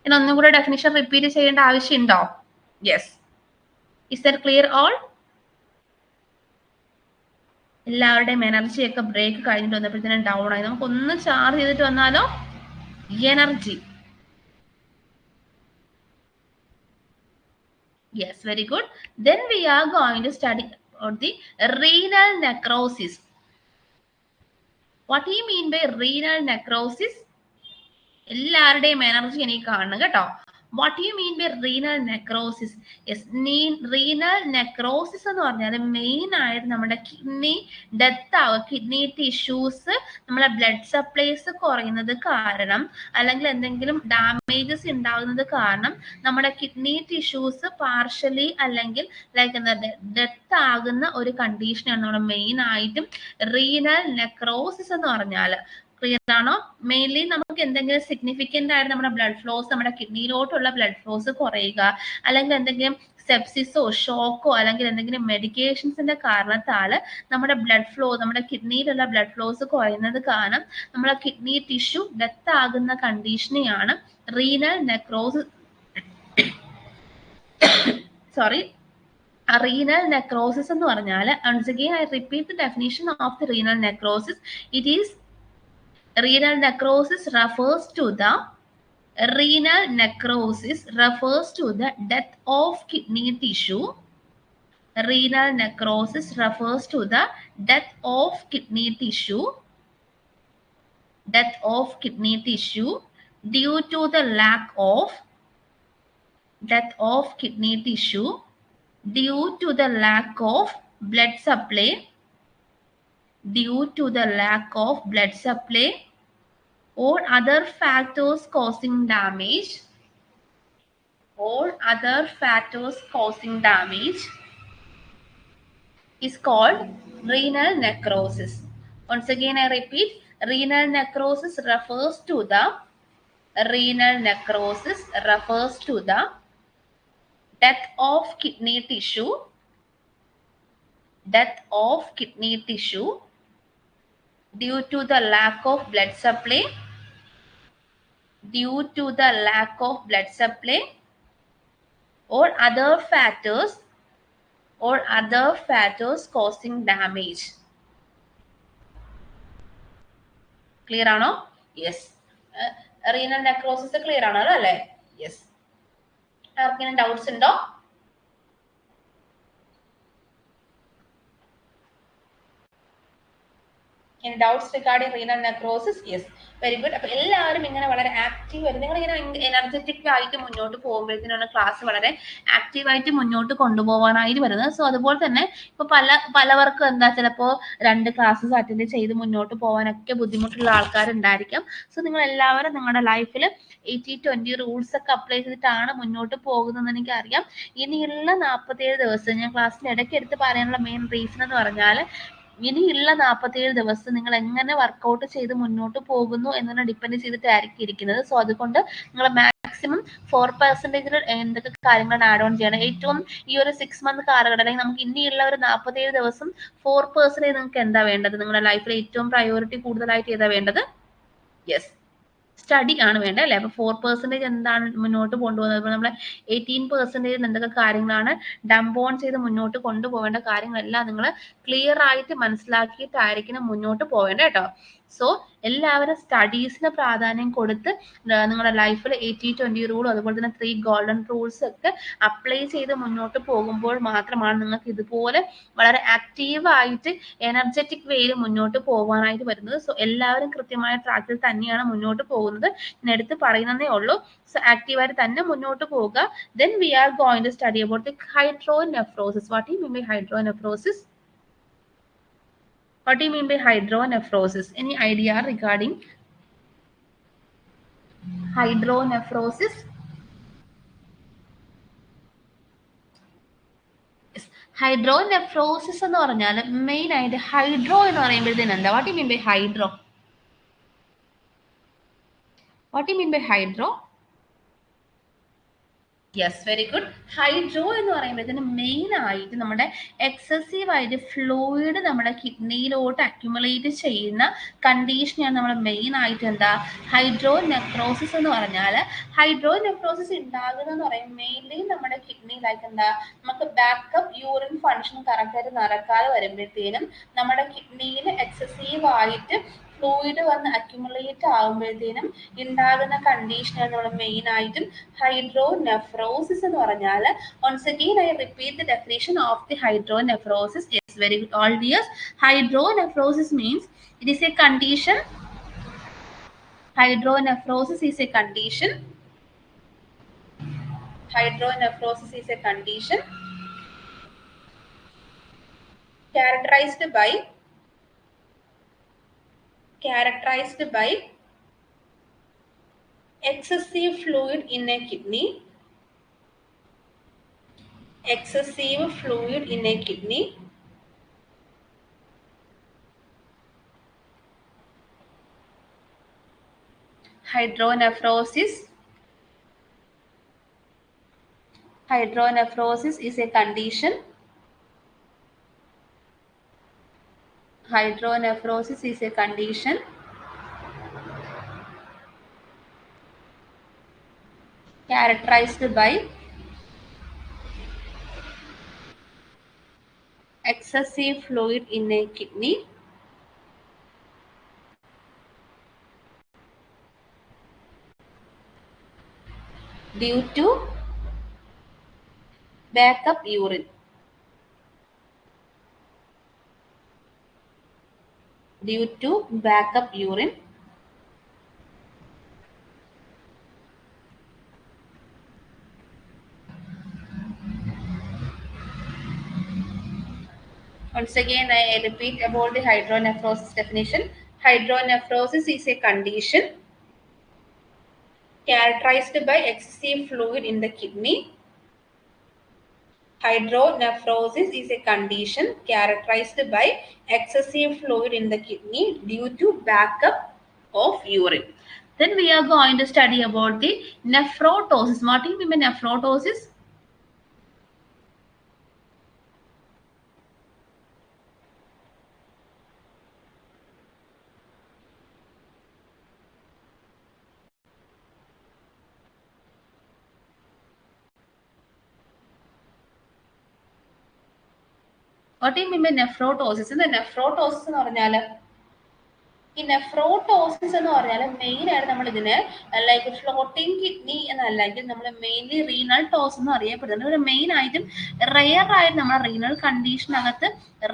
ഒന്നും കൂടെ ഡെഫിനിഷൻ റിപ്പീറ്റ് ചെയ്യേണ്ട ആവശ്യമുണ്ടോ? Yes, is that clear all? എല്ലാവരുടെയും എനർജി ഒക്കെ ബ്രേക്ക് കഴിഞ്ഞിട്ട് വന്നപ്പോഴത്തേനും ഡൗൺ ആയി. നമുക്ക് ഒന്ന് ചാർജ് ചെയ്തിട്ട് വന്നാലോ energy. Yes, very good. Then we are going to study about the renal necrosis. What do you mean by renal necrosis? എല്ലാവരുടെയും എനർജി എനിക്ക് കാണണം കേട്ടോ. What do you mean by renal necrosis? Yes, renal necrosis എന്ന് പറഞ്ഞാൽ main ആയിട്ട് നമ്മുടെ kidney death ആവുക, kidney tissues നമ്മളെ ബ്ലഡ് സപ്ലൈസ് കുറയുന്നത് കാരണം അല്ലെങ്കിൽ എന്തെങ്കിലും ഡാമേജസ് ഉണ്ടാകുന്നത് കാരണം നമ്മുടെ കിഡ്നി ടിഷ്യൂസ് പാർഷ്യലി അല്ലെങ്കിൽ ലൈക്ക് എന്താ ഡെത്ത് ആകുന്ന ഒരു കണ്ടീഷനാണ് നമ്മുടെ മെയിൻ ആയിട്ടും റീനൽ നെക്രോസിസ് എന്ന് പറഞ്ഞാൽ. ക്ലിയർ ആണോ? മെയിൻലി നമുക്ക് എന്തെങ്കിലും സിഗ്നിഫിക്കന്റ് ആയിട്ട് നമ്മുടെ ബ്ലഡ് ഫ്ലോസ് നമ്മുടെ കിഡ്നിയിലോട്ടുള്ള ബ്ലഡ് ഫ്ലോസ് കുറയുക അല്ലെങ്കിൽ എന്തെങ്കിലും സെപ്സിസോ ഷോക്കോ അല്ലെങ്കിൽ എന്തെങ്കിലും മെഡിക്കേഷൻസിന്റെ കാരണത്താൽ നമ്മുടെ ബ്ലഡ് ഫ്ലോ നമ്മുടെ കിഡ്നിയിലുള്ള ബ്ലഡ് ഫ്ലോസ് കുറയുന്നത് കാരണം നമ്മുടെ കിഡ്നി ടിഷ്യൂ ഡെത്ത് ആകുന്ന കണ്ടീഷനെയാണ് റീനൽ നെക്രോസിസ് renal necrosis എന്ന് പറഞ്ഞാൽ, once again I repeat the definition of the renal necrosis. It is renal necrosis refers to the death of kidney tissue. Renal necrosis refers to the death of kidney tissue due to the lack of blood supply or other factors causing damage is called renal necrosis. Once again I repeat, renal necrosis refers to the death of kidney tissue due to the lack of blood supply or other factors causing damage. Clear ആണോ? Yes. Renal necrosis clear ആണോ അല്ലേ? Yes. ആർക്കെങ്കിലും doubts ഉണ്ടോ? Any doubts regarding renal necrosis? Yes. Very good. അപ്പൊ എല്ലാവരും ഇങ്ങനെ വളരെ active ആയിട്ട്, നിങ്ങളിങ്ങനെ എനർജറ്റിക് ആയിട്ട് മുന്നോട്ട് പോകുമ്പോഴത്തേനാണ് ക്ലാസ് വളരെ ആക്റ്റീവായിട്ട് മുന്നോട്ട് കൊണ്ടുപോകാനായിട്ട് വരുന്നത്. സോ അതുപോലെ തന്നെ ഇപ്പൊ പലവർക്കും എന്താ ചിലപ്പോൾ 2 ക്ലാസ്സസ് അറ്റൻഡ് ചെയ്ത് മുന്നോട്ട് പോകാനൊക്കെ ബുദ്ധിമുട്ടുള്ള ആൾക്കാരുണ്ടായിരിക്കാം. സോ നിങ്ങൾ എല്ലാവരും നിങ്ങളുടെ ലൈഫിൽ 80-20 റൂൾസ് ഒക്കെ അപ്ലൈ ചെയ്തിട്ടാണ് മുന്നോട്ട് പോകുന്നതെന്ന് എനിക്കറിയാം. ഇനിയുള്ള 47 ദിവസം ഞാൻ ക്ലാസ്സിന് ഇടയ്ക്ക് എടുത്ത് പറയാനുള്ള മെയിൻ റീസൺ എന്ന് പറഞ്ഞാൽ, ഇനിയുള്ള 47 ദിവസം നിങ്ങൾ എങ്ങനെ വർക്കൗട്ട് ചെയ്ത് മുന്നോട്ട് പോകുന്നു എന്നതിനെ ഡിപ്പെൻഡ് ചെയ്തിട്ടായിരിക്കും ഇരിക്കുന്നത്. സോ അതുകൊണ്ട് നിങ്ങൾ മാക്സിമം 4% എന്തൊക്കെ കാര്യങ്ങളാണ് ആഡ് ഓൺ ചെയ്യണം. ഏറ്റവും ഈ ഒരു 6 മന്ത് കാലഘട്ടം, അല്ലെങ്കിൽ നമുക്ക് ഇനിയുള്ള ഒരു 47 ദിവസം 4% നിങ്ങൾക്ക് എന്താ വേണ്ടത്? നിങ്ങളുടെ ലൈഫിൽ ഏറ്റവും പ്രയോറിറ്റി കൂടുതലായിട്ട് ഏതാ വേണ്ടത്? യെസ്, സ്റ്റഡി ആണ് വേണ്ടത് അല്ലേ? അപ്പൊ 4% എന്താണ് മുന്നോട്ട് കൊണ്ടുപോകുന്നത്? ഇപ്പൊ നമ്മളെ 18% എന്തൊക്കെ കാര്യങ്ങളാണ് ഡംപ് ഓൺ ചെയ്ത് മുന്നോട്ട് കൊണ്ടുപോകേണ്ട കാര്യങ്ങളെല്ലാം നിങ്ങൾ ക്ലിയർ ആയിട്ട് മനസ്സിലാക്കിയിട്ടായിരിക്കണം മുന്നോട്ട് പോവേണ്ടത് കേട്ടോ. സോ എല്ലാവരും സ്റ്റഡീസിന് പ്രാധാന്യം കൊടുത്ത് നിങ്ങളുടെ ലൈഫിൽ 80-20 റൂളും അതുപോലെ തന്നെ 3 ഗോൾഡൻ റൂൾസ് ഒക്കെ അപ്ലൈ ചെയ്ത് മുന്നോട്ട് പോകുമ്പോൾ മാത്രമാണ് നിങ്ങൾക്ക് ഇതുപോലെ വളരെ ആക്റ്റീവായിട്ട് എനർജറ്റിക് വേയിൽ മുന്നോട്ട് പോകാനായിട്ട് വരുന്നത്. സോ എല്ലാവരും കൃത്യമായ ട്രാക്കിൽ തന്നെയാണ് മുന്നോട്ട് പോകുന്നത്. ഞാൻ എടുത്ത് പറയുന്നതേ ഉള്ളൂ. സോ ആക്റ്റീവായിട്ട് തന്നെ മുന്നോട്ട് പോവുക. Then we are going to study about the hydronephrosis. What do you mean by hydronephrosis? What do you mean by hydronephrosis? Any idea regarding hydronephrosis? Hydronephrosis എന്ന് പറഞ്ഞാൽ മെയിൻ ആയിട്ട് ഹൈഡ്രോ എന്ന് പറയുമ്പോഴത്തേന് എന്താ? What you mean by hydro? What you mean by hydro? Yes, very good. Hydro എന്ന് പറയുമ്പോഴത്തേന് main ആയിട്ട് നമ്മുടെ എക്സസീവ് ആയിട്ട് ഫ്ലൂയിഡ് നമ്മുടെ കിഡ്നിയിലോട്ട് അക്യുമുലേറ്റ് ചെയ്യുന്ന കണ്ടീഷനാണ് നമ്മൾ മെയിൻ ആയിട്ട് എന്താ ഹൈഡ്രോ നെഫ്രോസിസ് എന്ന് പറഞ്ഞാൽ. ഹൈഡ്രോ നെഫ്രോസിസ് ഉണ്ടാകുന്നതെന്ന് പറയുമ്പോൾ മെയിൻലി നമ്മുടെ കിഡ്നിയിലായിട്ട് എന്താ നമുക്ക് ബാക്കപ്പ് യൂറിൻ ഫങ്ഷൻ കറക്റ്റായിട്ട് നടക്കാതെ വരുമ്പോഴത്തേനും നമ്മുടെ കിഡ്നിയിൽ എക്സസീവ് ആയിട്ട് ഫ്ലൂയിഡ് വന്ന് അക്യുമുലേറ്റ് ആകുമ്പോഴത്തേനും ഉണ്ടാകുന്ന കണ്ടീഷനാണ് നമ്മൾ മെയിൻ ആയിട്ടും hydronephrosis എന്ന് പറഞ്ഞാൽ. once again I repeat the definition of the hydronephrosis. Yes, very good all dears. Hydronephrosis means it is a condition. Hydronephrosis is a condition. Hydronephrosis is a condition characterized by excessive fluid in a kidney. Excessive fluid in a kidney. Hydronephrosis is a condition. Hydronephrosis is a condition characterized by excessive fluid in a kidney due to backup urine. Due to backup urine. Once again, I repeat about the hydronephrosis definition. Hydronephrosis is a condition characterized by excessive fluid in the kidney. Hydronephrosis is a condition characterized by excessive fluid in the kidney due to backup of urine. Then we are going to study about the nephrotosis. What do you mean by nephrotosis? What do you mean by nephrotosis? The nephrotosis എന്ന് പറഞ്ഞാല് ഈ നെഫ്രോട്ടോസിസ് എന്ന് പറഞ്ഞാൽ main ആയിട്ട് നമ്മൾ ഇതിനെ like floating kidney എന്നല്ലെങ്കിൽ നമ്മൾ mainly renal toss എന്ന് അറിയപ്പെടുന്നത്. ഒരു മെയിൻ ആയിട്ടും റെയർ ആയിട്ട് നമ്മുടെ റീനൽ കണ്ടീഷനകത്ത്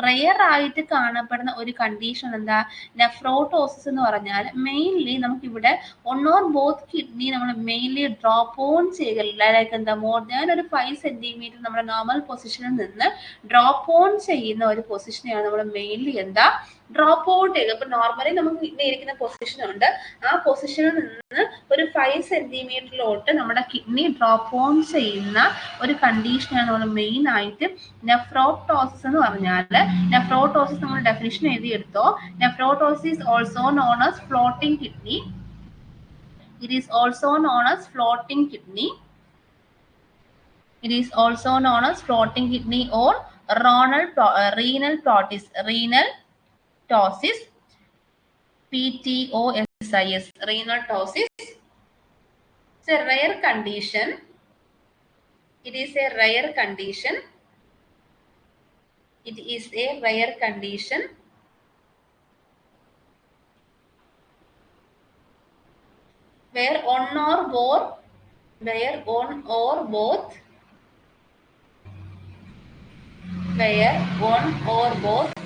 റെയർ ആയിട്ട് കാണപ്പെടുന്ന ഒരു കണ്ടീഷൻ എന്താ നെഫ്രോട്ടോസിസ് എന്ന് പറഞ്ഞാൽ മെയിൻലി നമുക്കിവിടെ ഒൺ ഓർ ബോത്ത് കിഡ്നി നമ്മൾ മെയിൻലി ഡ്രോപ്പ് ഓൺ ചെയ്യലില്ല. ലൈക്ക് എന്താ മോർ ദാൻ ഒരു 5 സെന്റിമീറ്റർ നമ്മുടെ നോർമൽ പൊസിഷനിൽ നിന്ന് ഡ്രോപ്പ് ഓൺ ചെയ്യുന്ന ഒരു പൊസിഷനെയാണ് നമ്മൾ മെയിൻലി എന്താ ഡ്രോപ്പ് ഔട്ട് ചെയ്ത്. അപ്പൊ നോർമലി നമുക്ക് കിഡ്നി ഇരിക്കുന്ന പൊസിഷൻ ഉണ്ട്, ആ പൊസിഷനിൽ നിന്ന് ഒരു 5 സെന്റിമീറ്ററിലോട്ട് നമ്മുടെ കിഡ്നി ഡ്രോപ്പ് ഓൺ ചെയ്യുന്ന ഒരു കണ്ടീഷനാണ് നമ്മൾ മെയിൻ ആയിട്ട് നെഫ്രോട്ടോസിസ് എന്ന് പറഞ്ഞാൽ. നെഫ്രോട്ടോസിസ് നമ്മൾ definition എഴുതിയെടുത്തോ. നെഫ്രോട്ടോസിസ് is also known as floating kidney. It is also known as floating kidney. It is also known as floating kidney or renal tosis. Renal tosis, PTOSIS, renal tosis. It's a rare condition. It is a rare condition. It is a rare condition where one or both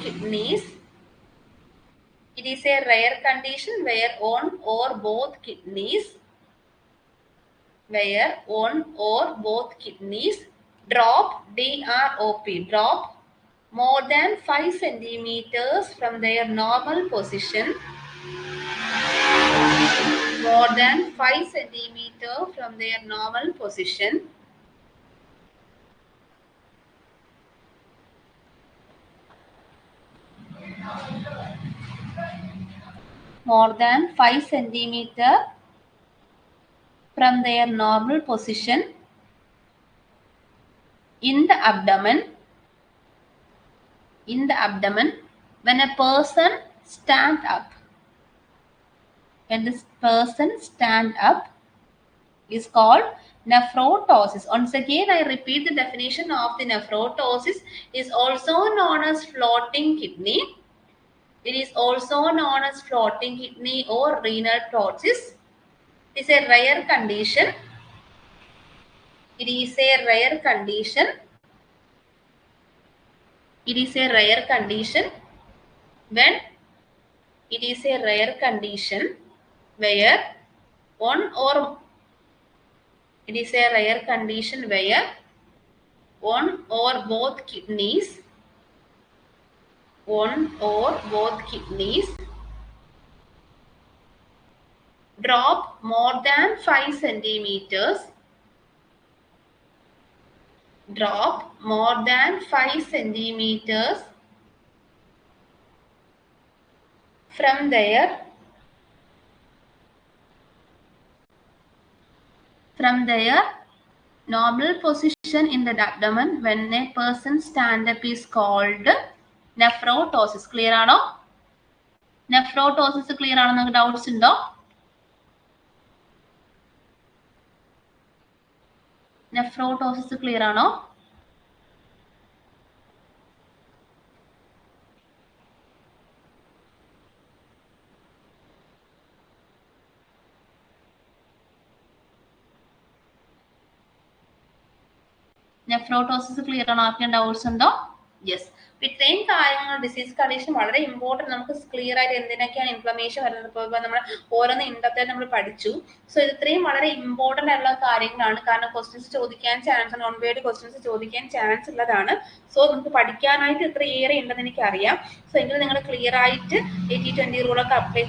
kidneys. It is a rare condition where one or both kidneys drop, DROP, drop more than 5 centimeters from their normal position. More than 5 centimeters from their normal position. More than 5 centimeters from their normal position in the abdomen. In the abdomen, when a person stand up. When this person stand up is called nephrotosis. Once again, I repeat the definition of the nephrotosis is also known as floating kidney. It is also known as floating kidney or renal tosis. It is a rare condition. It is a rare condition. It is a rare condition when it is a rare condition where one or it is a rare condition where one or both kidneys drop more than 5 centimeters. Drop more than 5 centimeters from their normal position in the abdomen when a person stand up is called nephrotosis. Clear ആണോ? Nephrotosis clear ആണോ? നിങ്ങൾക്ക് doubts ഉണ്ടോ? നെഫ്രോട്ടോസിസ് clear ആണോ? നെഫ്രോട്ടോസിസ് clear ആണോ? ആർക്കും doubts ഉണ്ടോ? Yes. ഇത്രയും കാര്യങ്ങൾ ഡിസീസ് കണ്ടീഷൻ വളരെ ഇമ്പോർട്ടൻറ്റ്. നമുക്ക് ക്ലിയർ ആയിട്ട് എന്തിനൊക്കെയാണ് ഇൻഫ്ലമേഷൻ വരുന്നത്, ഇപ്പോൾ നമ്മൾ ഓരോന്ന് ഇൻഡത്തെ നമ്മൾ പഠിച്ചു. സോ ഇത് ഇത്രയും വളരെ ഇമ്പോർട്ടൻ്റ് ആയിട്ടുള്ള കാര്യങ്ങളാണ്. കാരണം ക്വസ്റ്റ്യൻസ് ചോദിക്കാൻ ചാൻസ്, നോൺ വേർഡ് ക്വസ്റ്റ്യൻസ് ചോദിക്കാൻ ചാൻസ് ഉള്ളതാണ്. സോ നമുക്ക് പഠിക്കാനായിട്ട് ഇത്രയേറെ ഉണ്ടെന്ന് എനിക്കറിയാം. സോ എങ്കിലും നിങ്ങൾ ക്ലിയർ ആയിട്ട് 80-20 റൂളൊക്കെ apply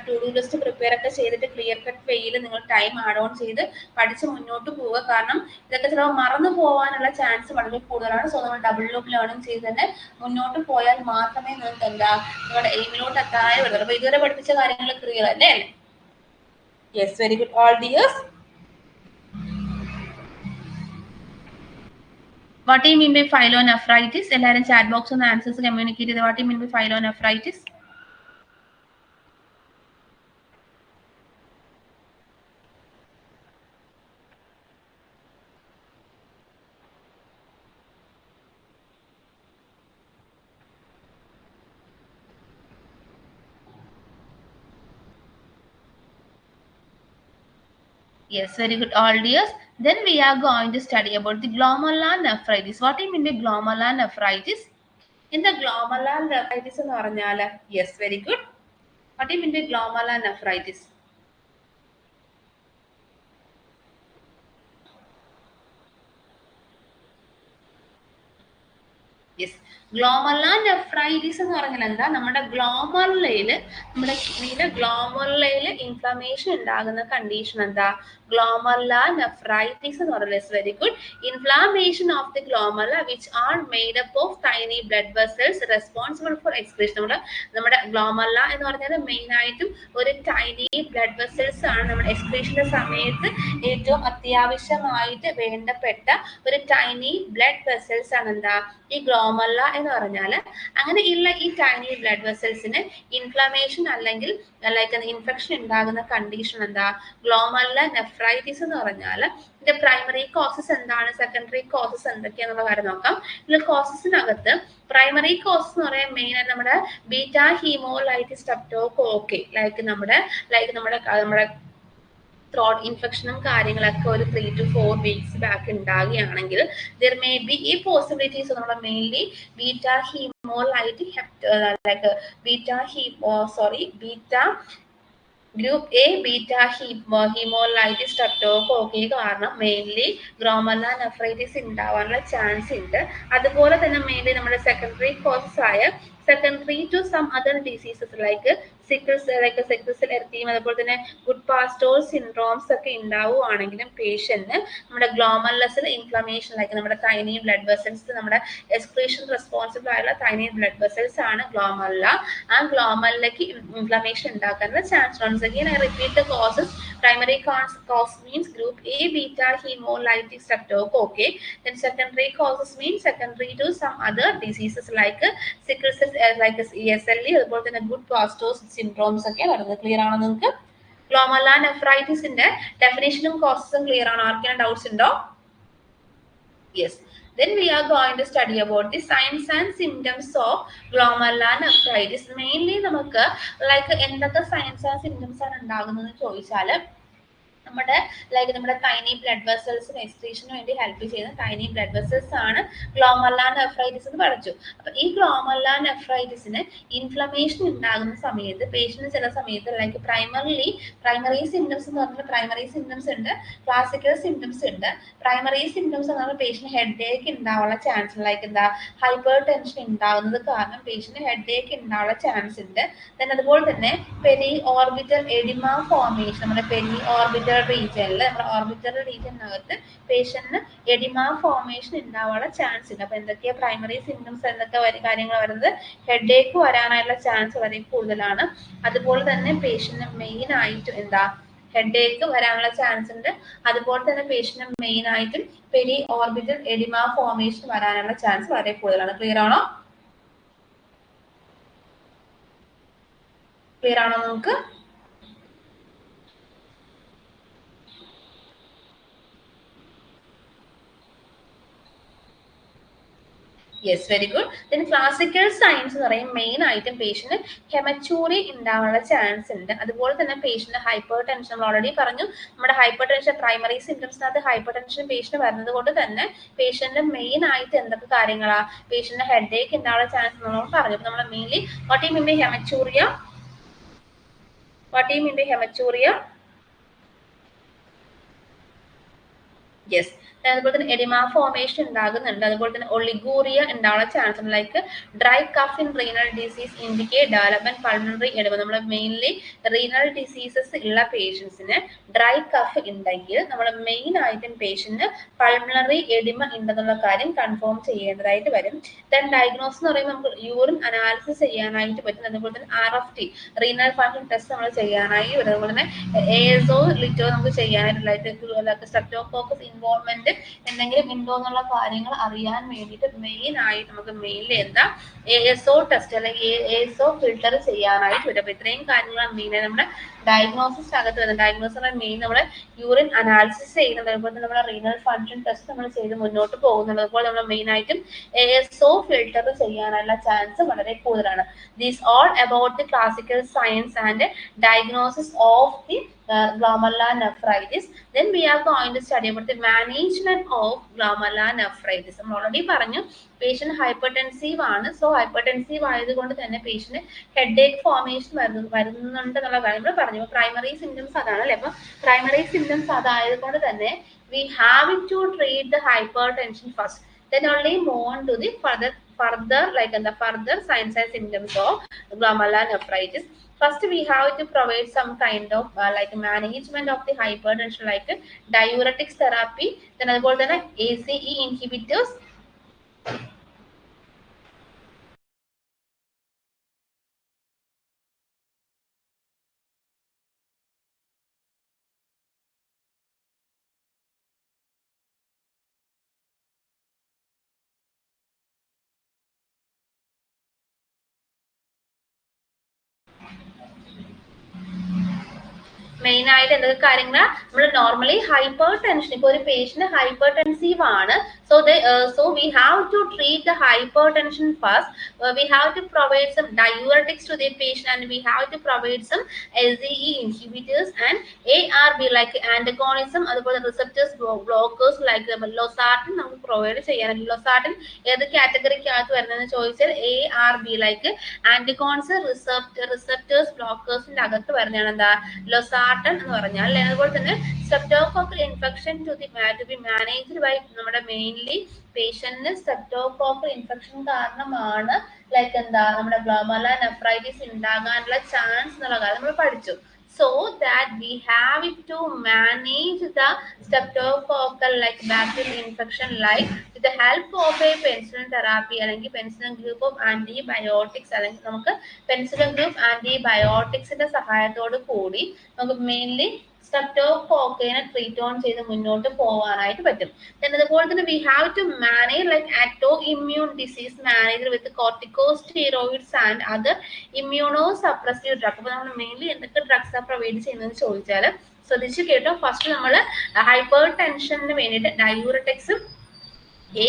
to do list prepare ഒക്കെ ചെയ്തിട്ട് ക്ലിയർ കട്ട് വേയിൽ നിങ്ങൾ ടൈം ആഡ് ഓൺ ചെയ്ത് പഠിച്ച് മുന്നോട്ട് പോവുക. കാരണം ഇതൊക്കെ ചിലപ്പോൾ മറന്നു പോകാനുള്ള ചാൻസ് വളരെ കൂടുതലാണ്. സോ നമ്മൾ ഡബിൾ ലൂപ്പ് ലേണിംഗ് ചെയ്ത് തന്നെ മുന്നോട്ട് പോയാൽ മാത്രമേ നിങ്ങൾക്ക് എന്താ നിങ്ങളുടെ എയിമിലോട്ട് എത്താനായി വരുള്ളൂ. അപ്പോൾ ഇതുവരെ പഠിപ്പിച്ച കാര്യങ്ങൾ ക്ലിയർ അല്ലേ? Yes, very good all dears. What you mean by pyelonephritis? എല്ലാവരും ചാറ്റ് ബോക്സ് ഒന്ന് ആൻസേഴ്സ് കമ്മ്യൂണിക്കേറ്റ് ചെയ്ത് what you mean by pyelonephritis? Yes, very good, all dears. Then we are going to study about the glomerular nephritis. What do you mean by glomerular nephritis? In the glomerular nephritis എന്ന് പറഞ്ഞാൽ, yes, very good. What do you mean by glomerular nephritis? Yes. Glomerular nephritis എന്ന് പറഞ്ഞാൽ എന്താ? നമ്മുടെ ഗ്ലോമറുലയിൽ, നമ്മുടെ കിഡ്നിയിലെ ഗ്ലോമറുലയിൽ ഇൻഫ്ലമേഷൻ ഉണ്ടാകുന്ന കണ്ടീഷൻ എന്താ? ഗ്ലോമറുലാർ നെഫ്രൈറ്റിസ് എന്ന് പറയുന്നത്. Very good. Inflammation of the glomerula which are made up of tiny blood vessels responsible for excretion. നമ്മുടെ ഗ്ലോമറുല എന്ന് പറഞ്ഞാൽ മെയിൻ ആയിട്ടും ഒരു ടൈനി ബ്ലഡ് വെസൽസ് ആണ്. നമ്മുടെ എക്സ്ക്രീഷന്റെ സമയത്ത് ഏറ്റവും അത്യാവശ്യമായിട്ട് വേണ്ടപ്പെട്ട ഒരു ടൈനി ബ്ലഡ് വെസൽസ് ആണ് എന്താ? ഈ ഗ്ലോമറുല എന്ന് പറഞ്ഞാൽ. അങ്ങനെയുള്ള ഈ ടൈനി ബ്ലഡ് വെസൽസിന് ഇൻഫ്ലമേഷൻ അല്ലെങ്കിൽ ലൈക്ക് ഇൻഫെക്ഷൻ ഉണ്ടാകുന്ന കണ്ടീഷൻ എന്താ? ഗ്ലോമറുലാർ നെഫ്രൈറ്റിസ് എന്ന് പറഞ്ഞാൽ. ഇതിന്റെ പ്രൈമറി കോസസ് എന്താണ്, സെക്കൻഡറി കോസസ് എന്തൊക്കെയാണെന്നുള്ള കാര്യം നോക്കാം. ഇതിൽ കോസസിനകത്ത് പ്രൈമറി കോസസ് എന്ന് പറയാൻ മെയിൻ ആയിട്ട് നമ്മുടെ ബീറ്റാ ഹീമോലൈറ്റിസ് സ്ട്രെപ്റ്റോകോക്കൈ നമ്മുടെ ത്രോട്ട് ഇൻഫെക്ഷനും കാര്യങ്ങളൊക്കെ ഒരു 3 to 4 weeks ബാക്ക് ഉണ്ടാകുകയാണെങ്കിൽ ദർ മേ ബി ഈ പോസിബിലിറ്റീസ് നമ്മുടെ mainly beta group A beta haemolytic streptococci കാരണം മെയിൻലി ഗ്ലോമറുലാർ നെഫ്രൈറ്റിസ് ഉണ്ടാവാനുള്ള ചാൻസ് ഉണ്ട്. അതുപോലെ തന്നെ മെയിൻലി നമ്മുടെ സെക്കൻഡറി കോസസ് ആയ secondary to some other diseases like sickle cell erythema, അതുപോലെ തന്നെ ഗുഡ് പാസ്റ്റോൾ സിൻഡ്രോംസ് ഒക്കെ ഉണ്ടാവുകയാണെങ്കിലും പേഷ്യന്റിന് നമ്മുടെ ഗ്ലോമറുലസിൽ ഇൻഫ്ലമേഷൻ ലൈക്ക് നമ്മുടെ ടൈനി ബ്ലഡ് വെസൽസ്, നമ്മുടെ എക്സ്ക്രീഷൻ റെസ്പോൺസിബിൾ ആയുള്ള ടൈനി ബ്ലഡ് വെസൽസ് ആണ് ഗ്ലോമറുല. ആ ഗ്ലോമറുലയ്ക്ക് ഇൻഫ്ലമേഷൻ ഉണ്ടാക്കാനുള്ള chance. once again I repeat the causes. Primary cause means group A beta hemolytic streptococcus. Then secondary causes means secondary to some other diseases like sickle cell like ESLE, അതുപോലെ തന്നെ good പാസ്റ്റോസ് syndromes ഒക്കെ വരുന്നത്. Clear ആണോ നിങ്ങൾക്ക്? Glomerular നെഫ്രൈറ്റിസിന്റെ ഡെഫിനേഷനും കോസസും clear ആണോ? ആർക്കെങ്കിലും doubts ഉണ്ടോ? Yes. Then we are going to study about the signs and symptoms of glomerular nephritis. Mainly നമുക്ക് ലൈക്ക് എന്തൊക്കെ സൈൻസ് ആൻഡ് സിംറ്റംസ് ആണ് ഉണ്ടാകുന്നതെന്ന് ചോദിച്ചാൽ നമ്മുടെ ടൈനി ബ്ലഡ് വെസൽസിന് എക്സ്ക്രീഷന് വേണ്ടി ഹെൽപ്പ് ചെയ്യുന്ന ടൈനി ബ്ലഡ് വെസൽസ് ആണ് ഗ്ലോമറുലാർ നെഫ്രൈറ്റിസ് എന്ന് പഠിച്ചു. അപ്പൊ ഈ ഗ്ലോമറുലാർ നെഫ്രൈറ്റിസിന് ഇൻഫ്ലമേഷൻ ഉണ്ടാകുന്ന സമയത്ത് പേഷ്യന്റ് ചില സമയത്ത് ലൈക്ക് പ്രൈമറി സിംറ്റംസ് എന്ന് പറഞ്ഞാൽ പ്രൈമറി സിംറ്റംസ് ഉണ്ട്, ക്ലാസിക്കൽ സിംറ്റംസ് ഉണ്ട്. പ്രൈമറി സിംറ്റംസ് എന്ന് പറഞ്ഞാൽ പേഷ്യന്റ് ഹെഡ് ഏക്ക് ഉണ്ടാവാനുള്ള ചാൻസ് ലൈക്ക് എന്താ ഹൈപ്പർ ടെൻഷൻ ഉണ്ടാകുന്നത് കാരണം പേഷ്യന്റ് ഹെഡ് ഏക്ക് ഉണ്ടാവാനുള്ള ചാൻസ് ഉണ്ട്. then അതുപോലെ തന്നെ പെരി ഓർബിറ്റൽ എഡിമ ഫോർമേഷൻ, നമ്മുടെ പെരി ഓർബിറ്റൽ റീജിയനിൽ നമ്മുടെ ഓർബിറ്റൽ റീജിയനകത്ത് പേഷ്യന്റിന് എഡിമ ഫോർമേഷൻ ഉണ്ടാവാനുള്ള ചാൻസ് ഉണ്ട്. അപ്പൊ എന്തൊക്കെയാ പ്രൈമറി സിംറ്റംസ്, എന്തൊക്കെ കാര്യങ്ങൾ വരുന്നത്? ഹെഡ് ഏക്ക് വരാനായിട്ടുള്ള ചാൻസ് വളരെ കൂടുതലാണ്. അതുപോലെ തന്നെ പേഷ്യന്റിന് മെയിൻ ആയിട്ട് എന്താ ഹെഡ് ഏക്ക് വരാനുള്ള ചാൻസ് ഉണ്ട്. അതുപോലെ തന്നെ പേഷ്യന്റിന് മെയിൻ ആയിട്ടും പെരി ഓർബിറ്റൽ എഡിമ ഫോർമേഷൻ വരാനുള്ള ചാൻസ് വളരെ കൂടുതലാണ്. ക്ലിയർ ആണോ? ക്ലിയർ ആണോ നമുക്ക്? Yes, very good. Then classical science എന്ന് പറയും മെയിൻ ആയിട്ടും പേഷ്യന്റ് ഹെമച്ചൂറി ഉണ്ടാവാനുള്ള ചാൻസ് ഉണ്ട്. അതുപോലെ തന്നെ പേഷ്യന്റ് ഹൈപ്പർ ടെൻഷൻ, നമ്മൾ ഓൾറെഡി പറഞ്ഞു നമ്മുടെ ഹൈപ്പർ ടെൻഷൻ പ്രൈമറി സിംറ്റംസിനകത്ത് ഹൈപ്പർ ടെൻഷൻ പേഷ്യന്റ് വരുന്നത് കൊണ്ട് തന്നെ പേഷ്യന്റ് മെയിൻ ആയിട്ട് എന്തൊക്കെ കാര്യങ്ങളാ പേഷ്യന്റ് ഹെഡ് ഏക്ക് ഉണ്ടാവാനുള്ള ചാൻസ് നമ്മൾ പറഞ്ഞു. നമ്മൾ mainly what you mean by haematuria, what you mean by haematuria? Yes. അതുപോലെ തന്നെ എഡിമ ഫോർമേഷൻ ഉണ്ടാകുന്നുണ്ട്. അതുപോലെ തന്നെ ഒളിഗൂറിയ ഉണ്ടാവാനുള്ള ചാൻസ് ഉണ്ട്. Like dry cough in renal disease indicate development pulmonary oedema. നമ്മൾ മെയിൻലി റീനൽ ഡിസീസസ് ഉള്ള പേഷ്യൻസിന് ഡ്രൈ കഫ് ഉണ്ടെങ്കിൽ നമ്മൾ മെയിൻ ആയിട്ടും പേഷ്യന്റ് പൾമണറി എഡിമ ഉണ്ടെന്നുള്ള കാര്യം കൺഫേം ചെയ്യേണ്ടതായിട്ട് വരും. ദെൻ ഡയഗ്നോസ് എന്ന് പറയുമ്പോൾ നമുക്ക് യൂറിൻ അനാലിസിസ് ചെയ്യാനായിട്ട് പറ്റും. അതുപോലെ തന്നെ RFT റീനൽ ഫങ്ഷൻ ടെസ്റ്റ് നമ്മൾ ചെയ്യാനായി വരും. അതുപോലെ തന്നെ ASO ലിറ്റോ നമുക്ക് ചെയ്യാനായിട്ടുള്ള സ്ട്രെപ്റ്റോകോക്കസ് ഇൻവോൾവ്മെന്റ് എന്തെങ്കിലും ഉണ്ടോ എന്നുള്ള കാര്യങ്ങൾ അറിയാൻ വേണ്ടിയിട്ട് മെയിൻ ആയിട്ട് നമുക്ക് മെയിൻലി എന്താ ASO ടെസ്റ്റ് അല്ലെങ്കിൽ ASO ഫിൽട്ടർ ചെയ്യാനായിട്ട് വരും. അപ്പൊ ഇത്രയും കാര്യങ്ങളാണ് മെയിനായി നമ്മുടെ ഡയഗ്നോസിസ് അകത്ത് വരുന്നത്. ഡയഗ്നോസിന് മെയിൻ നമ്മുടെ യൂറിൻ അനാലിസിസ് ചെയ്യുന്നത്, അതുപോലെ തന്നെ നമ്മുടെ റീനൽ ഫങ്ഷൻ ടെസ്റ്റ് നമ്മൾ ചെയ്ത് മുന്നോട്ട് പോകുന്നുണ്ട്. അതുപോലെ നമ്മൾ മെയിൻ ആയിട്ടും ASO ഫിൽട്ടർ ചെയ്യാനുള്ള ചാൻസ് വളരെ കൂടുതലാണ്. These all about the classical science and diagnosis of the glomerular nephritis. Then we are going to study about the management of glomerular nephritis. നമ്മൾ ഓൾറെഡി പറഞ്ഞു പേഷ്യന്റ് ഹൈപ്പർടെൻസീവ് ആണ്. So hypertensive ആയതുകൊണ്ട് തന്നെ patient head ഏക്ക് formation വരുന്നുണ്ട് എന്നുള്ള കാര്യം നമ്മൾ പറഞ്ഞു. പ്രൈമറി സിംറ്റംസ് അതാണ് അല്ലെ. അപ്പൊ പ്രൈമറി സിംറ്റംസ് അതായതുകൊണ്ട് തന്നെ we have to treat the hypertension first, then only move on to the further like the further signs and symptoms of glomerular nephritis. First we have to provide some kind of like management of the hypertension, like diuretics therapy, then അതുപോലെ തന്നെ ACE inhibitors. Main ആയിട്ട് എന്തൊക്കെ കാര്യങ്ങളാ നമ്മൾ normally hyper tension, ഇപ്പൊ ഒരു patient hyper ടെൻസീവ് ആണ്. So we have to treat the hypertension first. We have to provide some diuretics to the patient, and we have to provide some LCE inhibitors and ARB like antagonism, അതുപോലെ receptors blockers like losartan നമുക്ക് provide ചെയ്യാൻ. losartan ഏത് കാറ്റഗറിക്കകത്ത് വരുന്നതെന്ന് ചോദിച്ചാൽ ARB like antagonist receptors blockers അകത്ത് വരുന്നതാണ് എന്താ losartan എന്ന് പറഞ്ഞാൽ. അതുപോലെ തന്നെ streptococcal infection to be managed by നമ്മുടെ മെയിൻലി പേഷ്യന്റിന് streptococcal infection കാരണമാണ് ലൈക്ക് എന്താ നമ്മുടെ glomerular nephritis ഉണ്ടാകാനുള്ള ചാൻസ് എന്നുള്ള കാര്യം നമ്മൾ പഠിച്ചു. So that we have to manage the streptococcal like bacterial infection like with the help of a penicillin therapy അല്ലെങ്കിൽ penicillin group of antibiotics അല്ലെങ്കിൽ നമുക്ക് penicillin group antibioticsന്റെ സഹായത്തോട് കൂടി നമുക്ക് മെയിൻലി സ്ട്രെപ്റ്റോകോക്കയെ ട്രീറ്റ് ഓൺ ചെയ്ത് മുന്നോട്ട് പോകാനായിട്ട് പറ്റും. അതുപോലെ തന്നെ we have to manage like autoimmune disease managed with corticosteroids and other immunosuppressive drugs. അപ്പോൾ നമ്മൾ മെയിൻലി എന്തൊക്കെ ഡ്രഗ്സ് പ്രൊവൈഡ് ചെയ്യുന്നതെന്ന് ചോദിച്ചാൽ ശ്രദ്ധിച്ച് കേട്ടോ. ഫസ്റ്റ് നമ്മൾ ഹൈപ്പർ ടെൻഷന് വേണ്ടിയിട്ട് ഡയൂററ്റിക്സും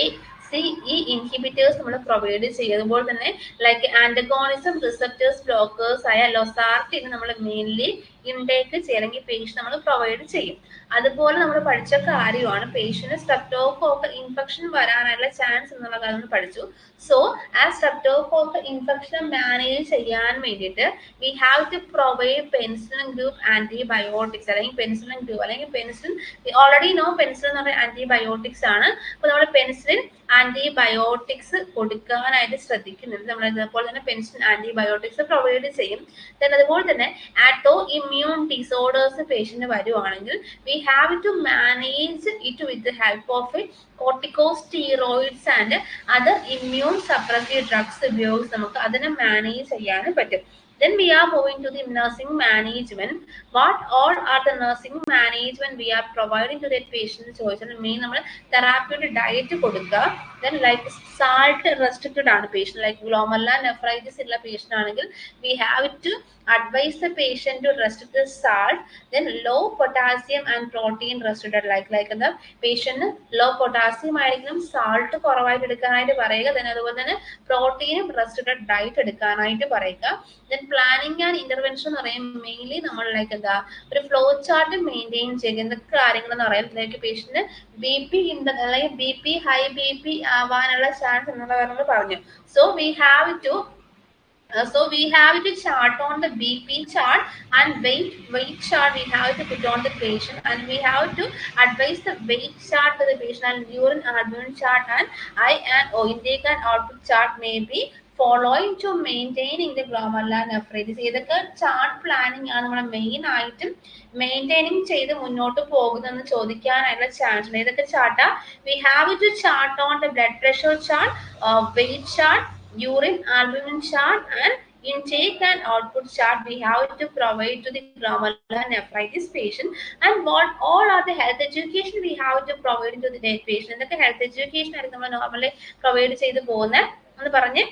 ACE inhibitors നമ്മൾ പ്രൊവൈഡ് ചെയ്യും. അതുപോലെ തന്നെ ലൈക്ക് ആന്റഗോണിസം റിസപ്റ്റേഴ്സ് ബ്ലോക്കേഴ്സ് ആയ losartan നമ്മൾ മെയിൻലി ഇൻടേക്ക് ചെയ്യണമെങ്കിൽ പേഷ്യന്റ് നമ്മൾ പ്രൊവൈഡ് ചെയ്യും. അതുപോലെ നമ്മൾ പഠിച്ച കാര്യമാണ് പേഷ്യന്റ് സ്ട്രെപ്റ്റോകോക്കൽ ഇൻഫെക്ഷൻ വരാനുള്ള ചാൻസ് എന്നുള്ള കാര്യം നമ്മൾ പഠിച്ചു. സോ ആ സ്ട്രെപ്റ്റോകോക്കൽ ഇൻഫെക്ഷൻ മാനേജ് ചെയ്യാൻ വേണ്ടിയിട്ട് we have to provide penicillin group antibiotics അല്ലെങ്കിൽ പെനിസിലിൻ ഗ്രൂപ്പ് അല്ലെങ്കിൽ പെനിസിലിൻ ഓൾറെഡി നോ പെനിസിലിൻ എന്ന് പറയുന്ന ആന്റിബയോട്ടിക്സ് ആണ്. അപ്പോൾ നമ്മൾ പെനിസിലിൻ ആന്റിബയോട്ടിക്സ് കൊടുക്കാനായിട്ട് ശ്രദ്ധിക്കുന്നുണ്ട്. നമ്മൾ അതുപോലെ തന്നെ പെനിസിലിൻ ആന്റിബയോട്ടിക്സ് പ്രൊവൈഡ് ചെയ്യും. അതുപോലെ തന്നെ ആട്ടോ ഇമ്മ്യൂൺ ഡിസോർഡേഴ്സ് പേഷ്യന്റ് വരുവാണെങ്കിൽ we have to manage it with the help of corticosteroids and other immune suppressive drugs ഉപയോഗിച്ച് നമുക്ക് അതിനെ മാനേജ് ചെയ്യാൻ പറ്റും. Then we are moving to the nursing management. What all are the nursing management we are providing to that patient choice? Main നമ്മൾ therapeutic diet കൊടുക്കുക. Then like salt restricted ആണ് patient, like glomerular nephritis ഉള്ള patient ആണെങ്കിൽ we have to advise the patient to restrict the salt. Then low potassium and protein restricted, like എന്താ patient low potassium ആയിരിക്കും, salt കുറവായിട്ട് എടുക്കാനായിട്ട് പറയുക. then അതുപോലെ തന്നെ പ്രോട്ടീനും റെസ്ട്രിക്റ്റഡ് ഡയറ്റ് എടുക്കാനായിട്ട് പറയുക. then പ്ലാനിങ് ആൻഡ് ഇന്റർവെൻഷൻ എന്ന് പറയാൻ മെയിൻലി നമ്മൾ ലൈക്ക് എന്താ ഒരു ഫ്ലോ ചാർട്ട് മെയിൻറ്റെയിൻ ചെയ്യുക. എന്തൊക്കെ കാര്യങ്ങളെന്ന് പറയാം, ലൈക്ക് പേഷ്യന്റ് BP അല്ലെങ്കിൽ BP ഹൈ BP ആവാനുള്ള ചാൻസ് എന്നുള്ള കാര്യങ്ങൾ പറഞ്ഞു. So we have to chart on the BP chart and weight chart we have to put on the patient, and we have to advise the weight chart to the patient, and urine albumin chart and I and O intake and output chart may be following to maintaining the glomerular nephritis. ഇതൊക്കെ chart planning ആണ് നമ്മുടെ main ആയിട്ടും maintaining ചെയ്ത് മുന്നോട്ട് പോകുന്നതെന്ന് ചോദിക്കാനായിട്ടുള്ള chance ഉണ്ട്. ഇതൊക്കെ ചാർട്ടാ we have to chart on the blood pressure chart, weight chart, urine albumin chart and intake and output chart we have to provide to the glomerular nephritis patient. And what all are the health education we have to provide to the patient? ഇതൊക്കെ health education ആയിരിക്കും നമ്മൾ normally provide ചെയ്ത് പോകുന്നത് എന്ന് പറഞ്ഞ്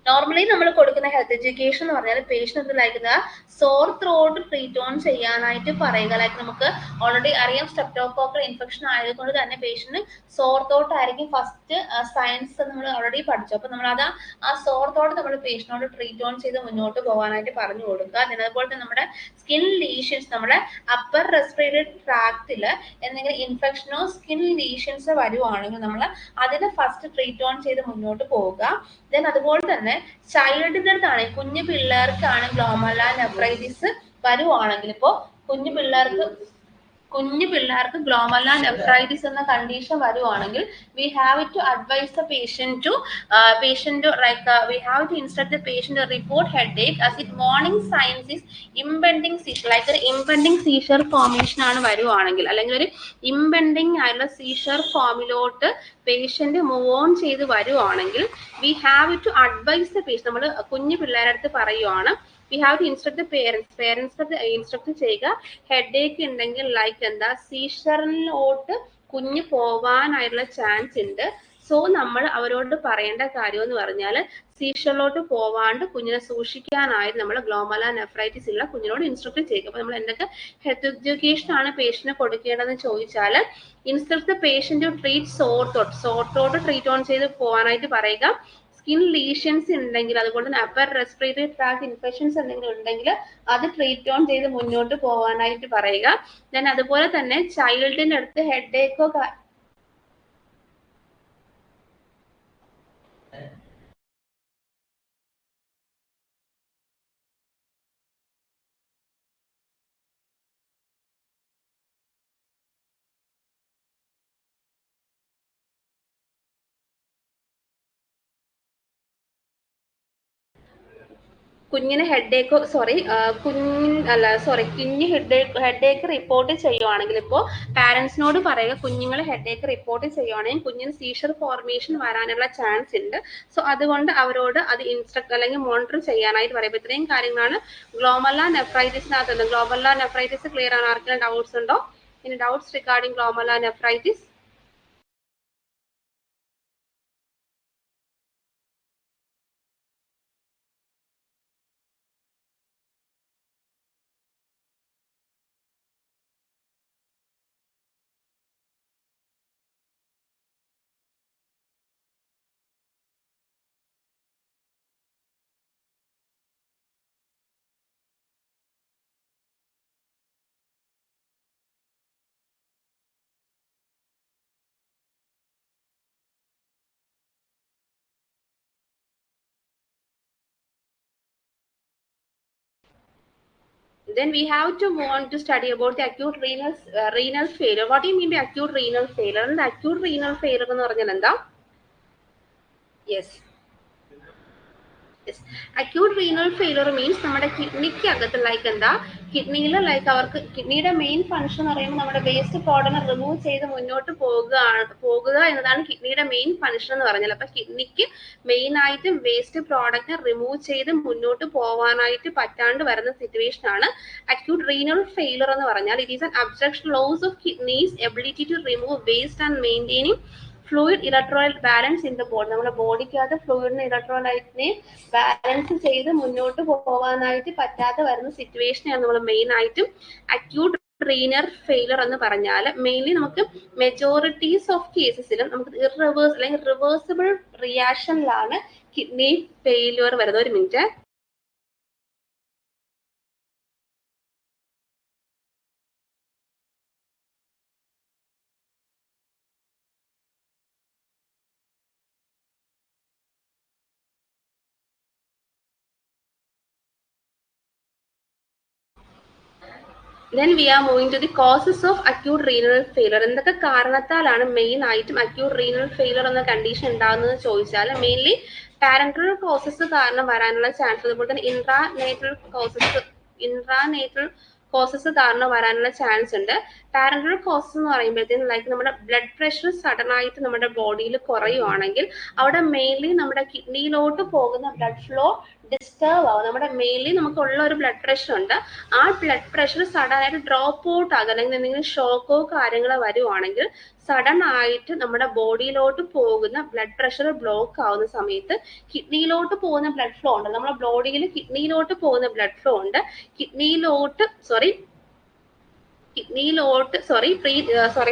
normally നമ്മൾ കൊടുക്കുന്ന health education എന്ന് പറഞ്ഞാൽ patient like sour throat treat on ചെയ്യാനായിട്ട് പറയുക. ലൈക്ക് നമുക്ക് ഓൾറെഡി അറിയാം സ്ട്രെപ്റ്റോകോക്കൽ ഇൻഫെക്ഷൻ ആയതുകൊണ്ട് തന്നെ പേഷ്യന്റ് സോർ ത്രോട്ട് ആയിരിക്കും ഫസ്റ്റ് സയൻസ് നമ്മൾ ഓൾറെഡി പഠിച്ചു. അപ്പൊ നമ്മൾ അത് ആ സോർ ത്രോട്ട് നമ്മൾ പേഷ്യന്റിനോട് ട്രീറ്റ് ഓൺ ചെയ്ത് മുന്നോട്ട് പോകാനായിട്ട് പറഞ്ഞു കൊടുക്കുക. അതുപോലെ തന്നെ നമ്മുടെ സ്കിൻ ലീഷൻസ്, നമ്മുടെ അപ്പർ റെസ്പിറേറ്ററി ട്രാക്റ്റിൽ എന്തെങ്കിലും ഇൻഫെക്ഷനോ സ്കിൻ ലീഷൻസ് വരുവാണെങ്കിൽ നമ്മൾ അതിന് ഫസ്റ്റ് ട്രീറ്റ് ഓൺ ചെയ്ത് മുന്നോട്ട് പോവുക. ദെൻ അതുപോലെ തന്നെ ചൈൽഡിന്റെ അടുത്താണ്, കുഞ്ഞു പിള്ളേർക്കാണ് ഗ്ലോമെറുലാർ നെഫ്രൈറ്റിസ് വരുവാണെങ്കിൽ, ഇപ്പോൾ കുഞ്ഞു പിള്ളേർക്ക് ഗ്ലോമെറുലാർ നെഫ്രൈറ്റിസ് എന്ന കണ്ടീഷൻ വരുവാണെങ്കിൽ we have to advise the patient to we have to instruct the patient to report headache as it warning signs is impending seizure, like ഒരു impending seizure formation ആണ് വരുവാണെങ്കിൽ, അല്ലെങ്കിൽ ഒരു impending ആയിട്ടുള്ള seizure ഫോമിലോട്ട് patient move on ചെയ്ത് വരുവാണെങ്കിൽ we have to advise the patient. നമ്മൾ കുഞ്ഞു പിള്ളേരുടെ അടുത്ത് പറയുവാണ്, we have to instruct the parents instruct ചെയ്യുക. ഹെഡേക്ക് ഉണ്ടെങ്കിൽ ലൈക്ക് എന്താ സീഷറിലോട്ട് കുഞ്ഞ് പോവാനായിട്ടുള്ള ചാൻസ് ഉണ്ട്. സോ നമ്മൾ അവരോട് പറയേണ്ട കാര്യം എന്ന് പറഞ്ഞാൽ സീഷറിലോട്ട് പോവാണ്ട് കുഞ്ഞിനെ സൂക്ഷിക്കാനായിട്ട് നമ്മൾ ഗ്ലോമെറുലാർ നെഫ്രൈറ്റിസ് ഉള്ള കുഞ്ഞിനോട് ഇൻസ്ട്രക്ട് ചെയ്യുക. അപ്പൊ നമ്മൾ എന്തൊക്കെ ഹെൽത്ത് എഡ്യൂക്കേഷൻ ആണ് പേഷ്യന്റിന് കൊടുക്കേണ്ടതെന്ന് ചോദിച്ചാൽ instruct the patient to treat sore throat treat on ചെയ്ത് പോകാനായിട്ട് പറയുക. സ്കിൻ ലീഷൻസ് ഉണ്ടെങ്കിൽ, അതുപോലെ തന്നെ അപ്പർ റെസ്പിറേറ്ററി ട്രാക്ട് ഇൻഫെക്ഷൻസ് എന്തെങ്കിലും ഉണ്ടെങ്കിൽ അത് ട്രീറ്റ് ഓൺ ചെയ്ത് മുന്നോട്ട് പോകാനായിട്ട് പറയുക. ദെൻ അതുപോലെ തന്നെ ചൈൽഡിന്റെ അടുത്ത് ഹെഡേക്കോ കുഞ്ഞിന് ഹെഡേക്ക് കുഞ്ഞ് ഹെഡേക്ക് റിപ്പോർട്ട് ചെയ്യുവാണെങ്കിൽ, ഇപ്പോൾ പാരന്റ്സിനോട് പറയുക കുഞ്ഞുങ്ങൾ ഹെഡേക്ക് റിപ്പോർട്ട് ചെയ്യുവാണെങ്കിൽ കുഞ്ഞിന് സീഷർ ഫോർമേഷൻ വരാനുള്ള ചാൻസ് ഉണ്ട്. സോ അതുകൊണ്ട് അവരോട് അത് ഇൻസ്ട്രക്ട് അല്ലെങ്കിൽ മോണിറ്റർ ചെയ്യാനായിട്ട് പറയുമ്പോൾ ഇത്രയും കാര്യങ്ങളാണ് ഗ്ലോമെറുലാർ നെഫ്രൈറ്റിസിനകത്തുണ്ട്. ഗ്ലോമെറുലാർ നെഫ്രൈറ്റിസ് ക്ലിയർ ആണ്? ആർക്കെങ്കിലും ഡൗട്ട്സ് ഉണ്ടോ? ഇനി doubts regarding glomerular nephritis? Then we have to move on to study about the acute renal failure. What do you mean by acute renal failure? And acute renal failure എന്ന് പറഞ്ഞാൽ എന്താ? Yes. Acute renal failure means നമ്മുടെ കിഡ്നിക്ക് അകത്ത് like എന്താ കിഡ്നിയിൽ like അവർക്ക് കിഡ്നിയുടെ main function എന്ന് പറയുമ്പോൾ നമ്മുടെ വേസ്റ്റ് പ്രോഡക്റ്റിനെ റിമൂവ് ചെയ്ത് മുന്നോട്ട് പോകുക എന്നതാണ് കിഡ്നിയുടെ മെയിൻ ഫംഗ്ഷൻ എന്ന് പറഞ്ഞാൽ. അപ്പൊ കിഡ്നിക്ക് മെയിൻ ആയിട്ട് വേസ്റ്റ് പ്രോഡക്റ്റിനെ റിമൂവ് ചെയ്ത് മുന്നോട്ട് പോകാനായിട്ട് പറ്റാണ്ട് വരുന്ന സിറ്റുവേഷൻ ആണ് അക്യൂട്ട് റീനൽ ഫെയിലർ എന്ന് പറഞ്ഞാൽ. It is an obstruction loss of kidneys ability to remove waste and maintaining fluid electrolyte balance in the body. നമ്മുടെ ബോഡിക്കകത്ത് ഫ്ലൂയിഡിനെ ഇലക്ട്രോലൈറ്റിനെ ബാലൻസ് ചെയ്ത് മുന്നോട്ട് പോകാനായിട്ട് പറ്റാതെ വരുന്ന സിറ്റുവേഷനെയാണ് നമ്മൾ മെയിൻ ആയിട്ടും അക്യൂട്ട് റീനൽ ഫെയിലർ എന്ന് പറഞ്ഞാൽ. മെയിൻലി നമുക്ക് മെജോറിറ്റീസ് ഓഫ് കേസസിലും നമുക്ക് അല്ലെങ്കിൽ റിവേഴ്സിബിൾ റിയാക്ഷനിലാണ് കിഡ്നി ഫെയിലിയർ വരുന്നത്. ഒരു minute. Then we are moving to the causes of acute renal failure. എന്തൊക്കെ കാരണത്താലാണ് മെയിൻ ആയിട്ടും അക്യൂട്ട് റീനൽ ഫെയിലർ എന്ന കണ്ടീഷൻ ഉണ്ടാകുന്നത് ചോദിച്ചാൽ മെയിൻലി പാരന്റൽ കോസസ് കാരണം വരാനുള്ള ചാൻസ്, അതുപോലെ തന്നെ ഇൻട്രാനേറ്റൽ കോസസ് കാരണം വരാനുള്ള ചാൻസ് ഉണ്ട്. പാരന്റൽ കോസസ് എന്ന് പറയുമ്പോഴത്തേക്കും ലൈക്ക് നമ്മുടെ ബ്ലഡ് പ്രഷർ സഡൻ ആയിട്ട് നമ്മുടെ ബോഡിയിൽ കുറയുവാണെങ്കിൽ അവിടെ മെയിൻലി നമ്മുടെ കിഡ്നിയിലോട്ട് പോകുന്ന ബ്ലഡ് ഫ്ലോ ഡിസ്റ്റർബ് ആവും. നമ്മുടെ മെയിൻലി നമുക്കുള്ള ഒരു ബ്ലഡ് പ്രഷർ ഉണ്ട്, ആ ബ്ലഡ് പ്രഷർ സഡൻ ആയിട്ട് ഡ്രോപ്പ് ഔട്ട് ആകുക അല്ലെങ്കിൽ എന്തെങ്കിലും ഷോക്കോ കാര്യങ്ങളോ വരുവാണെങ്കിൽ സഡൻ ആയിട്ട് നമ്മുടെ ബോഡിയിലോട്ട് പോകുന്ന ബ്ലഡ് പ്രഷർ ബ്ലോക്ക് ആവുന്ന സമയത്ത് കിഡ്നിയിലോട്ട് പോകുന്ന ബ്ലഡ് ഫ്ലോ ഉണ്ട്. നമ്മുടെ ബോഡിയിൽ കിഡ്നിയിലോട്ട് പോകുന്ന ബ്ലഡ് ഫ്ലോ ഉണ്ട്.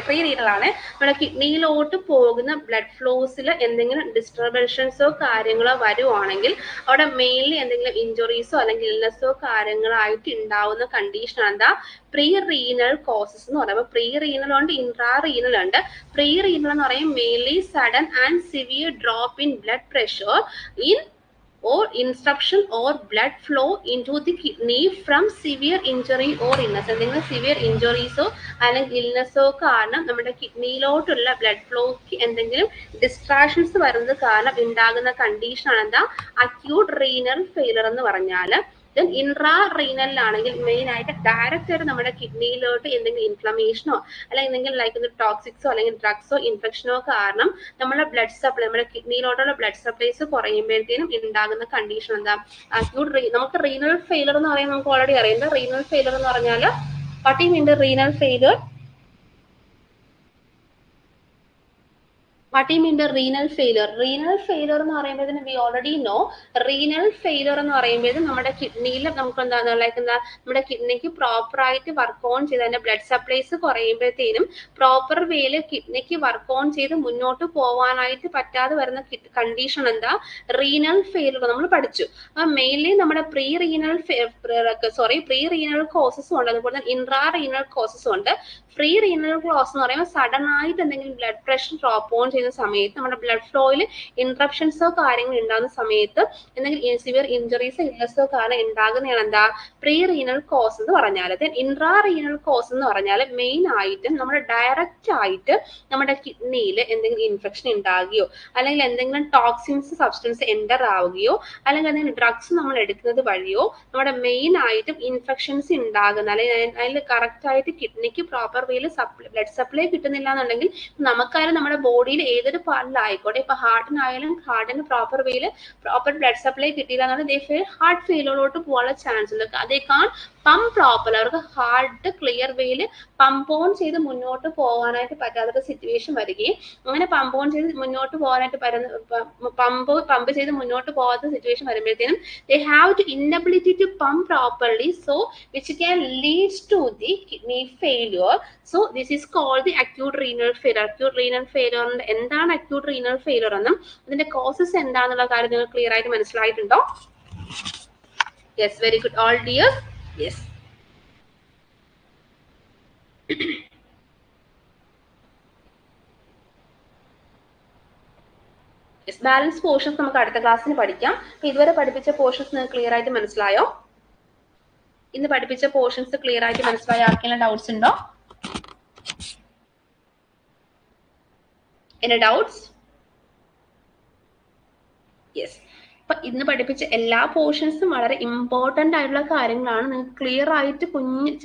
ഫ്രീ റീനൽ ആണ്. നമ്മുടെ കിഡ്നിയിലോട്ട് പോകുന്ന ബ്ലഡ് ഫ്ലോസിൽ എന്തെങ്കിലും ഡിസ്റ്റർബൻസോ കാര്യങ്ങളോ വരുവാണെങ്കിൽ അവിടെ മെയിൻലി എന്തെങ്കിലും ഇഞ്ചുറീസോ അല്ലെങ്കിൽ ഇൽനെസ്സോ കാര്യങ്ങളോ ആയിട്ട് ഉണ്ടാവുന്ന കണ്ടീഷൻ എന്താ പ്രീ റീനൽ കോസസ് എന്ന് പറയുമ്പോൾ പ്രീ റീനൽ ഉണ്ട്, ഇൻട്രാ റീനൽ ഉണ്ട്. പ്രീ റീനൽ എന്ന് പറയുമ്പോൾ mainly sudden and severe drop in blood pressure in or instruction or blood flow into the kidney from severe injury or illness. എന്തെങ്കിലും severe ഇഞ്ചുറീസോ അല്ലെങ്കിൽ ഇൽനെസ്സോ കാരണം നമ്മുടെ കിഡ്നിയിലോട്ടുള്ള ബ്ലഡ് ഫ്ലോക്ക് എന്തെങ്കിലും distractions വരുന്നത് കാരണം ഉണ്ടാകുന്ന കണ്ടീഷനാണ് എന്താ അക്യൂട്ട് റീനൽ ഫെയിലർ എന്ന് പറഞ്ഞാൽ. ദെൻ ഇൻട്രാ റീനലിലാണെങ്കിൽ മെയിൻ ആയിട്ട് ഡയറക്റ്റ് ആയിട്ട് നമ്മുടെ കിഡ്നിയിലോട്ട് എന്തെങ്കിലും ഇൻഫ്ലമേഷനോ അല്ലെങ്കിൽ എന്തെങ്കിലും ലൈക്ക് ടോക്സിക്സോ അല്ലെങ്കിൽ ഡ്രഗ്സോ ഇൻഫെക്ഷനോ കാരണം നമ്മുടെ ബ്ലഡ് സപ്ലൈ നമ്മുടെ കിഡ്നിയിലോട്ടുള്ള ബ്ലഡ് സപ്ലൈസ് കുറയുമ്പോഴത്തേനും ഉണ്ടാകുന്ന കണ്ടീഷൻ എന്താ അക്യൂട്ട് നമുക്ക് റീനൽ ഫെയിലർ എന്ന് പറയുമ്പോൾ നമുക്ക് ഓൾറെഡി അറിയാം. റീനൽ ഫെയിലർ എന്ന് പറഞ്ഞാൽ what you mean renal failure? What do you mean the renal failure? Renal failure എന്ന് പറയുമ്പോഴത്തേന് we already know renal failure എന്ന് പറയുമ്പോഴത്തേന് നമ്മുടെ കിഡ്നിയിൽ നമുക്ക് എന്താണ് ലൈക്ക് എന്താ നമ്മുടെ കിഡ്നിക്ക് പ്രോപ്പർ ആയിട്ട് വർക്ക് ഓൺ ചെയ്ത് അതിന്റെ ബ്ലഡ് സപ്ലൈസ് കുറയുമ്പോഴത്തേനും പ്രോപ്പർ വേയിൽ കിഡ്നിക്ക് വർക്ക് ഓൺ ചെയ്ത് മുന്നോട്ട് പോകാനായിട്ട് പറ്റാതെ വരുന്ന കണ്ടീഷൻ എന്താ റീനൽ ഫെയിലർ നമ്മൾ പഠിച്ചു. അപ്പൊ മെയിൻലി നമ്മുടെ പ്രീ റീനൽ കോസസും ഉണ്ട്, അതുപോലെ തന്നെ ഇൻട്രാ റീനൽ കോസസും ഉണ്ട്. ഫ്രീ റീനൽ കോസ് എന്ന് പറയുമ്പോൾ സഡൻ ആയിട്ട് എന്തെങ്കിലും ബ്ലഡ് പ്രഷർ ഡ്രോപ്പ് ഓൺ ചെയ്യുന്ന സമയത്ത് നമ്മുടെ ബ്ലഡ് ഫ്ലോയിൽ ഇൻട്രപ്ഷൻസോ കാര്യങ്ങൾ ഉണ്ടാകുന്ന സമയത്ത് എന്തെങ്കിലും സിവിയർ ഇഞ്ചുറീസോ ഇൽനെസ്സോ കാരണം ഉണ്ടാകുന്നതാണ് എന്താ പ്രീ റീനൽ കോസ് എന്ന് പറഞ്ഞാൽ. ദെൻ ഇൻട്രാ റീനൽ കോസ് എന്ന് പറഞ്ഞാൽ മെയിൻ ആയിട്ട് നമ്മുടെ ഡയറക്റ്റ് ആയിട്ട് നമ്മുടെ കിഡ്നിയിൽ എന്തെങ്കിലും ഇൻഫെക്ഷൻ ഉണ്ടാകുകയോ അല്ലെങ്കിൽ എന്തെങ്കിലും ടോക്സിൻസ് സബ്സ്റ്റൻസ് എൻ്റർ ആവുകയോ അല്ലെങ്കിൽ എന്തെങ്കിലും ഡ്രഗ്സ് നമ്മൾ എടുക്കുന്നത് വഴിയോ നമ്മുടെ മെയിൻ ആയിട്ടും ഇൻഫെക്ഷൻസ് ഉണ്ടാകുന്ന അല്ലെങ്കിൽ അതിൽ കറക്റ്റ് ആയിട്ട് കിഡ്നിക്ക് പ്രോപ്പർ വേയിൽ ബ്ലഡ് സപ്ലൈ കിട്ടുന്നില്ല എന്നുണ്ടെങ്കിൽ നമുക്കായാലും നമ്മുടെ ബോഡിയിൽ ഏതൊരു പാർട്ടിലായിക്കോട്ടെ, ഇപ്പൊ ഹാർട്ടിനായാലും ഹാർട്ടിന് പ്രോപ്പർ വേയിൽ പ്രോപ്പർ ബ്ലഡ് സപ്ലൈ കിട്ടിയില്ല എന്നുണ്ടെങ്കിൽ ഹാർട്ട് ഫെയിലിയറിലോട്ട് പോകാനുള്ള ചാൻസ് ഉണ്ട്. അതേ പമ്പ് പ്രോപ്പർ അവർക്ക് ഹാർട്ട് ക്ലിയർ വേയിൽ പമ്പ് ഓൺ ചെയ്ത് മുന്നോട്ട് പോകാനായിട്ട് പറ്റാത്ത സിറ്റുവേഷൻ വരികയും അങ്ങനെ പമ്പ് ഓൺ ചെയ്ത് മുന്നോട്ട് പോകാനായിട്ട് പമ്പ് ചെയ്ത് മുന്നോട്ട് പോകാത്ത സിറ്റുവേഷൻ വരുമ്പോഴത്തേനും they have the inability to pump properly, so which can lead to the kidney failure. So this is called the acute renal failure. Acute renal failure എന്താണ് acute renal failure എന്നും അതിന്റെ causes എന്താണെന്നുള്ള കാര്യം നിങ്ങൾ clear ആയിട്ട് മനസ്സിലായിട്ടുണ്ടോ? Yes, very good all dear. Yes. Balance portions നമുക്ക് അടുത്ത ക്ലാസ്സിന് പഠിക്കാം. അപ്പൊ ഇതുവരെ പഠിപ്പിച്ച പോർഷൻസ് നിങ്ങൾക്ക് ക്ലിയർ ആയിട്ട് മനസ്സിലായോ? ഇന്ന് പഠിപ്പിച്ച പോർഷൻസ് ക്ലിയർ ആയിട്ട് മനസ്സിലായോ? ആർക്കെങ്കിലും ഡൗട്ട്സ് ഉണ്ടോ? Any doubts? Yes. അപ്പൊ ഇന്ന് പഠിപ്പിച്ച എല്ലാ പോർഷൻസും വളരെ ഇമ്പോർട്ടന്റ് ആയിട്ടുള്ള കാര്യങ്ങളാണ്. നിങ്ങൾക്ക് ക്ലിയർ ആയിട്ട്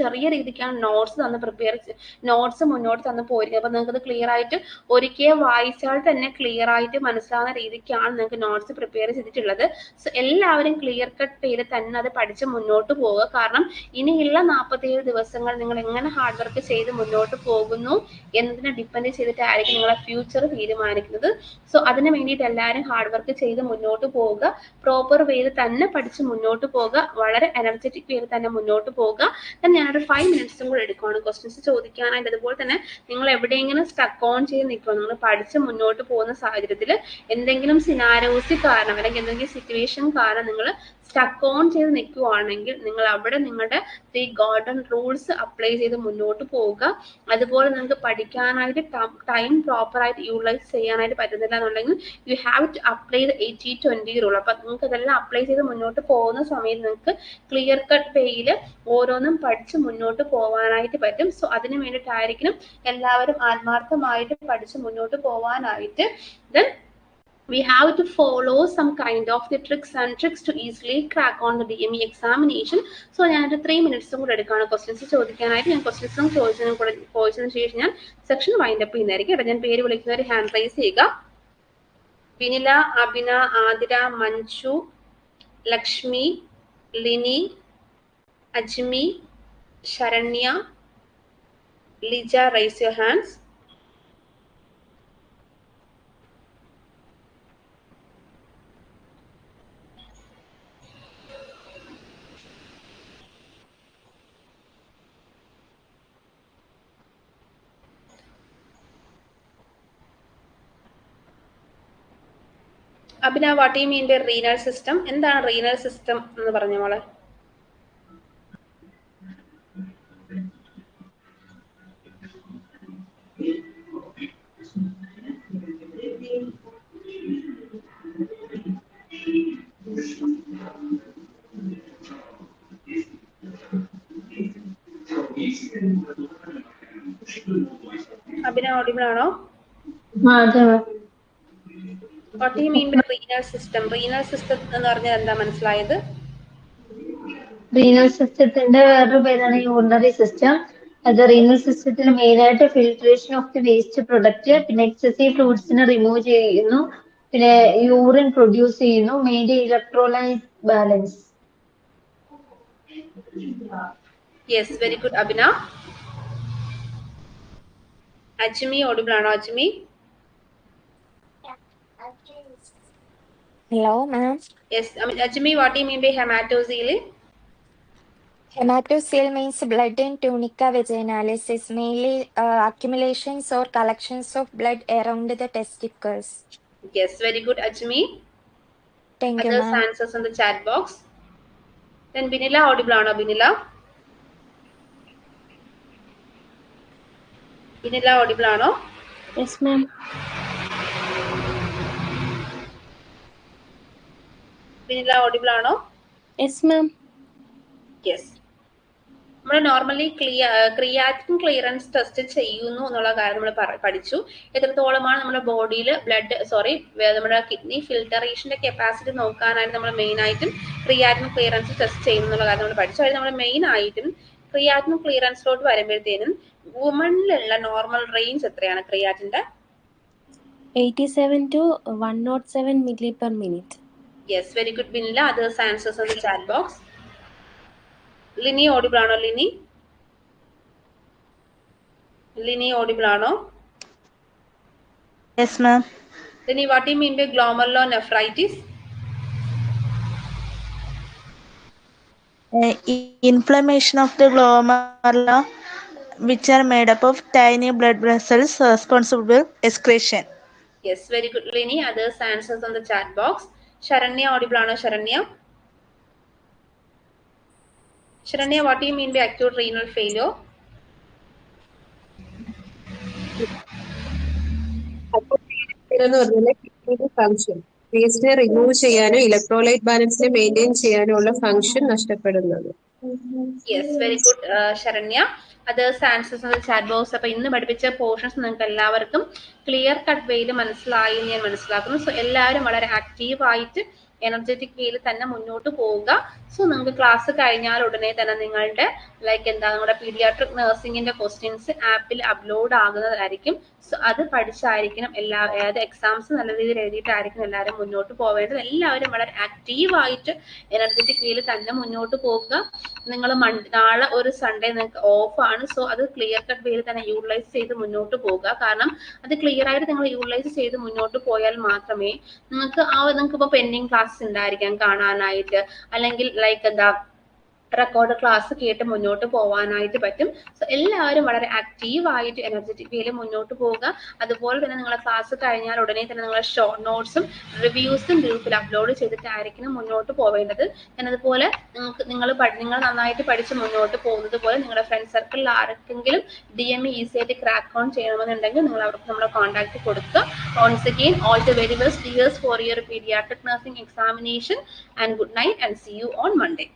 ചെറിയ രീതിക്കാണ് നോട്ട്സ് മുന്നോട്ട് തന്നു പോയിരിക്കുന്നത്. അപ്പൊ നിങ്ങൾക്ക് ക്ലിയർ ആയിട്ട് ഒരിക്കൽ വായിച്ചാൽ തന്നെ ക്ലിയർ ആയിട്ട് മനസ്സിലാവുന്ന രീതിക്കാണ് നിങ്ങൾക്ക് നോട്ട്സ് പ്രിപ്പയർ ചെയ്തിട്ടുള്ളത്. സോ എല്ലാവരും ക്ലിയർ കട്ട് ചെയ്ത് തന്നെ അത് പഠിച്ച് മുന്നോട്ട് പോവുക. കാരണം ഇനിയുള്ള 47 ദിവസങ്ങൾ നിങ്ങൾ എങ്ങനെ ഹാർഡ് വർക്ക് ചെയ്ത് മുന്നോട്ട് പോകുന്നു എന്നതിനെ ഡിപ്പെൻഡ് ചെയ്തിട്ടായിരിക്കും നിങ്ങളെ ഫ്യൂച്ചർ തീരുമാനിക്കുന്നത്. സോ അതിന് വേണ്ടിയിട്ട് എല്ലാവരും ഹാർഡ് വർക്ക് ചെയ്ത് മുന്നോട്ട് പോവുക. പ്രോപ്പർ വേയിൽ തന്നെ പഠിച്ച് മുന്നോട്ട് പോകുക. വളരെ എനർജറ്റിക് വേയിൽ തന്നെ മുന്നോട്ട് പോകുക. ഞാനൊരു 5 മിനിറ്റ്സും കൂടെ എടുക്കുകയാണ് ക്വസ്റ്റ്യൻസ് ചോദിക്കാനായിട്ട്. അതുപോലെ തന്നെ നിങ്ങൾ എവിടെയെങ്കിലും സ്റ്റക്ക് ഓൺ ചെയ്ത് നിൽക്കുക, നിങ്ങൾ പഠിച്ച് മുന്നോട്ട് പോകുന്ന സാഹചര്യത്തിൽ എന്തെങ്കിലും സിനാരിയോസ് കാരണം അല്ലെങ്കിൽ എന്തെങ്കിലും സിറ്റുവേഷൻ കാരണം നിങ്ങൾ സ്റ്റക്ക് ഓൺ ചെയ്ത് നിൽക്കുകയാണെങ്കിൽ നിങ്ങൾ അവിടെ നിങ്ങളുടെ 3 ഗോൾഡൻ റൂൾസ് അപ്ലൈ ചെയ്ത് മുന്നോട്ട് പോവുക. അതുപോലെ നിങ്ങൾക്ക് പഠിക്കാനായിട്ട് ടൈം പ്രോപ്പറായിട്ട് യൂട്ടിലൈസ് ചെയ്യാനായിട്ട് പറ്റുന്നില്ല എന്നുണ്ടെങ്കിൽ you have to apply the 80-20 rule. അപ്പൊ നിങ്ങൾക്ക് ഇതെല്ലാം അപ്ലൈ ചെയ്ത് മുന്നോട്ട് പോകുന്ന സമയത്ത് നിങ്ങൾക്ക് ക്ലിയർ കട്ട് വേയിൽ ഓരോന്നും പഠിച്ച് മുന്നോട്ട് പോകാനായിട്ട് പറ്റും. സോ അതിന് വേണ്ടിയിട്ടായിരിക്കണം എല്ലാവരും ആത്മാർത്ഥമായിട്ട് പഠിച്ച് മുന്നോട്ട് പോകാനായിട്ട്. Then we have to follow some kind of the tricks to easily crack on the DME examination. So ഞാനൊരു 3 മിനിറ്റ്സും കൂടെ എടുക്കുകയാണ് ക്വസ്റ്റ്യൻസ് ചോദിക്കാനായിട്ട്. ഞാൻ ക്വസ്റ്റ്യൻസും ചോദിച്ചതിന് ശേഷം ഞാൻ സെക്ഷൻ വൈൻഡ് അപ്പ് ചെയ്യുന്നതായിരിക്കും. ഞാൻ പേര് വിളിക്കുന്നവർ ഹാൻഡ് റൈസ് ചെയ്യുക. Vinila, Abhina, Athira, Manju, Lakshmi, Lini, Ajmi, Saranya, Lija, raise your hands. Abhina, what you mean by renal system? എന്താണ് റീനൽ സിസ്റ്റം എന്ന് പറഞ്ഞ മോളെ? അഭിന ഓഡിബിൾ ആണോ? What do you mean by renal system? Renal system എന്ന് പറഞ്ഞാൽ എന്താ മനസ്സിലായത്? റീനൽ സിസ്റ്റത്തിന്റെ വേറൊരു പേരാണ് യൂറിനറി സിസ്റ്റം. അത് റീനൽ സിസ്റ്റത്തിൽ മെയിൻ ആയിട്ട് filtration of the waste product, പിന്നെ എക്സസീവ് ഫ്ലൂയിഡ്സിനെ റിമൂവ് ചെയ്യുന്നു, പിന്നെ യൂറിൻ പ്രൊഡ്യൂസ് ചെയ്യുന്നു, maintain electrolyte balance. Yes, very good Abhina. Ajmi audible ആണോ? Ajmi. Hello, ma'am. Yes, Ajmi, what do you mean by hematocele? Hematocele means blood in tunica vaginalis is mainly accumulations or collections of blood around the testicles. Yes, very good, Ajmi. Thank you, Others ma'am. answers in the chat box. Then Vinila audible ആണോ? Vinila audible ആണോ? Yes, ma'am. Vinila audible ആണോ? Yes, ma'am. Yes. നമ്മൾ normally creatine clearance test ചെയ്യുന്നു എന്നുള്ള കാര്യം നമ്മൾ പഠിച്ചു. എത്രത്തോളമാണ് നമ്മുടെ ബോഡിയിൽ നമ്മുടെ കിഡ്നി ഫിൽട്ടറേഷന്റെ കപ്പാസിറ്റി നോക്കാനായിട്ട് നമ്മൾ മെയിൻ ആയിട്ടും ക്രിയാറ്റിൻ ക്ലിയറൻസ് ടെസ്റ്റ് ചെയ്യുന്നു എന്നുള്ള കാര്യം നമ്മൾ പഠിച്ചു. അതായത് നമ്മൾ മെയിൻ ആയിട്ടും ക്രിയാറ്റിൻ ക്ലിയറൻസിലോട്ട് വരുമ്പോഴത്തേനും വുമണിലുള്ള നോർമൽ റേഞ്ച് എത്രയാണ് ക്രിയാറ്റിന്റെ? 87 to 107 milli per minute. Yes, very good, Vinila. Others answers in the chat box. Lini audible ആണോ? Lini audible ആണോ? Yes, ma'am. Lini, what do you mean by glomerulonephritis? Inflammation of the glomerula, which are made up of tiny blood vessels responsible for excretion. Yes, very good, Lini. Others answers on the chat box. Sharanya audible ആണോ? Sharanya, what do you mean by acute renal failure? എന്ന് പറഞ്ഞാൽ കിഡ്നിയുടെ function വേസ്റ്റിനെ remove ചെയ്യാനോ electrolyte ബാലൻസിനെ maintain ചെയ്യാനോ ഉള്ള function നഷ്ടപ്പെടുന്നത്. Yes, very good Saranya. Others answers in the chat box. അപ്പൊ ഇന്ന് പഠിപ്പിച്ച പോർഷൻസ് നിങ്ങൾക്ക് എല്ലാവർക്കും ക്ലിയർ കട്ട് വേയിൽ മനസ്സിലായി എന്ന് ഞാൻ മനസ്സിലാക്കുന്നു. സോ എല്ലാവരും വളരെ ആക്റ്റീവായിട്ട് എനർജറ്റിക് വേയിൽ തന്നെ മുന്നോട്ട് പോവുക. സോ നിങ്ങൾക്ക് ക്ലാസ് കഴിഞ്ഞാൽ ഉടനെ തന്നെ നിങ്ങളുടെ നമ്മുടെ പീഡിയാട്രിക് നഴ്സിംഗിന്റെ ക്വസ്റ്റ്യൻസ് ആപ്പിൽ അപ്ലോഡ് ആകുന്നതായിരിക്കും. സോ അത് പഠിച്ചായിരിക്കണം ഏത് എക്സാംസ് നല്ല രീതിയിൽ എഴുതിയിട്ടായിരിക്കും എല്ലാവരും മുന്നോട്ട് പോവേണ്ടത്. എല്ലാവരും വളരെ ആക്റ്റീവായിട്ട് എനർജറ്റിക് വേയിൽ തന്നെ മുന്നോട്ട് പോകുക. നിങ്ങൾ നാളെ ഒരു സൺഡേ നിങ്ങൾക്ക് ഓഫാണ്. സോ അത് ക്ലിയർ കട്ട് വേയിൽ തന്നെ യൂട്ടിലൈസ് ചെയ്ത് മുന്നോട്ട് പോകുക. കാരണം അത് ക്ലിയർ ആയിട്ട് നിങ്ങൾ യൂട്ടിലൈസ് ചെയ്ത് മുന്നോട്ട് പോയാൽ മാത്രമേ നിങ്ങൾക്ക് ഇപ്പോൾ പെൻഡിങ് ക്ലാസ് ഉണ്ടായിരിക്കാം കാണാനായിട്ട്, അല്ലെങ്കിൽ റെക്കോർഡ് ക്ലാസ് കേട്ട് മുന്നോട്ട് പോകാനായിട്ട് പറ്റും. സോ എല്ലാവരും വളരെ ആക്റ്റീവായിട്ട് എനർജറ്റിക് വേയിൽ മുന്നോട്ട് പോവുക. അതുപോലെ തന്നെ നിങ്ങളെ ക്ലാസ് കഴിഞ്ഞാൽ ഉടനെ തന്നെ നിങ്ങളുടെ ഷോർട്ട് നോട്ട്സും റിവ്യൂസും ഗ്രൂപ്പിൽ അപ്ലോഡ് ചെയ്തിട്ടായിരിക്കണം മുന്നോട്ട് പോവേണ്ടത്. അതുപോലെ നിങ്ങൾ നന്നായിട്ട് പഠിച്ച് മുന്നോട്ട് പോകുന്നത് പോലെ നിങ്ങളുടെ ഫ്രണ്ട് സർക്കിളിൽ ആർക്കെങ്കിലും DME ഈസി ആയിട്ട് ക്രാക്ക് ഓൺ ചെയ്യണമെന്നുണ്ടെങ്കിൽ നിങ്ങൾ അവർക്ക് നമ്മളെ കോൺടാക്ട് കൊടുക്കുക. Once again, all the very best dears for your pediatric nursing examination, and good night and see you on Monday.